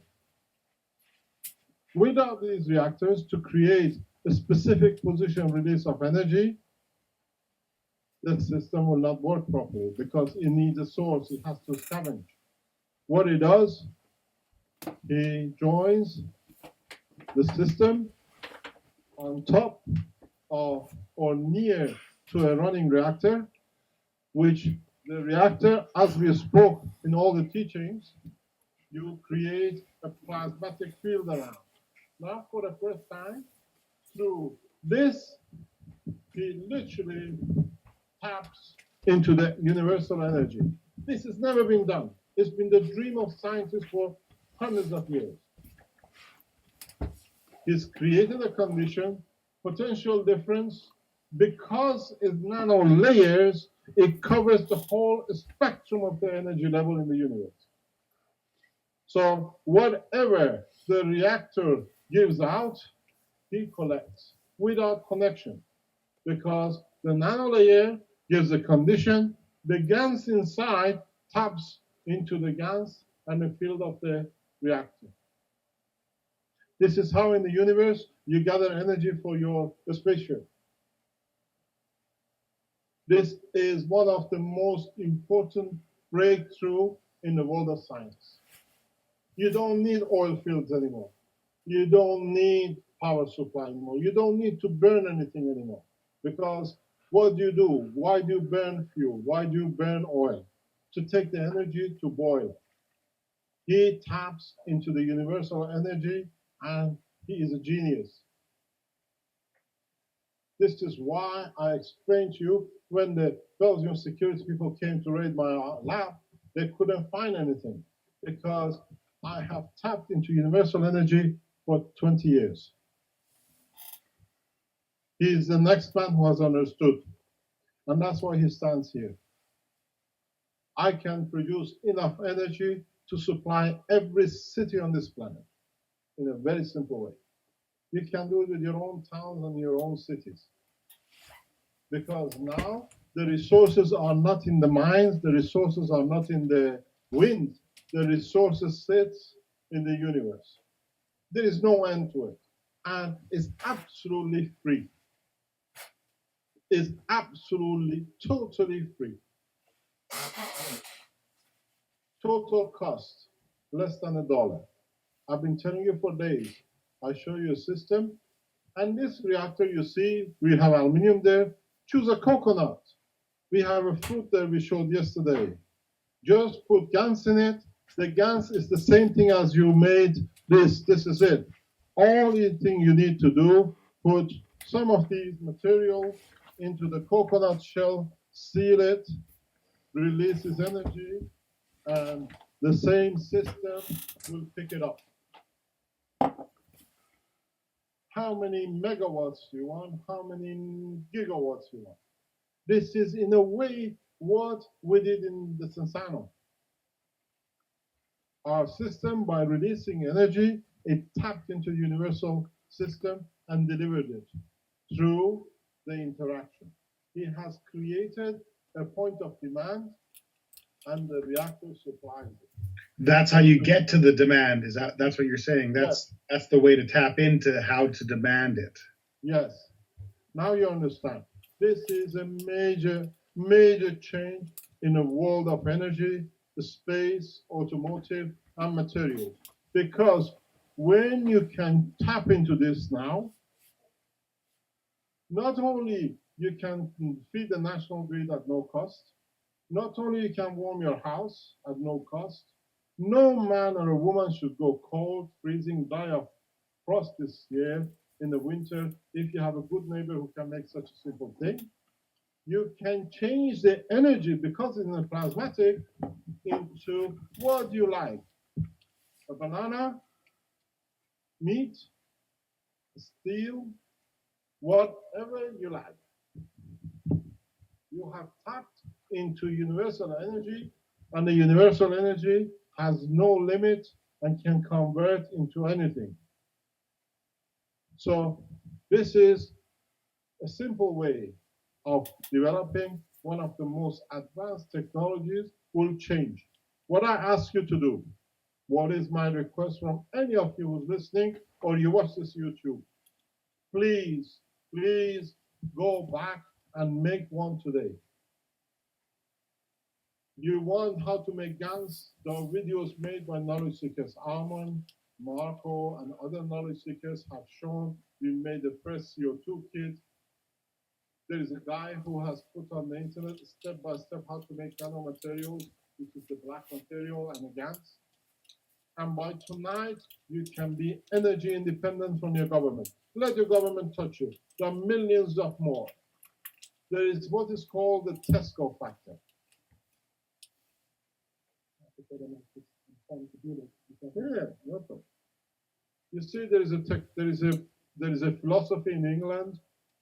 Without these reactors to create a specific position release of energy, the system will not work properly because it needs a source, it has to scavenge. What it does, he joins the system on top of or near to a running reactor, which the reactor, as we spoke in all the teachings, you create a plasmatic field around. Now, for the first time, through this, he literally taps into the universal energy. This has never been done. It's been the dream of scientists for hundreds of years. He's created a condition, potential difference, because it's nano layers, it covers the whole spectrum of the energy level in the universe. So whatever the reactor gives out, he collects without connection, because the nano layer gives a condition, the GANS inside taps into the GANS and the field of the reactor. This is how in the universe you gather energy for your spaceship. This is one of the most important breakthrough in the world of science. You don't need oil fields anymore. You don't need power supply anymore. You don't need to burn anything anymore. Because what do you do? Why do you burn fuel? Why do you burn oil? To take the energy to boil. He taps into the universal energy and he is a genius. This is why I explained to you when the Belgian security people came to raid my lab, they couldn't find anything because I have tapped into universal energy for 20 years. He is the next man who has understood, and that's why he stands here. I can produce enough energy to supply every city on this planet in a very simple way. You can do it with your own towns and your own cities. Because now the resources are not in the mines, the resources are not in the wind, the resources sit in the universe. There is no end to it. And it's absolutely free. It's absolutely, totally free. Total cost, less than $1. I've been telling you for days. I show you a system, and this reactor you see, we have aluminum there. Choose a coconut. We have a fruit there we showed yesterday. Just put GANS in it. The GANS is the same thing as you made this. This is it. Only thing you need to do, put some of these materials into the coconut shell, seal it, releases energy, and the same system will pick it up. How many megawatts do you want? How many gigawatts do you want? This is, in a way, what we did in the Sensano. Our system, by releasing energy, it tapped into the universal system and delivered it through the interaction. It has created a point of demand, and the reactor supplies it. That's how you get to the demand. That's what you're saying? That's the way to tap into how to demand it. Yes. Now you understand. This is a major, major change in the world of energy, the space, automotive, and materials. Because when you can tap into this now, not only you can feed the national grid at no cost, not only you can warm your house at no cost, no man or a woman should go cold, freezing, die of frost this year in the winter if you have a good neighbor who can make such a simple thing. You can change the energy because it's a plasmatic into what you like. A banana, meat, steel, whatever you like. You have tapped into universal energy, and the universal energy has no limit and can convert into anything. So this is a simple way of developing one of the most advanced technologies will change. What I ask you to do, what is my request from any of you who's listening or you watch this YouTube, please, please go back and make one today. You want how to make GANS? There are videos made by knowledge seekers. Armand, Marco, and other knowledge seekers have shown we made the first CO2 kit. There is a guy who has put on the internet step by step how to make nanomaterials, which is the black material and the GANS. And by tonight, you can be energy independent from your government. Let your government touch you. There are millions of more. There is what is called the Tesco factor. Yeah, no problem. You see, there is a philosophy in England.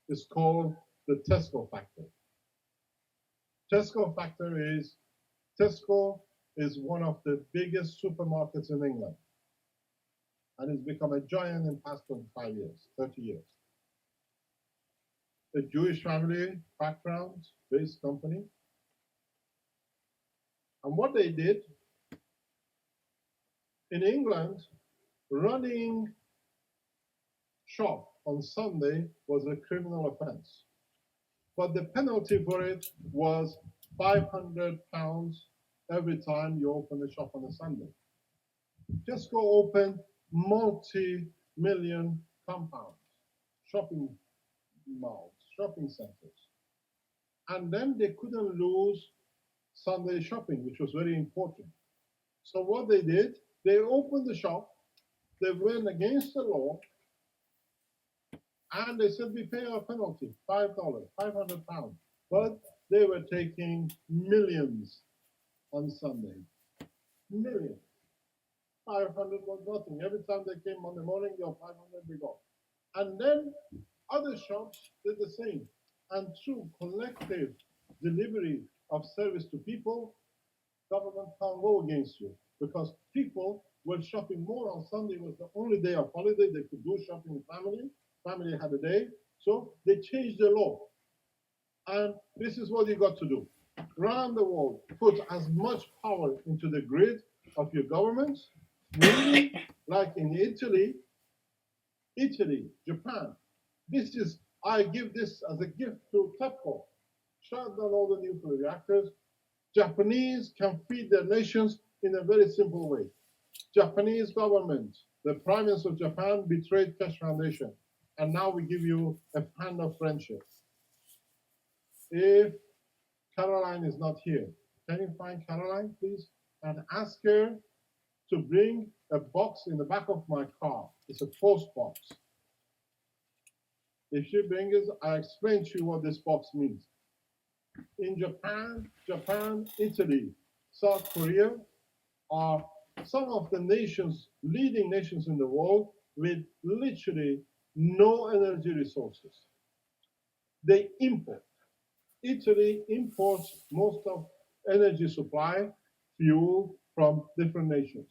It's called the Tesco factor. Tesco is one of the biggest supermarkets in England, and it's become a giant in the past 25 years, 30 years. A Jewish family background-based company, and what they did in England, running shop on Sunday was a criminal offense. But the penalty for it was £500 every time you open the shop on a Sunday. Just go open multi-million compounds, shopping malls, shopping centers. And then they couldn't lose Sunday shopping, which was very important. So what they did, they opened the shop, they went against the law, and they said, we pay our penalty, $5, £500. But they were taking millions on Sunday. Millions. 500 was nothing. Every time they came on the morning, your 500 they got. And then other shops did the same. And through collective delivery of service to people, government can't go against you because people were shopping more on Sunday. It was the only day of holiday they could do shopping with family. Family had a day, so they changed the law. And this is what you got to do. Around the world, put as much power into the grid of your governments, maybe like in Italy, Japan. I give this as a gift to TEPCO. Shut down all the nuclear reactors. Japanese can feed their nations in a very simple way. Japanese government, the Prime Minister of Japan betrayed Keshe Foundation. And now we give you a hand of friendship. If Caroline is not here, can you find Caroline, please? And ask her to bring a box in the back of my car. It's a post box. If she brings it, I explain to you what this box means. In Japan, Italy, South Korea are some of the leading nations in the world with literally no energy resources. They import. Italy imports most of energy supply, fuel from different nations.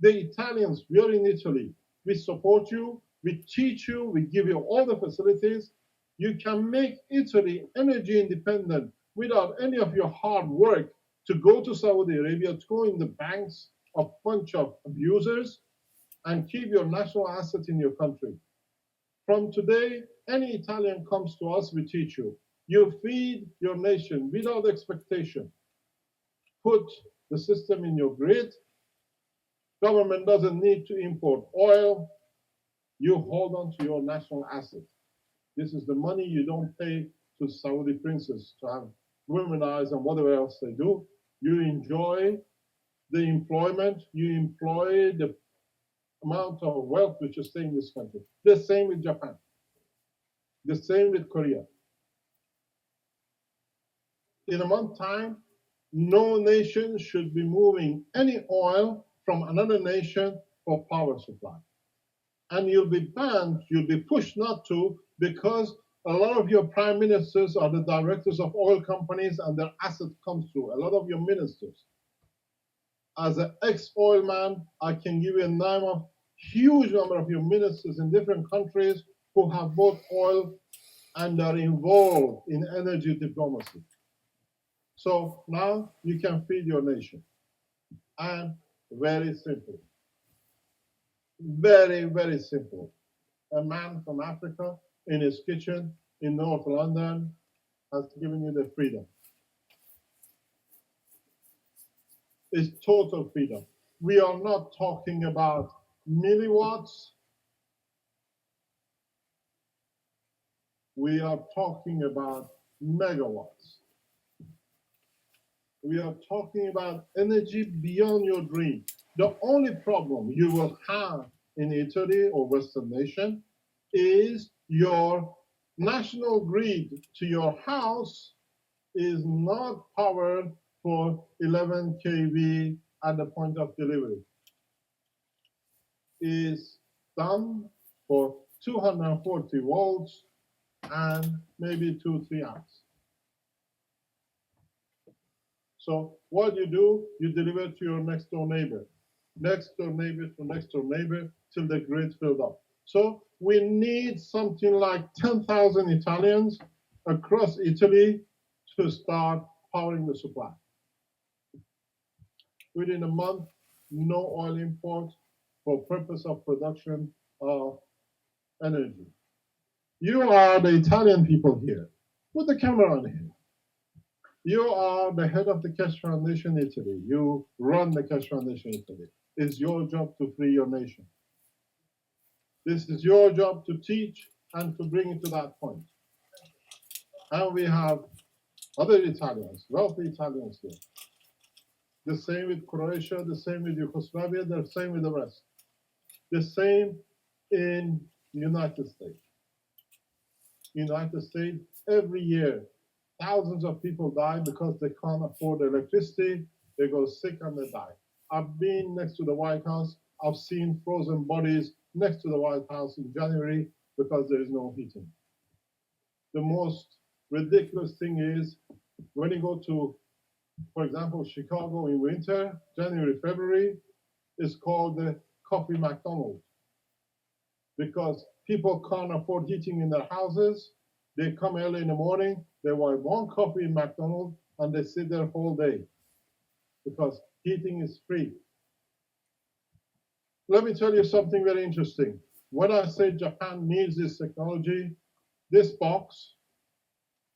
The Italians, we are in Italy. We support you, we teach you, we give you all the facilities. You can make Italy energy independent without any of your hard work to go to Saudi Arabia, to go in the banks of a bunch of abusers and keep your national asset in your country. From today, any Italian comes to us, we teach you. You feed your nation without expectation. Put the system in your grid. Government doesn't need to import oil. You hold on to your national asset. This is the money you don't pay to Saudi princes to have women eyes and whatever else they do. You enjoy the employment, you employ the amount of wealth which is staying in this country. The same with Japan. The same with Korea. In a month's time, no nation should be moving any oil from another nation for power supply. And you'll be banned, you'll be pushed not to, because a lot of your prime ministers are the directors of oil companies and their asset comes through. A lot of your ministers. As an ex-oil man, I can give you a name of huge number of your ministers in different countries who have both oil and are involved in energy diplomacy. So now you can feed your nation. And very simple. Very, very simple. A man from Africa in his kitchen in North London has given you the freedom. It's total freedom. We are not talking about milliwatts. We are talking about megawatts. We are talking about energy beyond your dream. The only problem you will have in Italy or Western nation is your national grid to your house is not powered for 11 kV at the point of delivery. Is done for 240 volts and maybe 2-3 amps. So what you do, you deliver to your next door neighbor to next door neighbor till the grid filled up. So we need something like 10,000 Italians across Italy to start powering the supply. Within a month, no oil import for purpose of production of energy. You are the Italian people here. Put the camera on here. You are the head of the Keshe Foundation Italy. You run the Keshe Foundation Italy. It's your job to free your nation. This is your job to teach and to bring it to that point. And we have other Italians, wealthy Italians here. The same with Croatia, the same with Yugoslavia, the same with the rest. The same in the United States. United States, every year, thousands of people die because they can't afford electricity. They go sick and they die. I've been next to the White House. I've seen frozen bodies next to the White House in January because there is no heating. The most ridiculous thing is when you go to, for example, Chicago in winter, January, February, it's called the coffee McDonald's because people can't afford heating in their houses. They come early in the morning, they buy one coffee in McDonald's, and they sit there whole day because heating is free. Let me tell you something very interesting. When I say Japan needs this technology, this box,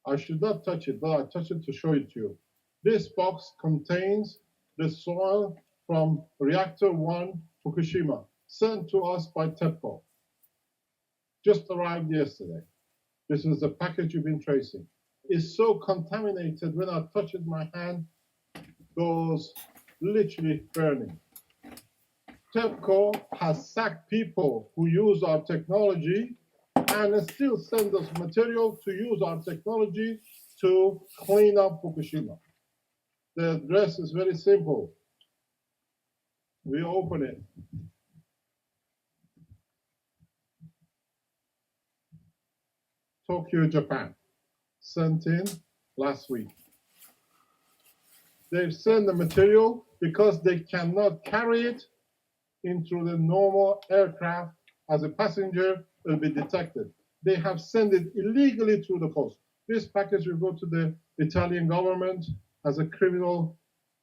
I should not touch it, but I touch it to show it to you. This box contains the soil from reactor 1 Fukushima, sent to us by TEPCO. Just arrived yesterday. This is the package you've been tracing. It's so contaminated when I touch it, my hand goes literally burning. TEPCO has sacked people who use our technology and still send us material to use our technology to clean up Fukushima. The address is very simple. We open it. Tokyo, Japan. Sent in last week. They've sent the material because they cannot carry it into the normal aircraft as a passenger will be detected. They have sent it illegally through the post. This package will go to the Italian government as a criminal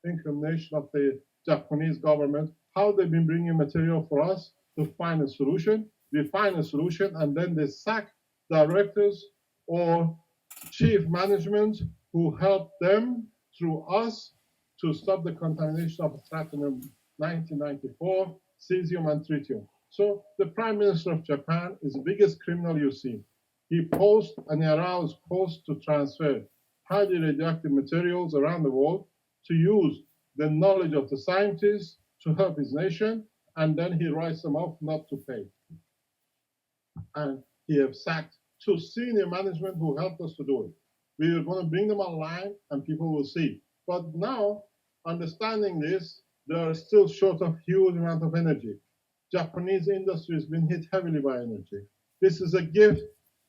incrimination of the Japanese government. How they've been bringing material for us to find a solution. We find a solution and then they sack directors or chief management who helped them through us to stop the contamination of platinum 1994, cesium, and tritium. So the Prime Minister of Japan is the biggest criminal you see. He posts and he allows posts to transfer highly radioactive materials around the world to use the knowledge of the scientists to help his nation, and then he writes them off not to pay. And he has sacked two senior management who helped us to do it. We are going to bring them online and people will see. But now, understanding this, they are still short of huge amount of energy. Japanese industry has been hit heavily by energy. This is a gift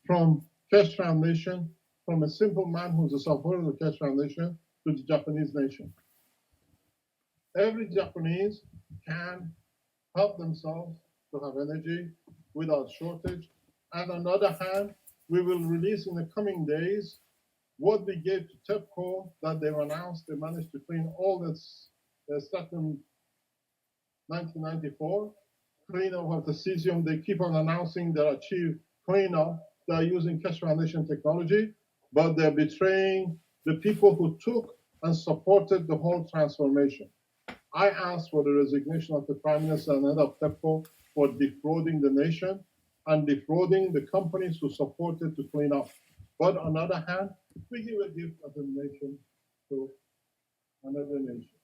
from Keshe Foundation, from a simple man who's a supporter of the Keshe Foundation to the Japanese nation. Every Japanese can help themselves to have energy without shortage. And on the other hand, we will release in the coming days what we gave to TEPCO that they've announced. They managed to clean all this stuff in 1994, clean up of the cesium. They keep on announcing they achieve cleanup. They're using Keshe Foundation technology, but they're betraying the people who took and supported the whole transformation. I asked for the resignation of the Prime Minister and head of TEPCO for defrauding the nation and defrauding the companies who supported to clean up. But on the other hand, we give a gift of a nation to another nation.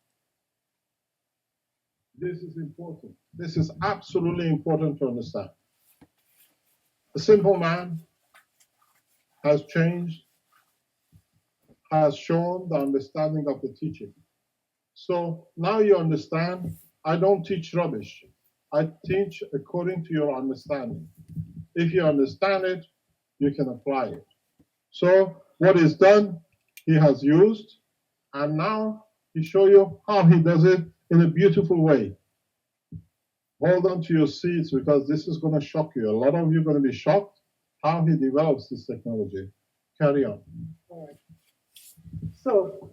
This is important. This is absolutely important to understand. A simple man has changed, has shown the understanding of the teaching. So now you understand, I don't teach rubbish. I teach according to your understanding. If you understand it, you can apply it. So what is done, he has used, and now he show you how he does it in a beautiful way. Hold on to your seats because this is going to shock you. A lot of you are going to be shocked how he develops this technology. Carry on. All right. So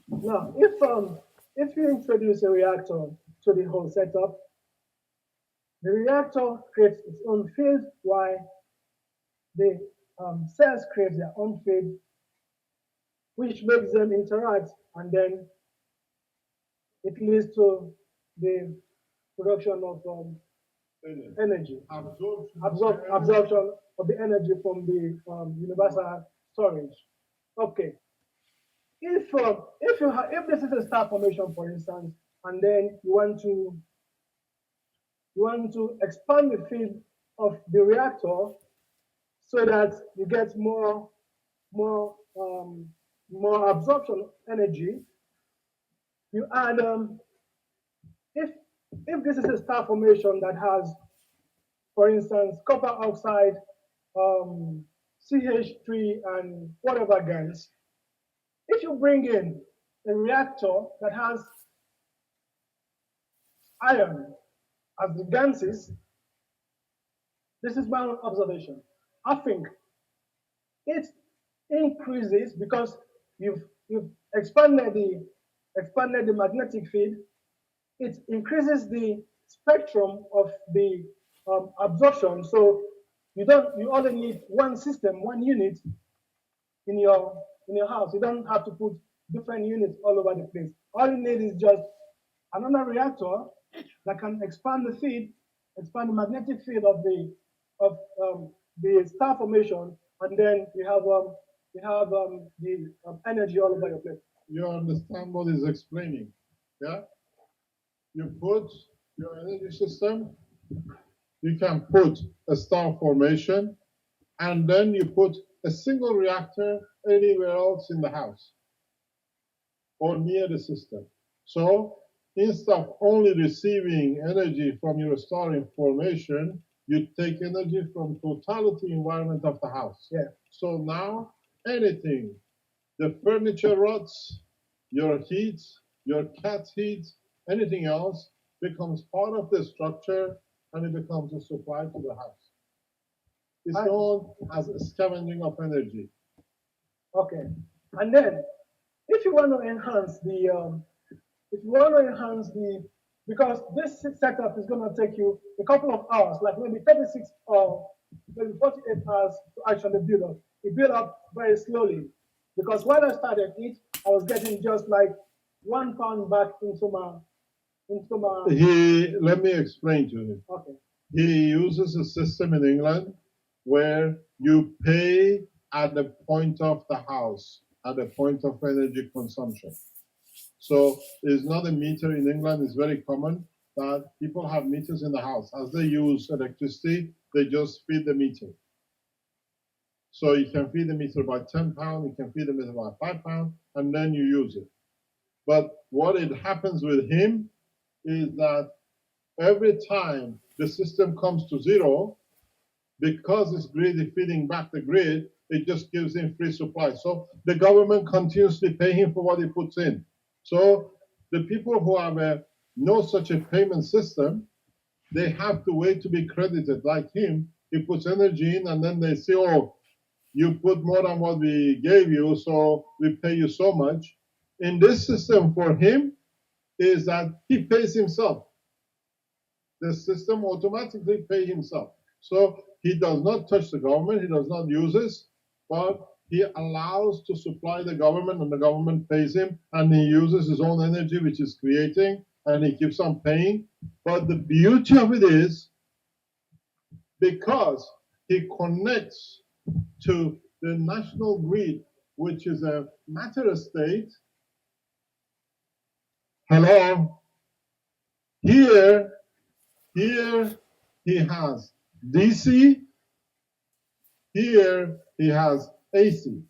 now, if you introduce a reactor to the whole setup, the reactor creates its own field while the cells create their own field, which makes them interact, and then it leads to the production of energy, absorption of the energy from the universal storage. Okay. If this is a star formation, for instance, and then you want to expand the field of the reactor so that you get more absorption energy, you add if this is a star formation that has, for instance, copper oxide, CH3, and whatever GANS, if you bring in a reactor that has iron as the GANSes, this is my own observation. I think it increases because you've expanded the magnetic field. It increases the spectrum of the absorption. So you only need one system, one unit in your house. You don't have to put different units all over the place. All you need is just another reactor that can expand the field, expand the magnetic field of the star formation, and then you have the energy all over your place. You understand what he's explaining, yeah? You put your energy system, you can put a star formation, and then you put a single reactor anywhere else in the house or near the system. So instead of only receiving energy from your star formation, you take energy from totality environment of the house. Yeah. So now anything, the furniture rots, your heat, your cat's heat, anything else becomes part of the structure and it becomes a supply to the house. It's known as a scavenging of energy. Okay, and then if you want to enhance because this setup is going to take you a couple of hours, like maybe 36 or maybe 48 hours to actually build up. It built up very slowly because when I started it, I was getting just like £1 back into my. Let me explain to him. Okay. He uses a system in England where you pay at the point of the house, at the point of energy consumption. So it's not a meter in England. It's very common that people have meters in the house. As they use electricity, they just feed the meter. So you can feed the meter by £10, you can feed the meter by £5, and then you use it. But what it happens with him is that every time the system comes to zero, because it's grid feeding back the grid, it just gives him free supply. So the government continuously pay him for what he puts in. So the people who have no such a payment system, they have to wait to be credited. Like him, he puts energy in, and then they say, "Oh, you put more than what we gave you, so we pay you so much." In this system, for him, is that he pays himself. The system automatically pays himself. So he does not touch the government, he does not use this, but he allows to supply the government, and the government pays him, and he uses his own energy, which is creating, and he keeps on paying. But the beauty of it is, because he connects to the national grid, which is a matter state. Hello? Here he has DC, here he has AC.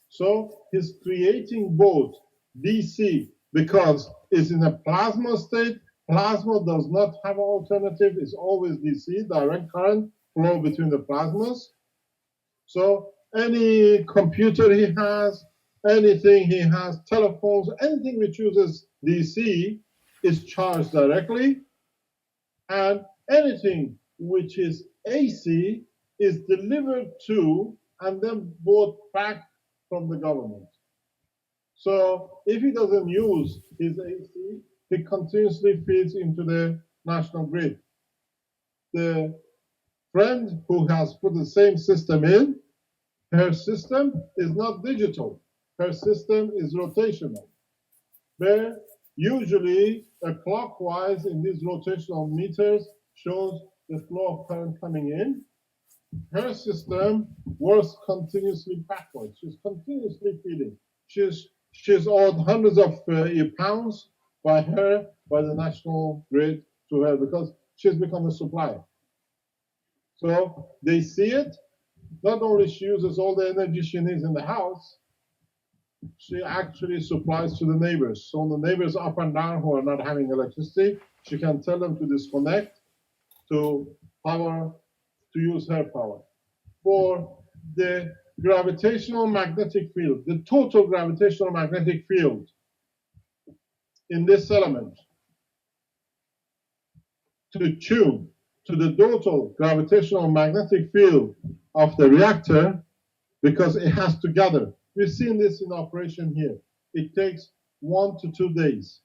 So he's creating both DC because it's in a plasma state. Plasma does not have an alternative. It's always DC, direct current flow between the plasmas. So any computer he has, anything he has, telephones, anything which uses DC is charged directly, and anything which is AC is delivered to and then bought back from the government. So if he doesn't use his AC, he continuously feeds into the national grid. The friend who has put the same system in, her system is not digital. Her system is rotational. Where usually a clockwise in these rotational meters shows the flow of current coming in. Her system works continuously backwards. She's continuously feeding. She's owed hundreds of pounds by the national grid to her because she's become a supplier. So they see it. Not only she uses all the energy she needs in the house, she actually supplies to the neighbors. So the neighbors up and down who are not having electricity, she can tell them to disconnect to power, to use her power. For the gravitational magnetic field, the total gravitational magnetic field in this element to tune to the total gravitational magnetic field of the reactor, because it has to gather. We've seen this in operation here. It takes 1 to 2 days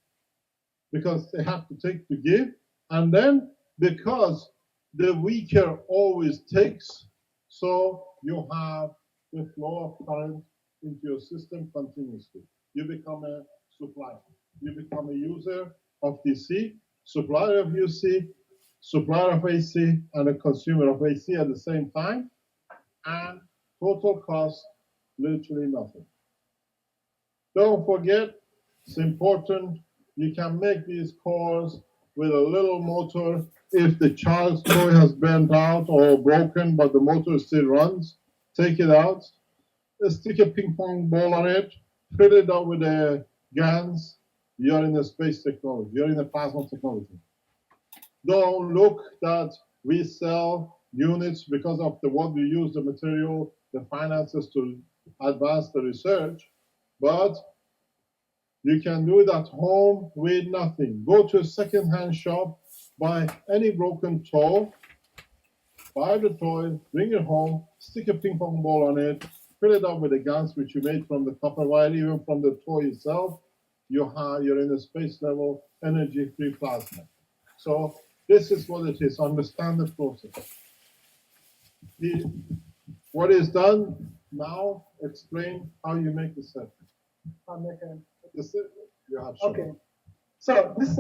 because they have to take to give, and then because the weaker always takes, so you have the flow of current into your system continuously. You become a supplier. You become a user of DC, supplier of UC, supplier of AC, and a consumer of AC at the same time, and total cost, literally nothing. Don't forget, it's important, you can make these cores with a little motor. If the child's toy has burnt out or broken, but the motor still runs, take it out, stick a ping pong ball on it, fill it up with a GANS, you're in the space technology, you're in the plasma technology. Don't look that we sell units because of what we use, the material, the finances to advance the research, but you can do it at home with nothing. Go to a second-hand shop, buy any broken toy, buy the toy, bring it home, stick a ping pong ball on it, fill it up with the GANS which you made from the copper wire, even from the toy itself. You're in a space level energy-free plasma. So this is what it is. Understand the process. What is done now? Explain how you make the circuit. I'll make a, The circuit you have shown. okay. So this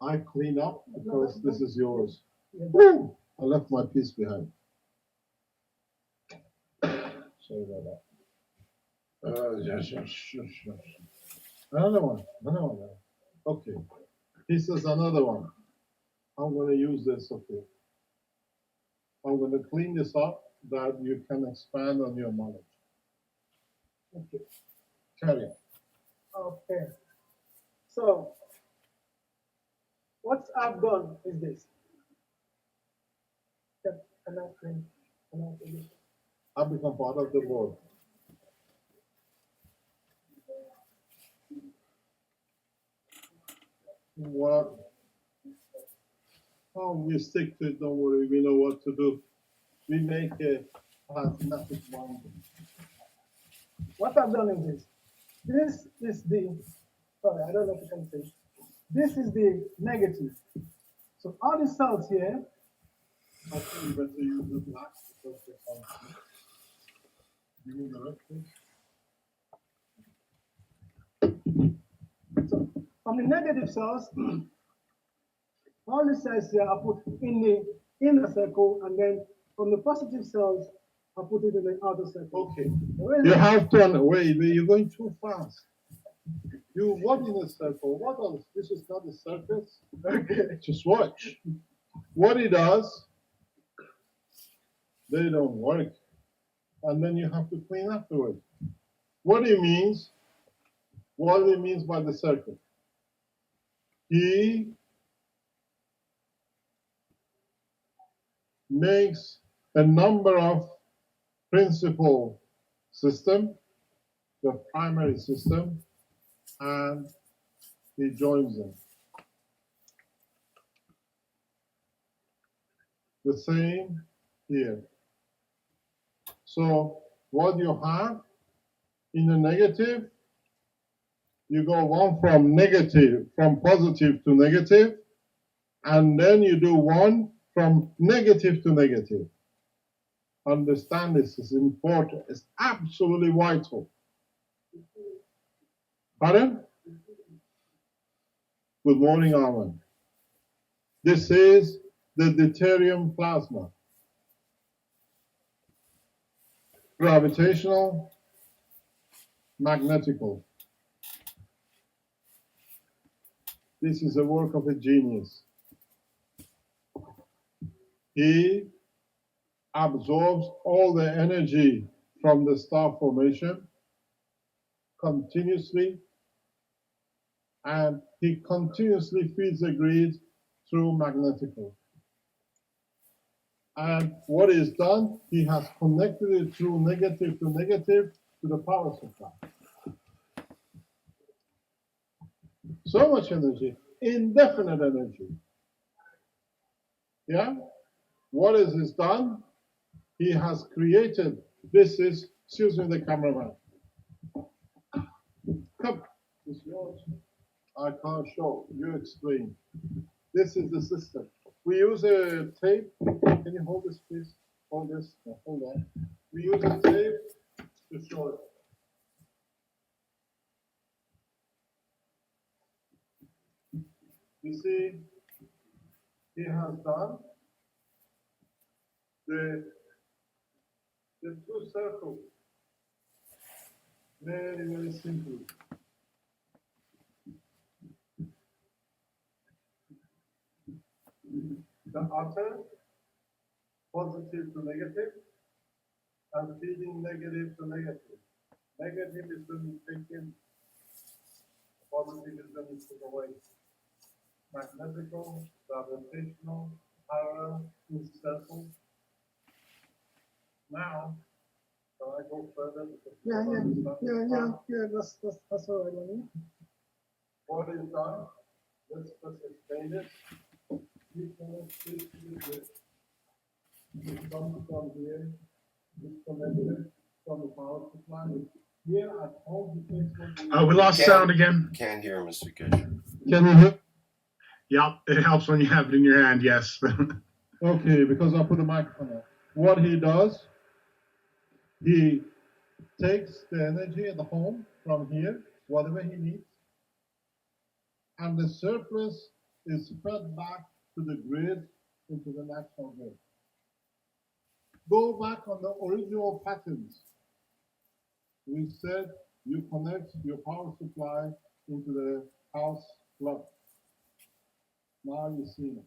I clean up because this is yours. yeah, Woo! I left my piece behind. Sorry about that. Yes. Another one. Okay. This is another one. I'm going to use this. Okay. I'm going to clean this up that you can expand on your knowledge. okay. Carry on. Okay. So what I've done is this. Can I clean? Can I clean this? I become part of the board. What? Oh, we stick to it, don't worry, we know what to do. We make a plasmatic mountain. What I've done is this. This is the, sorry, I don't know if you can see. This is the negative. So all the cells here, I think you better use the black because they can't. You mean the red, please? so from the negative cells, all the cells here are put in the inner circle, and then from the positive cells are put it in the outer circle. Okay. The You reason- have to, wait, you're going too fast. You what in a circle? What else? This is not a circus. Okay. Just watch. What it does, they don't work. And then you have to clean afterwards. What it means by the circle. He makes a number of principal system, the primary system, and he joins them. The same here. So what you have in the negative, you go one from positive to negative, and then you do one from negative to negative. Understand this is important. It's absolutely vital. Pardon? Good morning, Armand. This is the deuterium plasma. Gravitational, magnetical. This is a work of a genius. He absorbs all the energy from the star formation continuously, and he continuously feeds the grid through magnetical. And what is done, he has connected it through negative to negative to the power supply. So much energy, indefinite energy. Yeah? What is this done? He has created, this is, excuse me, the cameraman. Come, it's yours. I can't show, you explain. This is the system. We use a tape. Can you hold this, please? Hold this. No, hold on. We use a tape to show it. You see, he has done the two circles very, very simply. The outer, positive to negative, and feeding negative to negative. Negative is when you take in, positive is when you put away. Magnetical, gravitational, parallel, in circle. Now, can I go further? Yeah, that's all right, Lenny. What is done? Let's just explain it. You can switch it. It comes from here, disconnected from the power supply. Here at home, he takes We lost sound again. Can't hear Mr. Keshe. Can you hear? Yeah, it helps when you have it in your hand, yes. Okay, because I put the microphone on. What he does, he takes the energy at the home from here, whatever he needs, and the surplus is fed back to the grid, into the national grid. Go back on the original patterns. We said you connect your power supply into the house plug. Now you see it.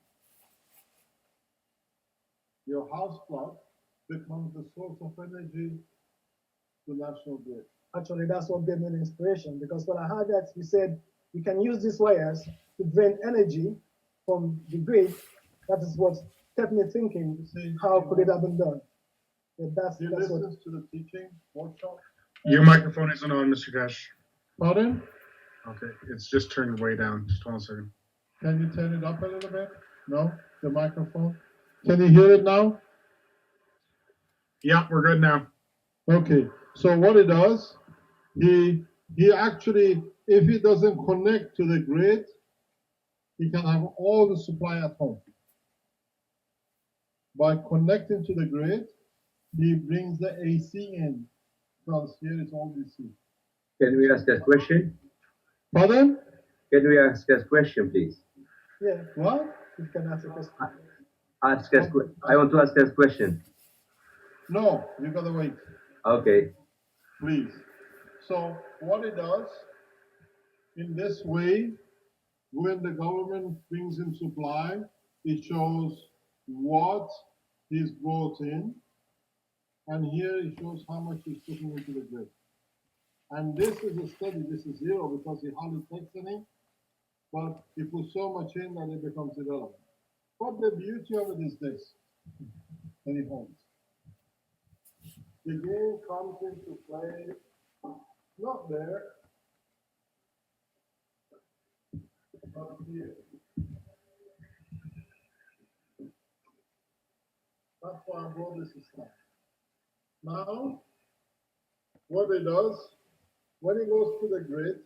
Your house plug becomes the source of energy to national grid. Actually, that's what gave me the inspiration, because when I heard that you said you can use these wires to drain energy from the grid, that is what kept me thinking, how could it have been done? Yeah, that's He what. listens to the teaching workshop. Your microphone isn't on, Mr. Keshe. Pardon? Okay, it's just turned way down. Just hold on a second. Can you turn it up a little bit? No? The microphone? Can you hear it now? Yeah, we're good now. Okay. So what it does, he actually, if he doesn't connect to the grid, he can have all the supply at home. By connecting to the grid, he brings the AC in, because here it's all DC. Can we ask a question? Pardon? Can we ask a question, please? Yeah, What? you can ask a question. I want to ask a question. No, you gotta wait, Okay. please. So what it does, in this way, when the government brings in supply, it shows what is brought in, and here it shows how much is putting into the grid. And this is a study, this is zero because he hardly takes any, but he puts so much in that it becomes irrelevant. But the beauty of it is this, any homes. The game comes into play, not there, but here. That's why I brought this stuff. Now, what it does, when it goes to the grid,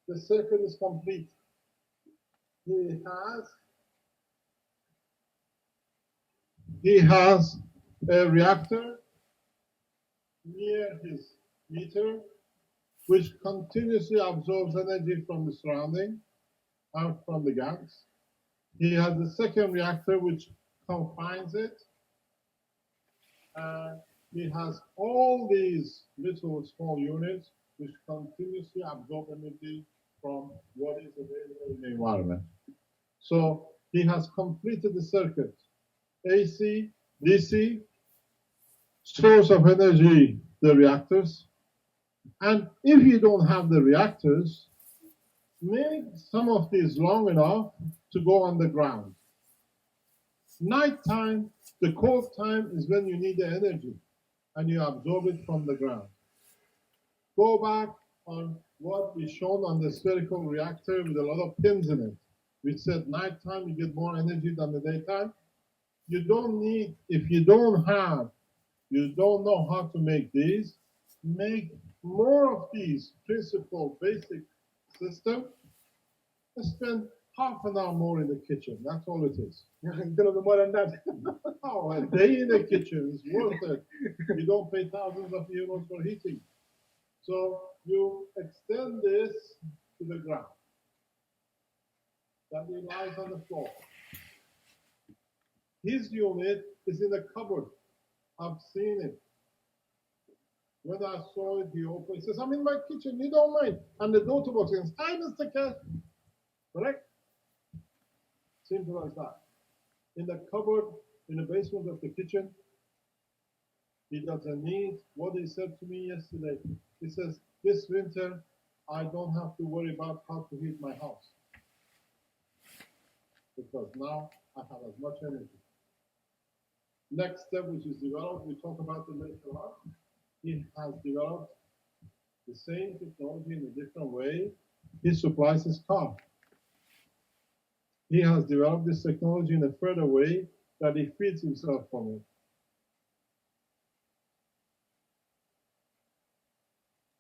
the circuit is complete. He has a reactor near his meter, which continuously absorbs energy from the surrounding and from the GANS. He has a second reactor which confines it. And he has all these little small units which continuously absorb energy from what is available in the environment. So he has completed the circuit. AC, DC, source of energy, the reactors. And if you don't have the reactors, make some of these long enough to go underground. Nighttime, the cold time is when you need the energy and you absorb it from the ground. Go back on what is shown on the spherical reactor with a lot of pins in it. We said nighttime you get more energy than the daytime. You don't need, if you don't have, you don't know how to make these, make more of these principal basic system and spend half an hour more in the kitchen. That's all it is. It's gonna be more than that. Oh, a day in the kitchen is worth it. You don't pay thousands of euros for heating. So you extend this to the ground. That it lies on the floor. His unit is in the cupboard. I've seen it. When I saw it, he opened. He says, "I'm in my kitchen. You don't mind?" And the daughter walks in. "Hi, Mr. Keshe." Correct? Simple as that. In the cupboard, in the basement of the kitchen, he doesn't need what he said to me yesterday. He says, "This winter, I don't have to worry about how to heat my house because now I have as much energy." Next step, which is developed, we talk about it later on. He has developed the same technology in a different way. He supplies his car. He has developed this technology in a further way that he feeds himself from it.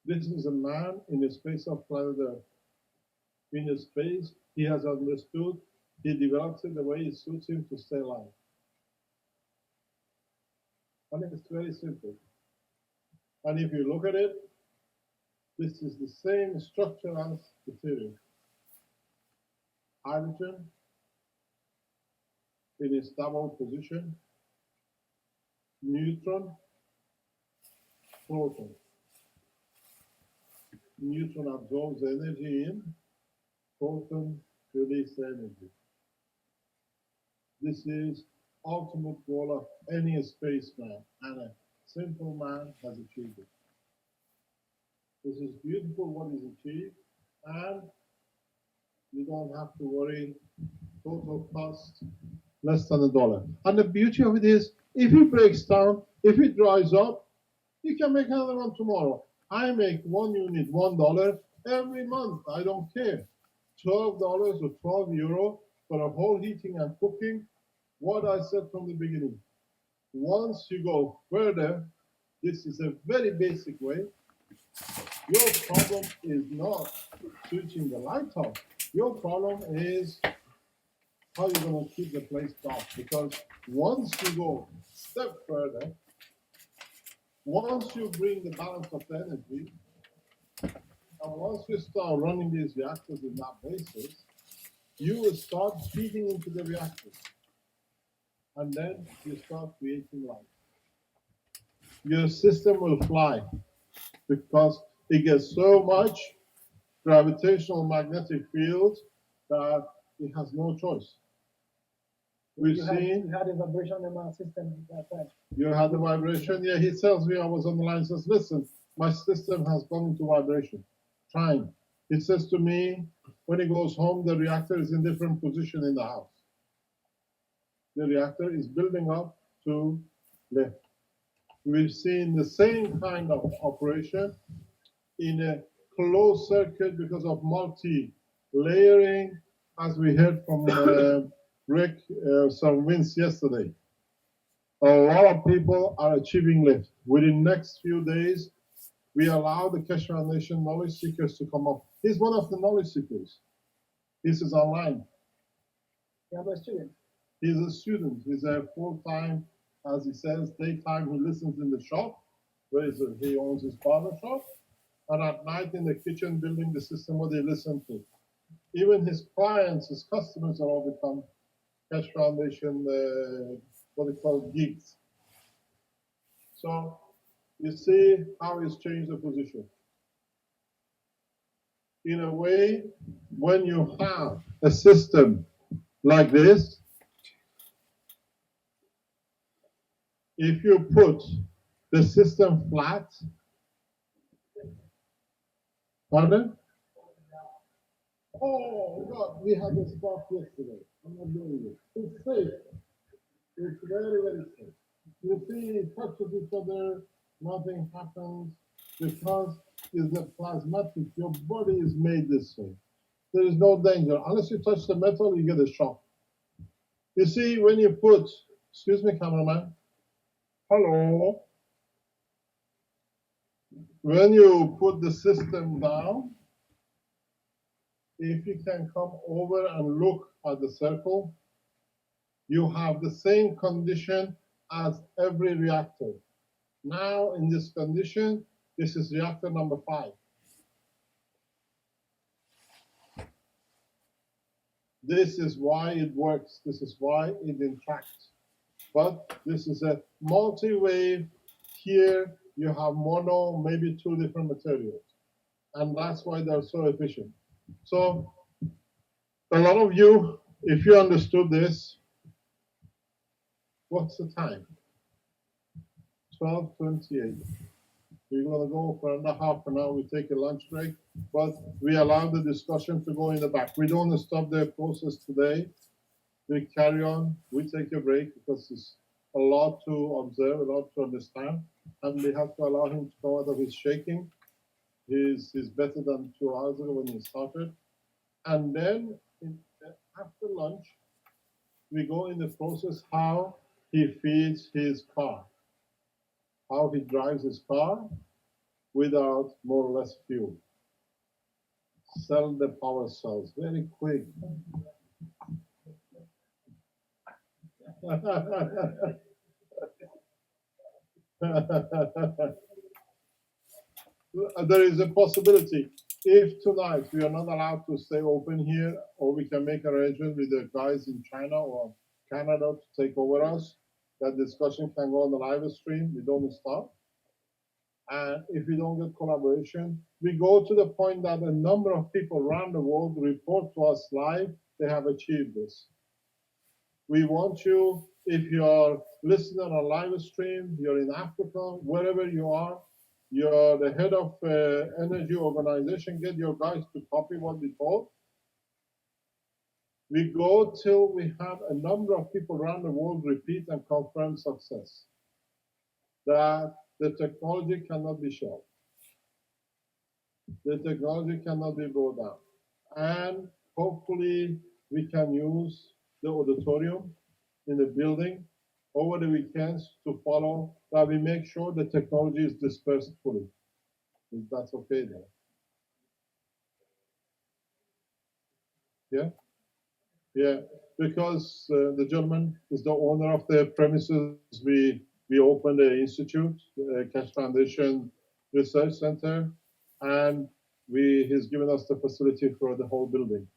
This is a man in the space of planet Earth. in a space. He has understood. He develops it the way it suits him to stay alive. And it's very simple. And if you look at it, this is the same structure as deuterium. Hydrogen in its double position, neutron, proton. Neutron absorbs energy in, proton releases energy. This is ultimate goal of any spaceman, and a simple man has achieved it. This is beautiful what is achieved, and you don't have to worry. Total cost less than $1. And the beauty of it is, if it breaks down, if it dries up, you can make another one tomorrow. I make one unit $1 every month. I don't care. $12 or €12 for a whole heating and cooking. What I said from the beginning. Once you go further, this is a very basic way. Your problem is not switching the light off. Your problem is how you're going to keep the place dark. Because once you go a step further, once you bring the balance of the energy, and once you start running these reactors in that basis, you will start feeding into the reactors. And then you start creating light. Your system will fly because it gets so much gravitational magnetic field that it has no choice. We've seen. You had a vibration in my system at that time. You had the vibration? Yeah, he tells me, I was on the line, says, listen, my system has gone into vibration. Trying. He says to me, when he goes home, the reactor is in different position in the house. The reactor is building up to lift. We've seen the same kind of operation in a closed circuit because of multi-layering, as we heard from Rick, Vince yesterday. A lot of people are achieving lift. Within the next few days, we allow the Keshe Foundation knowledge seekers to come up. He's one of the knowledge seekers. This is online. You have a student. He's a student. He's a full-time, as he says, daytime he listens in the shop, where he owns his barber shop, and at night in the kitchen building the system where they listen to. Even his clients, his customers are all become Keshe Foundation, what they call geeks. So you see how he's changed the position. In a way, when you have a system like this, if you put the system flat, pardon? Oh God, we had a spot yesterday. I'm not doing it. It's safe. It's very, very safe. You see, it touches each other, nothing happens because it's a plasmatic. Your body is made this way. There is no danger. Unless you touch the metal, you get a shock. You see, when you put, excuse me, cameraman. Hello. When you put the system down, if you can come over and look at the circle, you have the same condition as every reactor. Now, in this condition, this is reactor number 5. This is why it works. This is why it interacts. But this is a multi-wave. Here, you have mono, maybe 2 different materials. And that's why they're so efficient. So, a lot of you, if you understood this, what's the time? 12:28. We're going to go for another half an hour. We take a lunch break, but we allow the discussion to go in the back. We don't stop the process today. We carry on. We take a break because it's a lot to observe, a lot to understand, and we have to allow him to come out of his shaking. He's better than 2 hours ago when he started. And then after lunch, we go in the process how he feeds his car, how he drives his car without more or less fuel. sell the power cells very quick. There is a possibility if tonight we are not allowed to stay open here, or we can make arrangement with the guys in China or Canada to take over us, that discussion can go on the live stream. We don't stop. And if we don't get collaboration, we go to the point that a number of people around the world report to us live, they have achieved this. We want you, if you're listening on a live stream, you're in Africa, wherever you are, you're the head of energy organization, get your guys to copy what we told. We go till we have a number of people around the world repeat and confirm success. That the technology cannot be shelved. The technology cannot be brought down. And hopefully we can use the auditorium in the building over the weekends to follow that we make sure the technology is dispersed fully. If that's okay there. Yeah? Yeah, because the gentleman is the owner of the premises. We opened the institute, the Keshe Foundation Research Center, and he's given us the facility for the whole building.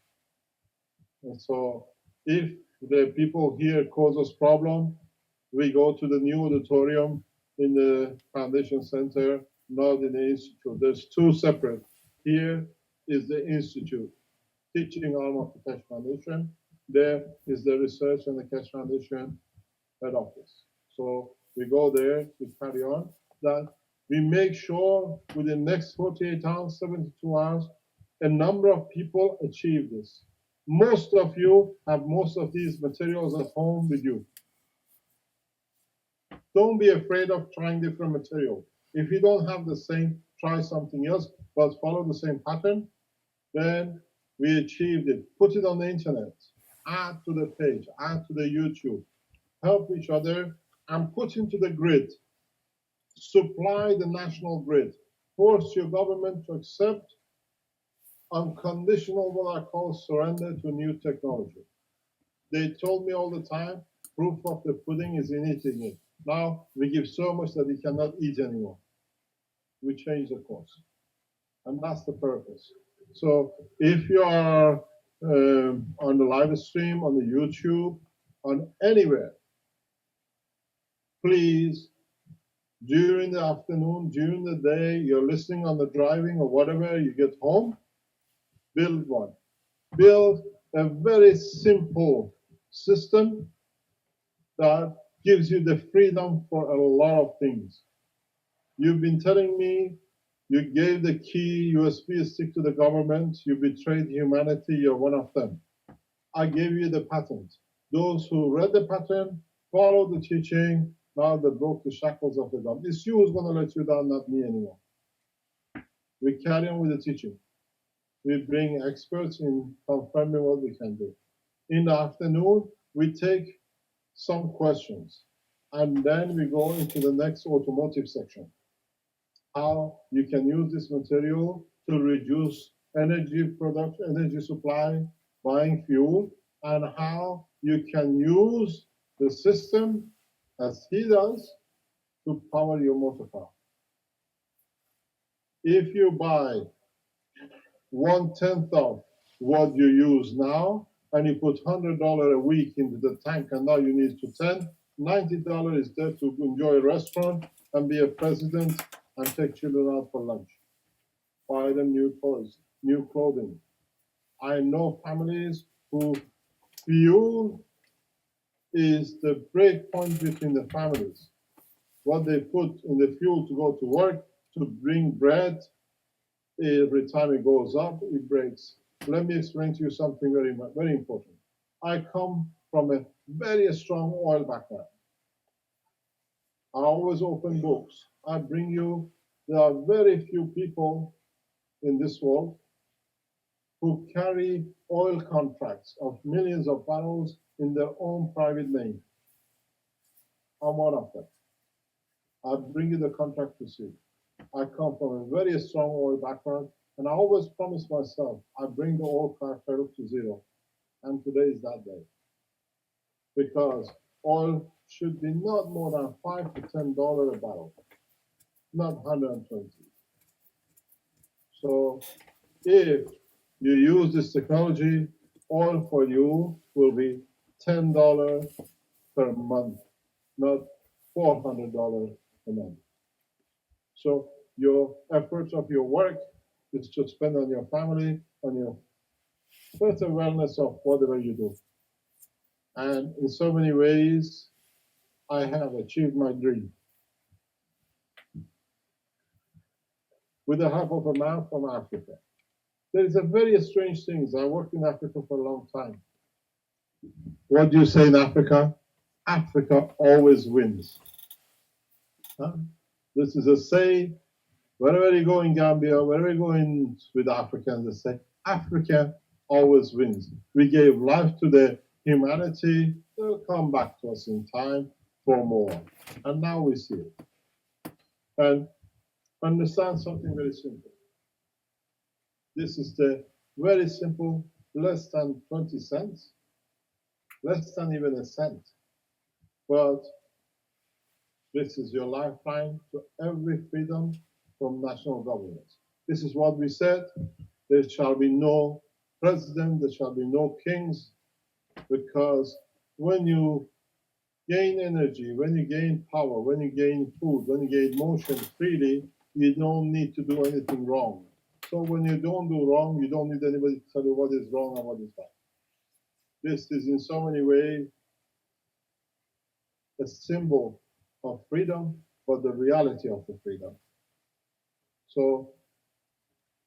And so if the people here cause us problem, we go to the new auditorium in the Foundation Center, not in the institute. There's two separate. Here is the institute, teaching arm of the Keshe Foundation. There is the research and the Keshe Foundation head office. So we go there, we carry on. That we make sure within the next 48 hours, 72 hours, a number of people achieve this. Most of you have most of these materials at home with you. Don't be afraid of trying different material. If you don't have the same, try something else, but follow the same pattern, then we achieved it. Put it on the internet, add to the page, add to the YouTube, help each other, and put into the grid. Supply the national grid. Force your government to accept unconditional, what I call surrender to new technology. They told me all the time, proof of the pudding is in eating it. Now we give so much that we cannot eat anymore. We change the course. And that's the purpose. So if you are on the live stream, on the YouTube, on anywhere, please, during the afternoon, during the day, you're listening on the driving or whatever, you get home, build one. Build a very simple system that gives you the freedom for a lot of things. You've been telling me you gave the key USB stick to the government, you betrayed humanity, you're one of them. I gave you the patent. Those who read the patent, followed the teaching, now they broke the shackles of the government. It's you who's going to let you down, not me anymore. We carry on with the teaching. We bring experts in confirming what we can do. In the afternoon, we take some questions, and then we go into the next automotive section. How you can use this material to reduce energy production, energy supply, buying fuel, and how you can use the system as he does to power your motor car. If you buy 1/10 of what you use now, and you put $100 a week into the tank, and now you need to $90 is there to enjoy a restaurant and be a president and take children out for lunch. Buy them new toys, new clothing. I know families who fuel is the break point between the families. What they put in the fuel to go to work, to bring bread, every time it goes up, it breaks. Let me explain to you something very, very important. I come from a very strong oil background. I always open books. I bring you, there are very few people in this world who carry oil contracts of millions of barrels in their own private name. I'm one of them. I'll bring you the contract to see. I come from a very strong oil background. And I always promise myself, I bring the oil factor up to zero. And today is that day. Because oil should be not more than $5 to $10 a barrel, not 120. So if you use this technology, oil for you will be $10 per month, not $400 a month. So your efforts of your work is to spend on your family, on your better wellness of whatever you do. And in so many ways, I have achieved my dream. With the help of a man from Africa. There is a very strange thing. I worked in Africa for a long time. What do you say in Africa? Africa always wins. Huh? This is a say, wherever you go in Gambia, wherever you go in with Africans, they say, Africa always wins. We gave life to the humanity, they'll come back to us in time for more. And now we see it. And understand something very simple. This is the very simple, less than 20 cents, less than even a cent. But this is your lifeline to every freedom from national governments. This is what we said. There shall be no president, there shall be no kings, because when you gain energy, when you gain power, when you gain food, when you gain motion freely, you don't need to do anything wrong. So when you don't do wrong, you don't need anybody to tell you what is wrong and what is right. This is in so many ways a symbol of freedom, but the reality of the freedom. So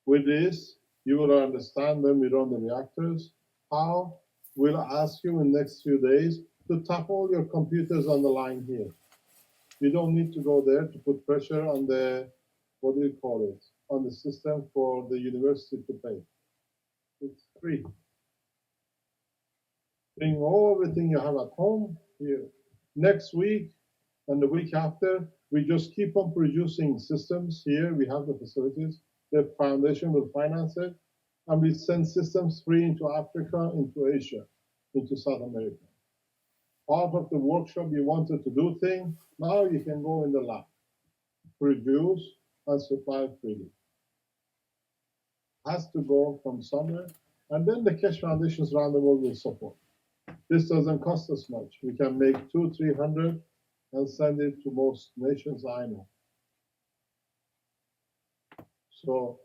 with this, you will understand when we run the reactors, how we'll ask you in the next few days to tap all your computers on the line here. You don't need to go there to put pressure on the, what do you call it, on the system for the university to pay. It's free. Bring everything you have at home here. Next week and the week after, we just keep on producing systems here. We have the facilities. The foundation will finance it. And we send systems free into Africa, into Asia, into South America. Part of the workshop you wanted to do thing, now you can go in the lab, produce and supply freely. Has to go from somewhere, and then the Keshe Foundations around the world will support. This doesn't cost us much. We can make 200-300 and send it to most nations I know. So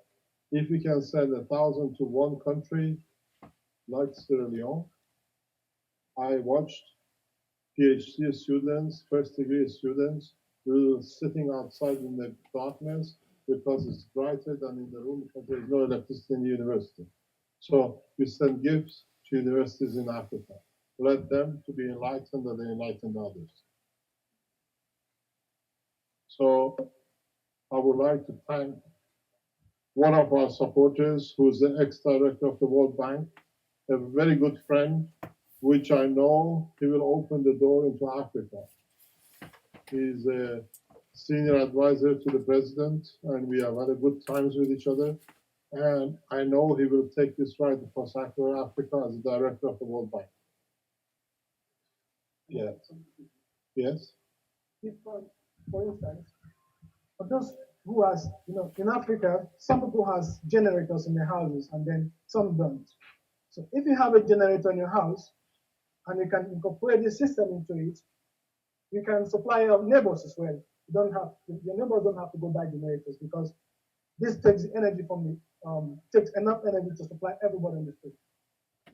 if we can send 1,000 to one country, like Sierra Leone, I watched PhD students, first degree students, who were sitting outside in the darkness because it's brighter than in the room because there's no electricity in the university. So we send gifts to universities in Africa. Let them to be enlightened and they enlighten others. So I would like to thank one of our supporters, who's the ex-director of the World Bank, a very good friend, which I know he will open the door into Africa. He's a senior advisor to the president, and we have had good times with each other. And I know he will take this right across Africa as the director of the World Bank. Yes. Yes. If, for instance, for those who has, in Africa, some people has generators in their houses and then some don't. So if you have a generator in your house and you can incorporate this system into it, you can supply your neighbors as well. Your neighbors don't have to go buy generators because this takes energy from takes enough energy to supply everybody in the street.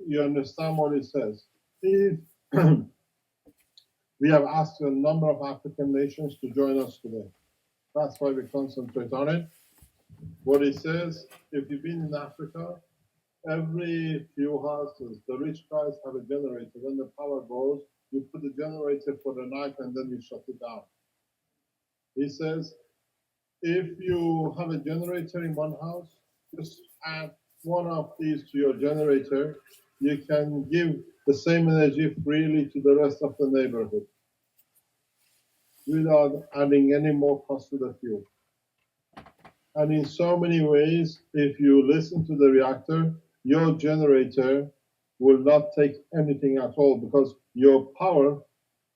You understand what it says? If we have asked a number of African nations to join us today. That's why we concentrate on it. What it says, if you've been in Africa, every few houses, the rich guys have a generator. When the power goes, you put the generator for the night and then you shut it down. He says, if you have a generator in one house, just add one of these to your generator. You can give the same energy freely to the rest of the neighborhood without adding any more cost to the fuel. And in so many ways, if you listen to the reactor, your generator will not take anything at all because your power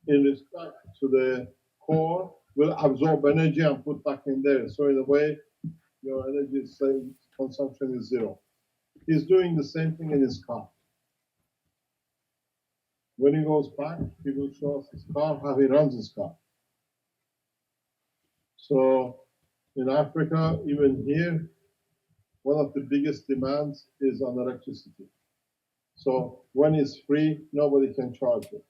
in respect to the core will absorb energy and put back in there. So in a way, your energy consumption is zero. He's doing the same thing in his car. When he goes back, he will show us his car, how he runs his car. So in Africa, even here, one of the biggest demands is on electricity. So when it's free, nobody can charge it.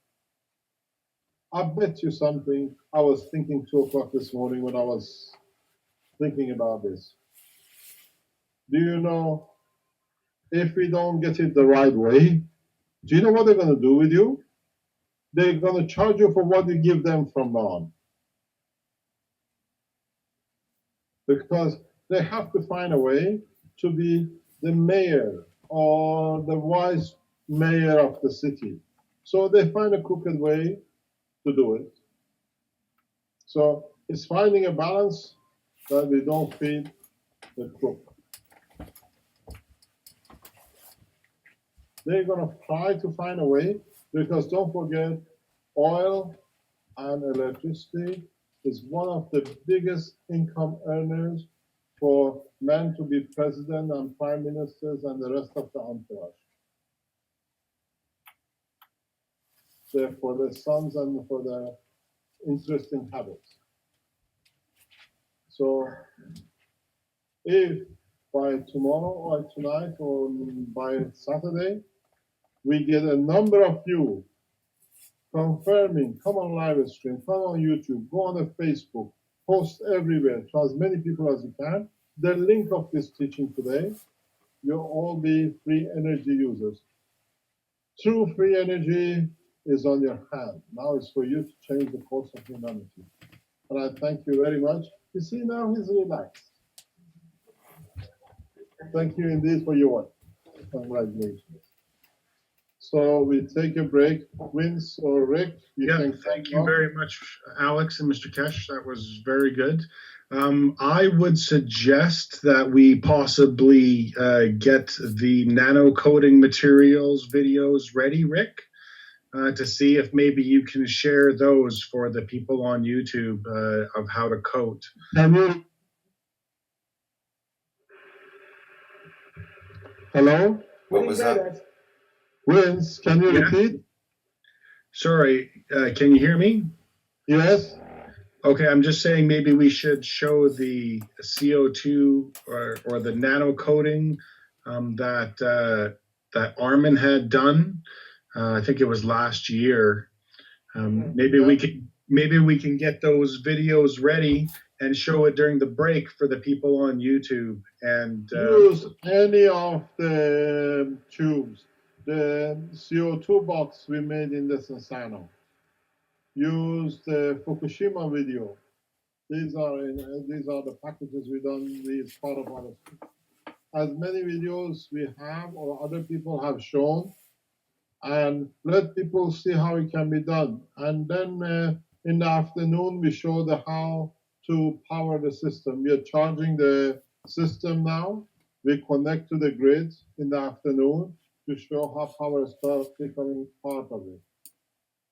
I bet you something. I was thinking 2 o'clock this morning when I was thinking about this. Do you know, if we don't get it the right way, do you know what they're going to do with you? They're going to charge you for what you give them from now on. Because they have to find a way to be the mayor or the vice mayor of the city. So they find a crooked way to do it. So it's finding a balance that we don't feed the crook. They're going to try to find a way, because don't forget, oil and electricity is one of the biggest income earners for men to be president and prime ministers and the rest of the entourage. For their sons and for their interesting habits. So if by tomorrow or tonight or by Saturday, we get a number of you confirming, come on live stream, come on YouTube, go on the Facebook, post everywhere to as many people as you can. The link of this teaching today, you'll all be free energy users. True free energy is on your hand. Now it's for you to change the course of humanity. And I thank you very much. You see, now he's relaxed. Thank you indeed for your work. Congratulations. So we take a break. Vince or Rick, thank you very much, Alex and Mr. Keshe. That was very good. I would suggest that we possibly get the nano-coating materials videos ready, Rick, to see if maybe you can share those for the people on YouTube of how to coat. Hello? What was that? Vince, can you repeat? Sorry, can you hear me? Yes. Okay, I'm just saying maybe we should show the CO2 or the nano coating that Armin had done. I think it was last year. Maybe we can get those videos ready and show it during the break for the people on YouTube. And use any of the tubes. The CO2 box we made in the Sensano. Use the Fukushima video. These are the packages we done. These part of our. As many videos we have or other people have shown, and let people see how it can be done. And then in the afternoon we show how to power the system. We are charging the system now. We connect to the grid in the afternoon to show how power starts becoming part of it.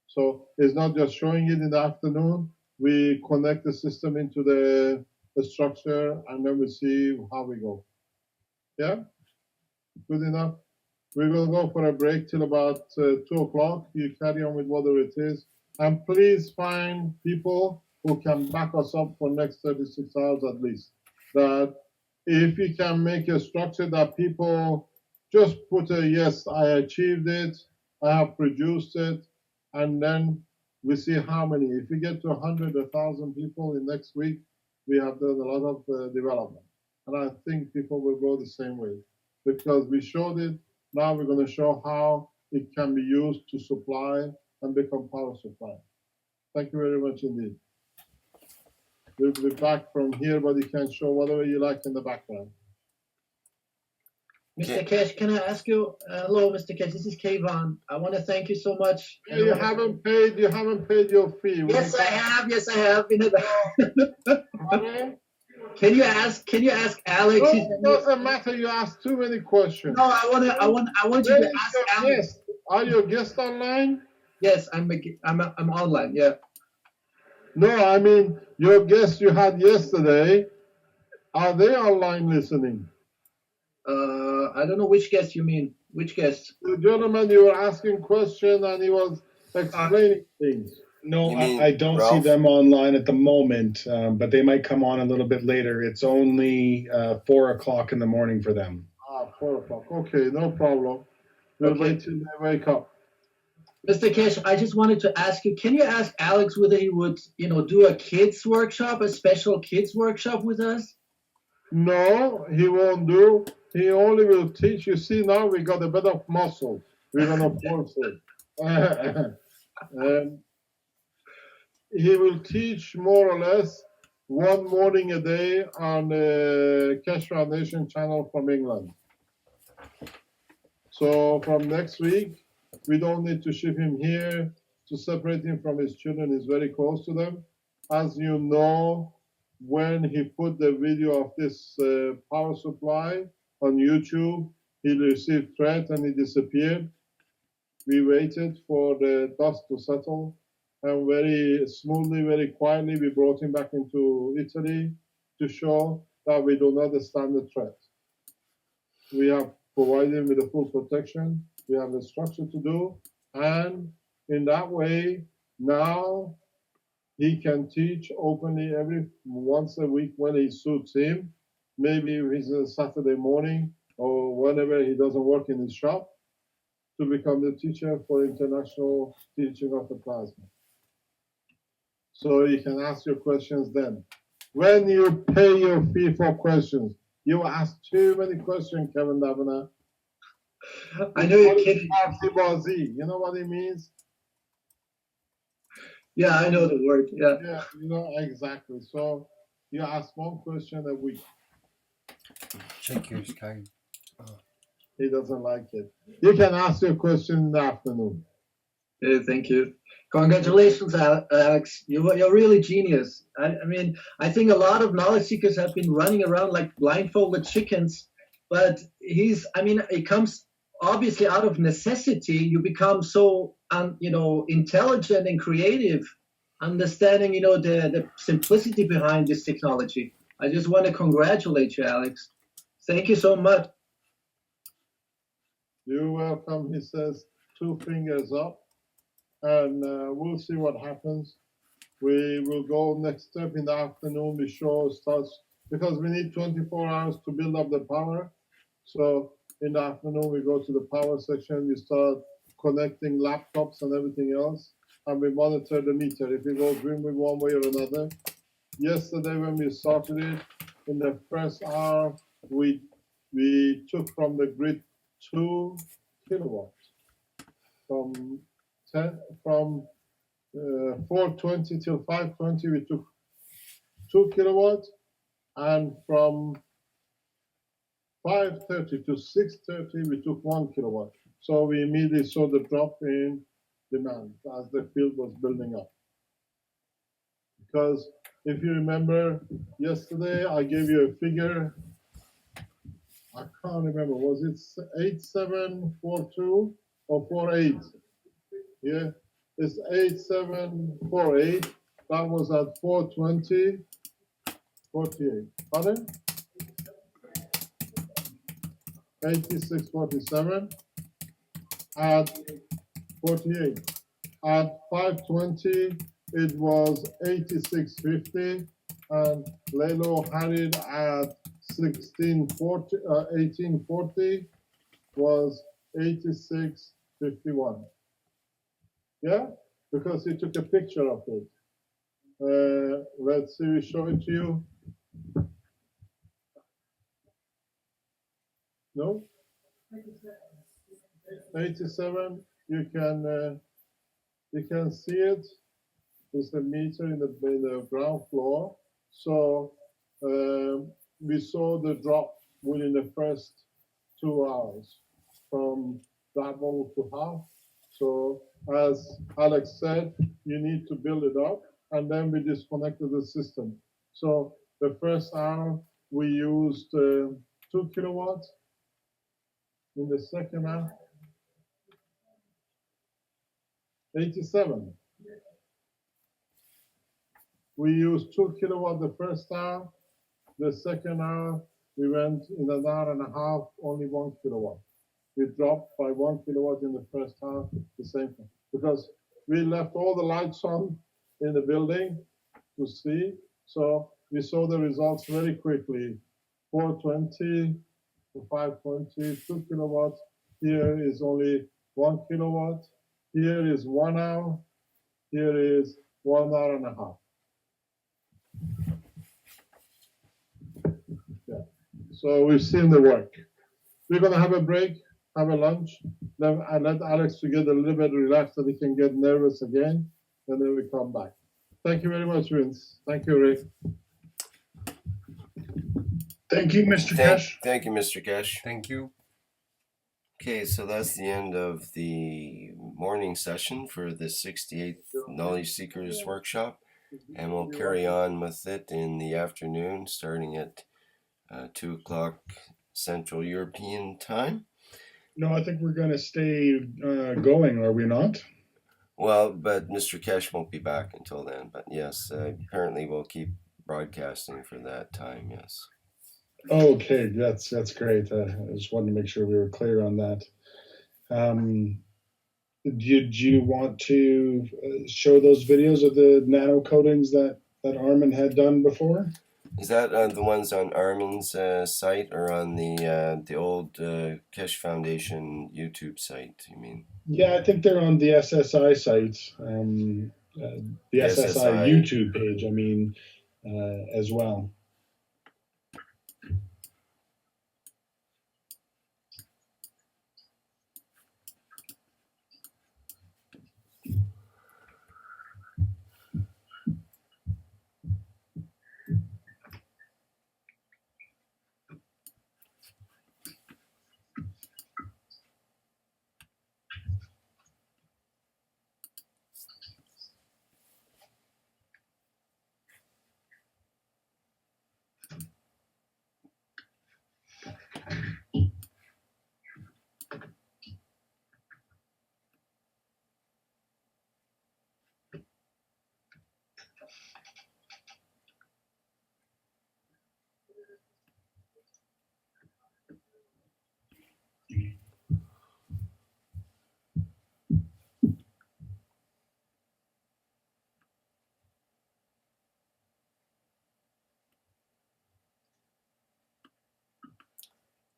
So it's not just showing it in the afternoon. We connect the system into the structure, and then we see how we go. Yeah? Good enough? We will go for a break till about 2 o'clock. You carry on with whatever it is. And please find people who can back us up for next 36 hours at least. That if we can make a structure that people just put a yes, I achieved it, I have produced it, and then we see how many. If we get to 100, 1,000 people in next week, we have done a lot of development. And I think people will go the same way. Because we showed it, now we're going to show how it can be used to supply and become power supply. Thank you very much indeed. We'll be back from here, but you can show whatever you like in the background. Mr. Keshe, can I ask you? Hello, Mr. Keshe. This is Kayvon. I want to thank you so much. You haven't paid your fee. Yes, I have. Yes, I have. Can you ask Alex? No, He's- it doesn't matter. You ask too many questions. No, I want you Where to is ask your Alex. guest? Are your guests online? Yes, I'm online. Yeah. No, I mean your guests you had yesterday. Are they online listening? I don't know which guest you mean. Which guest? The gentleman you were asking question and he was explaining things. No, You mean I don't see Ralph? them online at the moment, but they might come on a little bit later. It's only 4 o'clock in the morning for them. 4 o'clock. Okay, no problem. We'll Okay. wait till they wake up. Mr. Keshe, I just wanted to ask you, can you ask Alex whether he would, do a kids workshop, a special kids workshop with us? No, he won't do. He only will teach. You see, now we got a bit of muscle. We're gonna force it. He will teach more or less one morning a day on the Keshe Foundation channel from England. So from next week, we don't need to ship him here to separate him from his children. He's very close to them. As you know, when he put the video of this power supply on YouTube, he received threat and he disappeared. We waited for the dust to settle, and very smoothly, very quietly, we brought him back into Italy to show that we do not stand the threat. We have provided him with the full protection. We have the structure to do, and in that way, now he can teach openly every once a week when it suits him. Maybe if it's a Saturday morning or whenever he doesn't work in his shop, to become the teacher for international teaching of the plasma. So you can ask your questions then. When you pay your fee for questions, you ask too many questions, Kevin Davina. I know you're kidding. You know what it means? Yeah, I know the word. Yeah. Yeah, you know exactly. So you ask one question a week. Check your Skype. He doesn't like it. You can ask your question in the afternoon. Thank you. Congratulations, Alex. You're really genius. I mean, I think a lot of knowledge seekers have been running around like blindfolded chickens, but it comes obviously out of necessity. You become so, intelligent and creative, understanding, the simplicity behind this technology. I just want to congratulate you, Alex. Thank you so much. You're welcome, he says, 2 fingers up. And we'll see what happens. We will go next step in the afternoon. The show starts because we need 24 hours to build up the power. So in the afternoon, we go to the power section. We start connecting laptops and everything else, and we monitor the meter. If it goes green with one way or another. Yesterday, when we started it, in the first hour, we took from the grid 2 kilowatts from 4:20 till 5:20, we took 2 kilowatts, and from 5:30 to 6:30, we took 1 kilowatt. So we immediately saw the drop in demand as the field was building up. Because if you remember, yesterday I gave you a figure. I can't remember. Was it 8742 or 48? Yeah. It's 8748. That was at 420, 48. Pardon? 8647 at 48. At 520, it was 8650, and Lelo had it at 1840 was 8651. Yeah, because he took a picture of it. Let's see, we show it to you. No? 87, you can see it. It's a meter in the ground floor. So we saw the drop within the first 2 hours from double to half. So as Alex said, you need to build it up, and then we disconnected the system. So The first hour we used 2 kilowatts. In the second hour, 87. We used 2 kilowatt the first hour. The second hour, we went in an hour and a half, only 1 kilowatt. We dropped by 1 kilowatt in the first hour, the same thing. Because we left all the lights on in the building to see. So we saw the results very quickly. 420 to 520, 2 kilowatts. Here is only 1 kilowatt. Here is 1 hour. Here is 1 hour and a half. Yeah. So we've seen the work. We're going to have a break, have a lunch. Then I let Alex to get a little bit relaxed so he can get nervous again. And then we come back. Thank you very much, Vince. Thank you, Rick. Thank you, Mr. Keshe. Thank you, Mr. Keshe. Thank you. Okay, so that's the end of the morning session for the 68th Knowledge Seekers Workshop, and we'll carry on with it in the afternoon, starting at 2 o'clock Central European Time. No, I think we're going to stay going, are we not? Well, but Mr. Keshe won't be back until then, but yes, apparently we'll keep broadcasting for that time, yes. Okay, that's great. I just wanted to make sure we were clear on that. Did you want to show those videos of the nano coatings that Armin had done before? Is that the ones on Armin's site or on the old Keshe Foundation YouTube site, you mean? Yeah, I think they're on the SSI site, the SSI YouTube page, I mean, as well.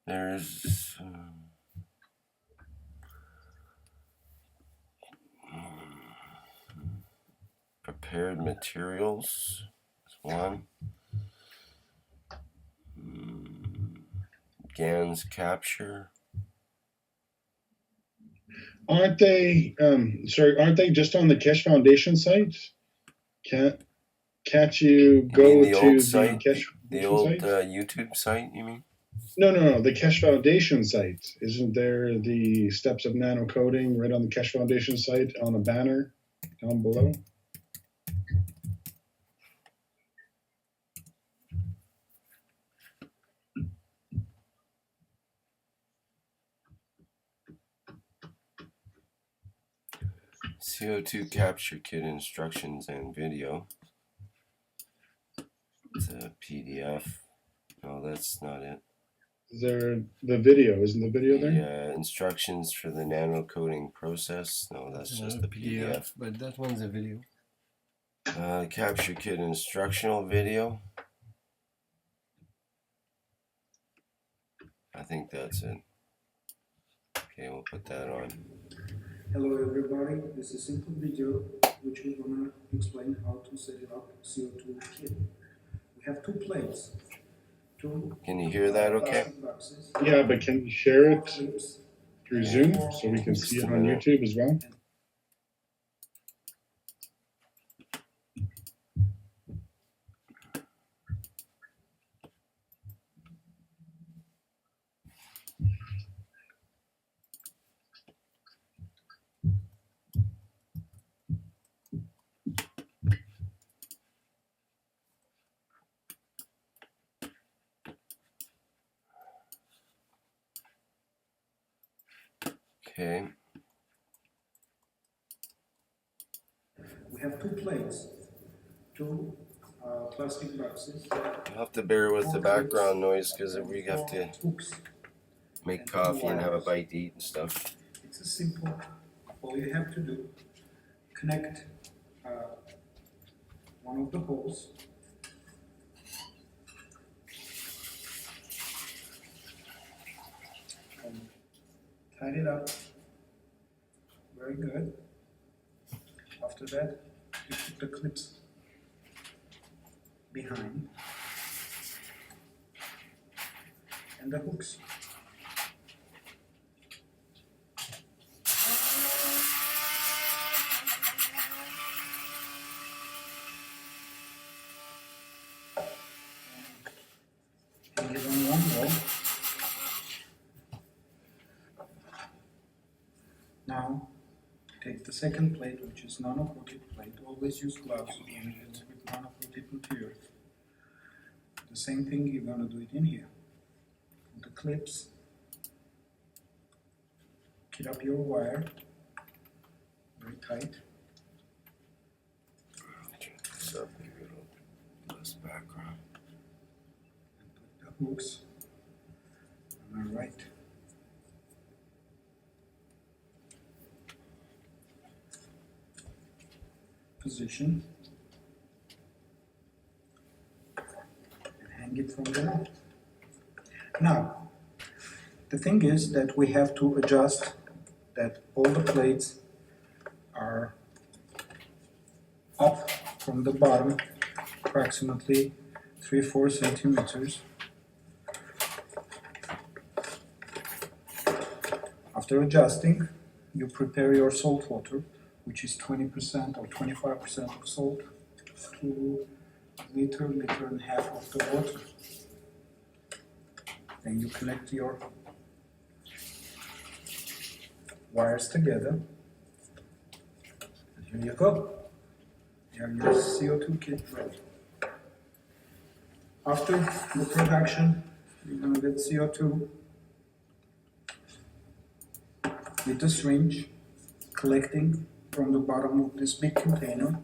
There's prepared materials, that's one. GANS capture. Aren't they just on the Keshe Foundation site? Can't you go the to old the site, Keshe the old site? YouTube site, you mean? No, the Keshe Foundation site. Isn't there the steps of nano coating right on the Keshe Foundation site on a banner down below? CO2 capture kit instructions and video. It's a PDF. No, that's not it. Is there the video? Isn't the video there? Instructions for the nano coating process. No, that's just the PDF. But that one's a video. Capture kit instructional video. I think that's it. Okay, we'll put that on. Hello everybody, this is a simple video which we're gonna explain how to set it up CO2 kit. We have two plates. Can you hear that okay? Boxes, Yeah, but can you share it clips, through Zoom so we can see it on YouTube as well? Okay. We have two plates, two plastic boxes, You'll have to bear with the background noise because we have to hooks. make coffee and have a bite to eat and stuff. It's a simple, all you have to do, connect one of the holes. And tight it up. Very good. After that, you put the clips behind and the hooks. Hang it on one wall. Now, take the second plate, which is nano-coated plate. Always use gloves when it's with nano-coated material. The same thing, you're going to do it in here. The clips, get up your wire, very tight. What's up, maybe it'll less background. And put the hooks on the right. Position and hang it from the left. Now, the thing is that we have to adjust that all the plates are up from the bottom approximately 3-4 centimeters. After adjusting, you prepare your salt water, which is 20% or 25% of salt, to liter and a half of the water. Then you connect your wires together. And here you go. You have your CO2 kit ready. After the production, you're going to get CO2 with the syringe, collecting from the bottom of this big container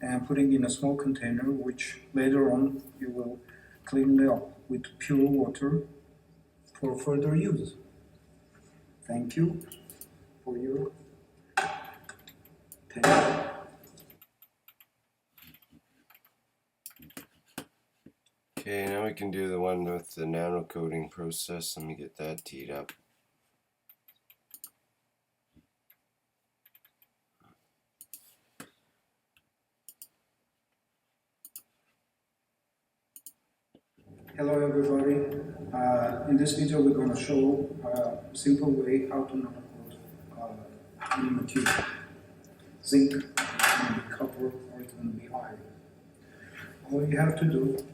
and putting in a small container, which later on you will clean it up with pure water for further use. Thank you for your attention. Okay, now we can do the one with the nano coating process. Let me get that teed up. Hello everybody. In this video we're going to show a simple way how to nano-coat any material. Zinc, it's going to be copper, or it's going to be iron. All you have to do,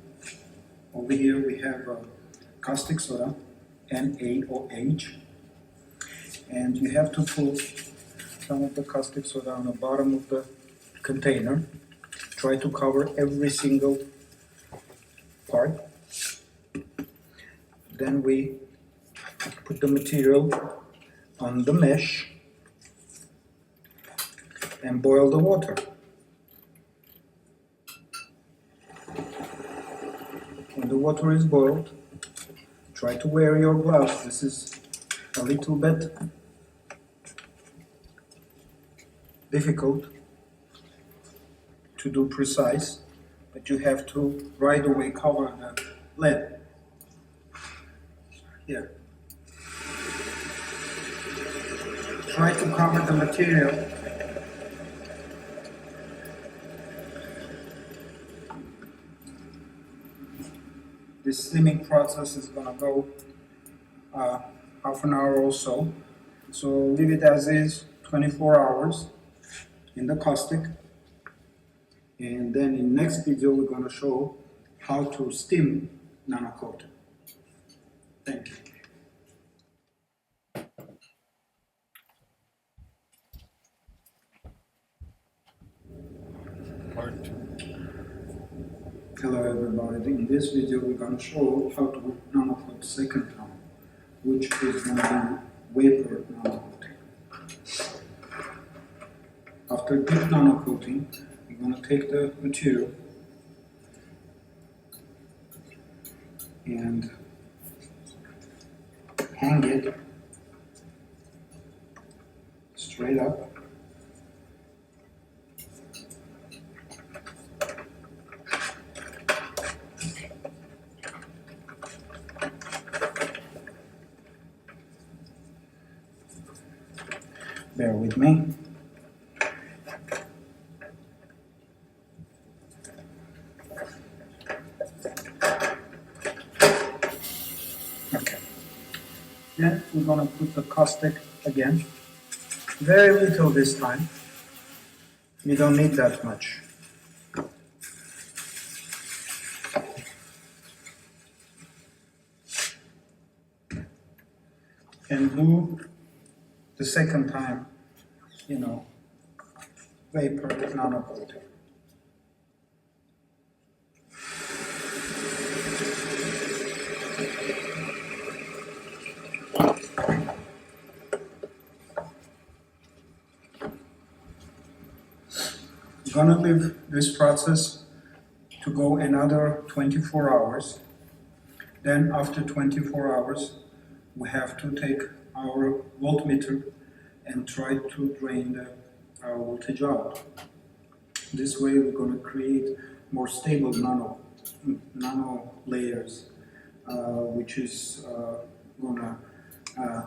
over here we have caustic soda, NaOH, and you have to put some of the caustic soda on the bottom of the container. Try to cover every single part. Then we put the material on the mesh and boil the water. When the water is boiled, try to wear your gloves. This is a little bit difficult to do precise, but you have to right away cover the lid. Here. Try to cover the material. This slimming process is going to go half an hour or so. So leave it as is, 24 hours in the caustic. And then in next video we're going to show how to steam nano-coating. Thank you. Part 2. Hello everybody. In this video we're going to show how to nano-coat second time, which is going to be vapor nano-coating. After deep nano-coating, we're going to take the material and hang it straight up. Bear with me. Okay. Then we're going to put the caustic again. Very little this time. We don't need that much. And do the second time, vapor nano-coating. We're going to leave this process to go another 24 hours. Then after 24 hours, we have to take our voltmeter and try to drain our voltage out. This way we're going to create more stable nano layers, which is going to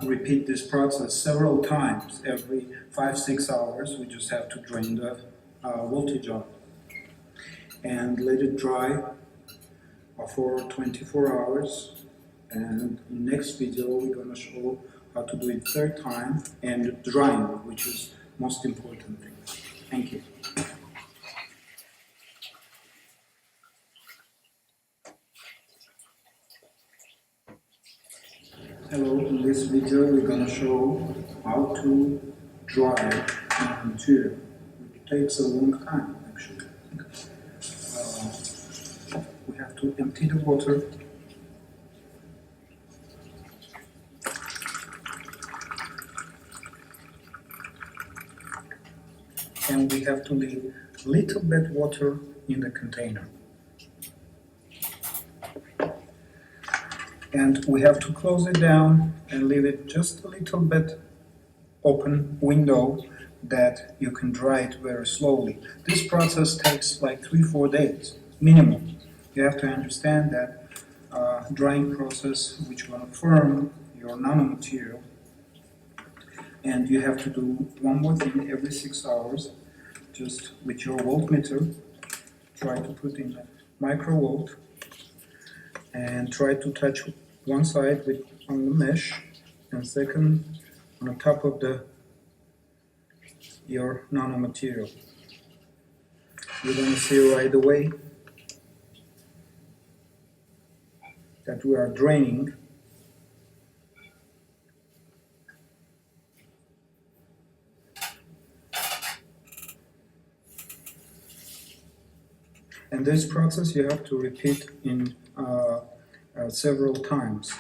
repeat this process several times. Every 5-6 hours, we just have to drain the voltage out and let it dry for 24 hours. And in the next video, we're going to show how to do it third time and drying, which is most important thing. Thank you. Hello, in this video we're going to show how to dry material. It takes a long time actually. We have to empty the water. And we have to leave a little bit water in the container. And we have to close it down and leave it just a little bit open window that you can dry it very slowly. This process takes like 3-4 days minimum. You have to understand that drying process which will firm your nanomaterial. And you have to do one more thing every 6 hours, just with your voltmeter, try to put in the microvolt and try to touch one side on the mesh and second on the top of your nanomaterial. You're going to see right away that we are draining. And this process you have to repeat in several times.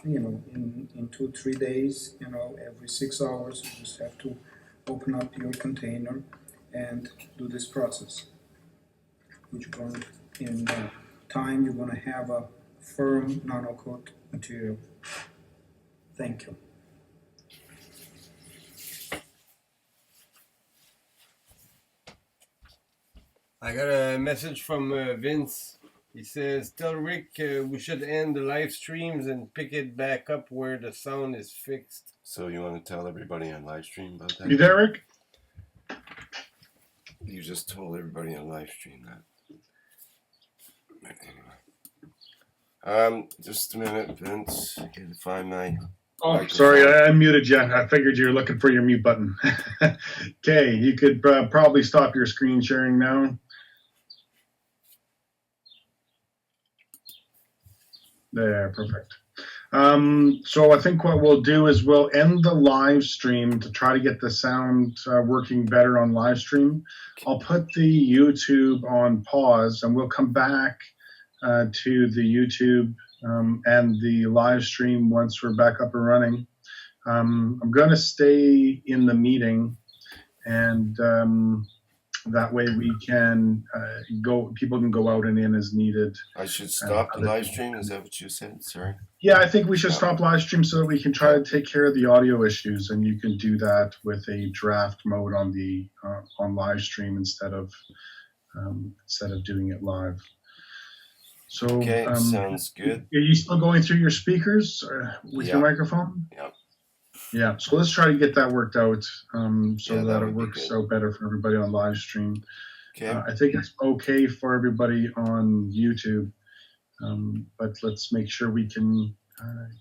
In 2-3 days, every 6 hours, you just have to open up your container and do this process. Which in time you're going to have a firm nanocoat material. Thank you. I got a message from Vince. He says, tell Rick we should end the live streams and pick it back up where the sound is fixed. So you want to tell everybody on live stream about that? You there, Rick? You just told everybody on live stream that. Anyway. Just a minute, Vince. I gotta find my... Oh, sorry, I unmuted you. I figured you were looking for your mute button. Okay, you could probably stop your screen sharing now. There, perfect. So I think what we'll do is we'll end the live stream to try to get the sound working better on live stream. I'll put the YouTube on pause and we'll come back to the YouTube and the live stream once we're back up and running. I'm going to stay in the meeting, and that way we can go. People can go out and in as needed. I should stop the live stream. Is that what you said? Sorry. Yeah, I think we should Yeah. stop live stream so that we can try to take care of the audio issues, and you can do that with a draft mode on the on live stream instead of doing it live. So, Okay, sounds good. Are you still going through your speakers with your microphone? Yeah. Yeah. So let's try to get that worked out so that it would be works good. out better for everybody on live stream. Okay. I think it's okay for everybody on YouTube, but let's make sure we can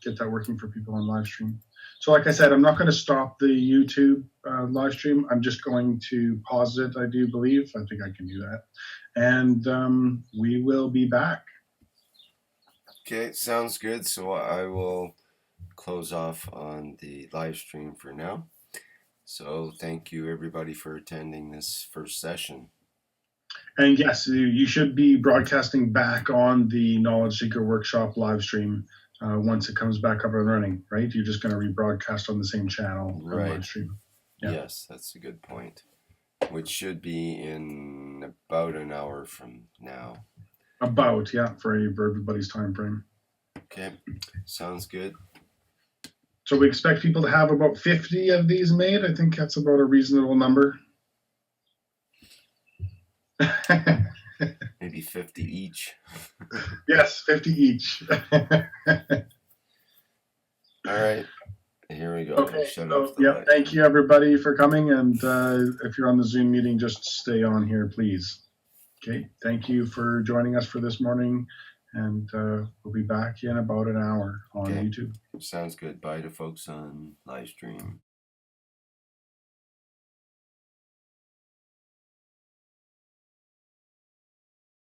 get that working for people on live stream. So like I said, I'm not going to stop the YouTube live stream. I'm just going to pause it, I do believe. I think I can do that. And we will be back. Okay, sounds good. So I will close off on the live stream for now. So thank you everybody for attending this first session. And yes, you should be broadcasting back on the Knowledge Seeker Workshop live stream once it comes back up and running, right? You're just going to rebroadcast on the same channel, right? Live stream. Yeah. Yes, that's a good point. Which should be in about an hour from now. About, yeah, for everybody's time frame. Okay, sounds good. So we expect people to have about 50 of these made. I think that's about a reasonable number. Maybe 50 each. Yes, 50 each. All right, here we go. Okay, Shut off the light. Thank you everybody for coming, and if you're on the Zoom meeting, just stay on here, please. Okay, thank you for joining us for this morning, and we'll be back in about an hour on YouTube. Sounds good. Bye to folks on live stream.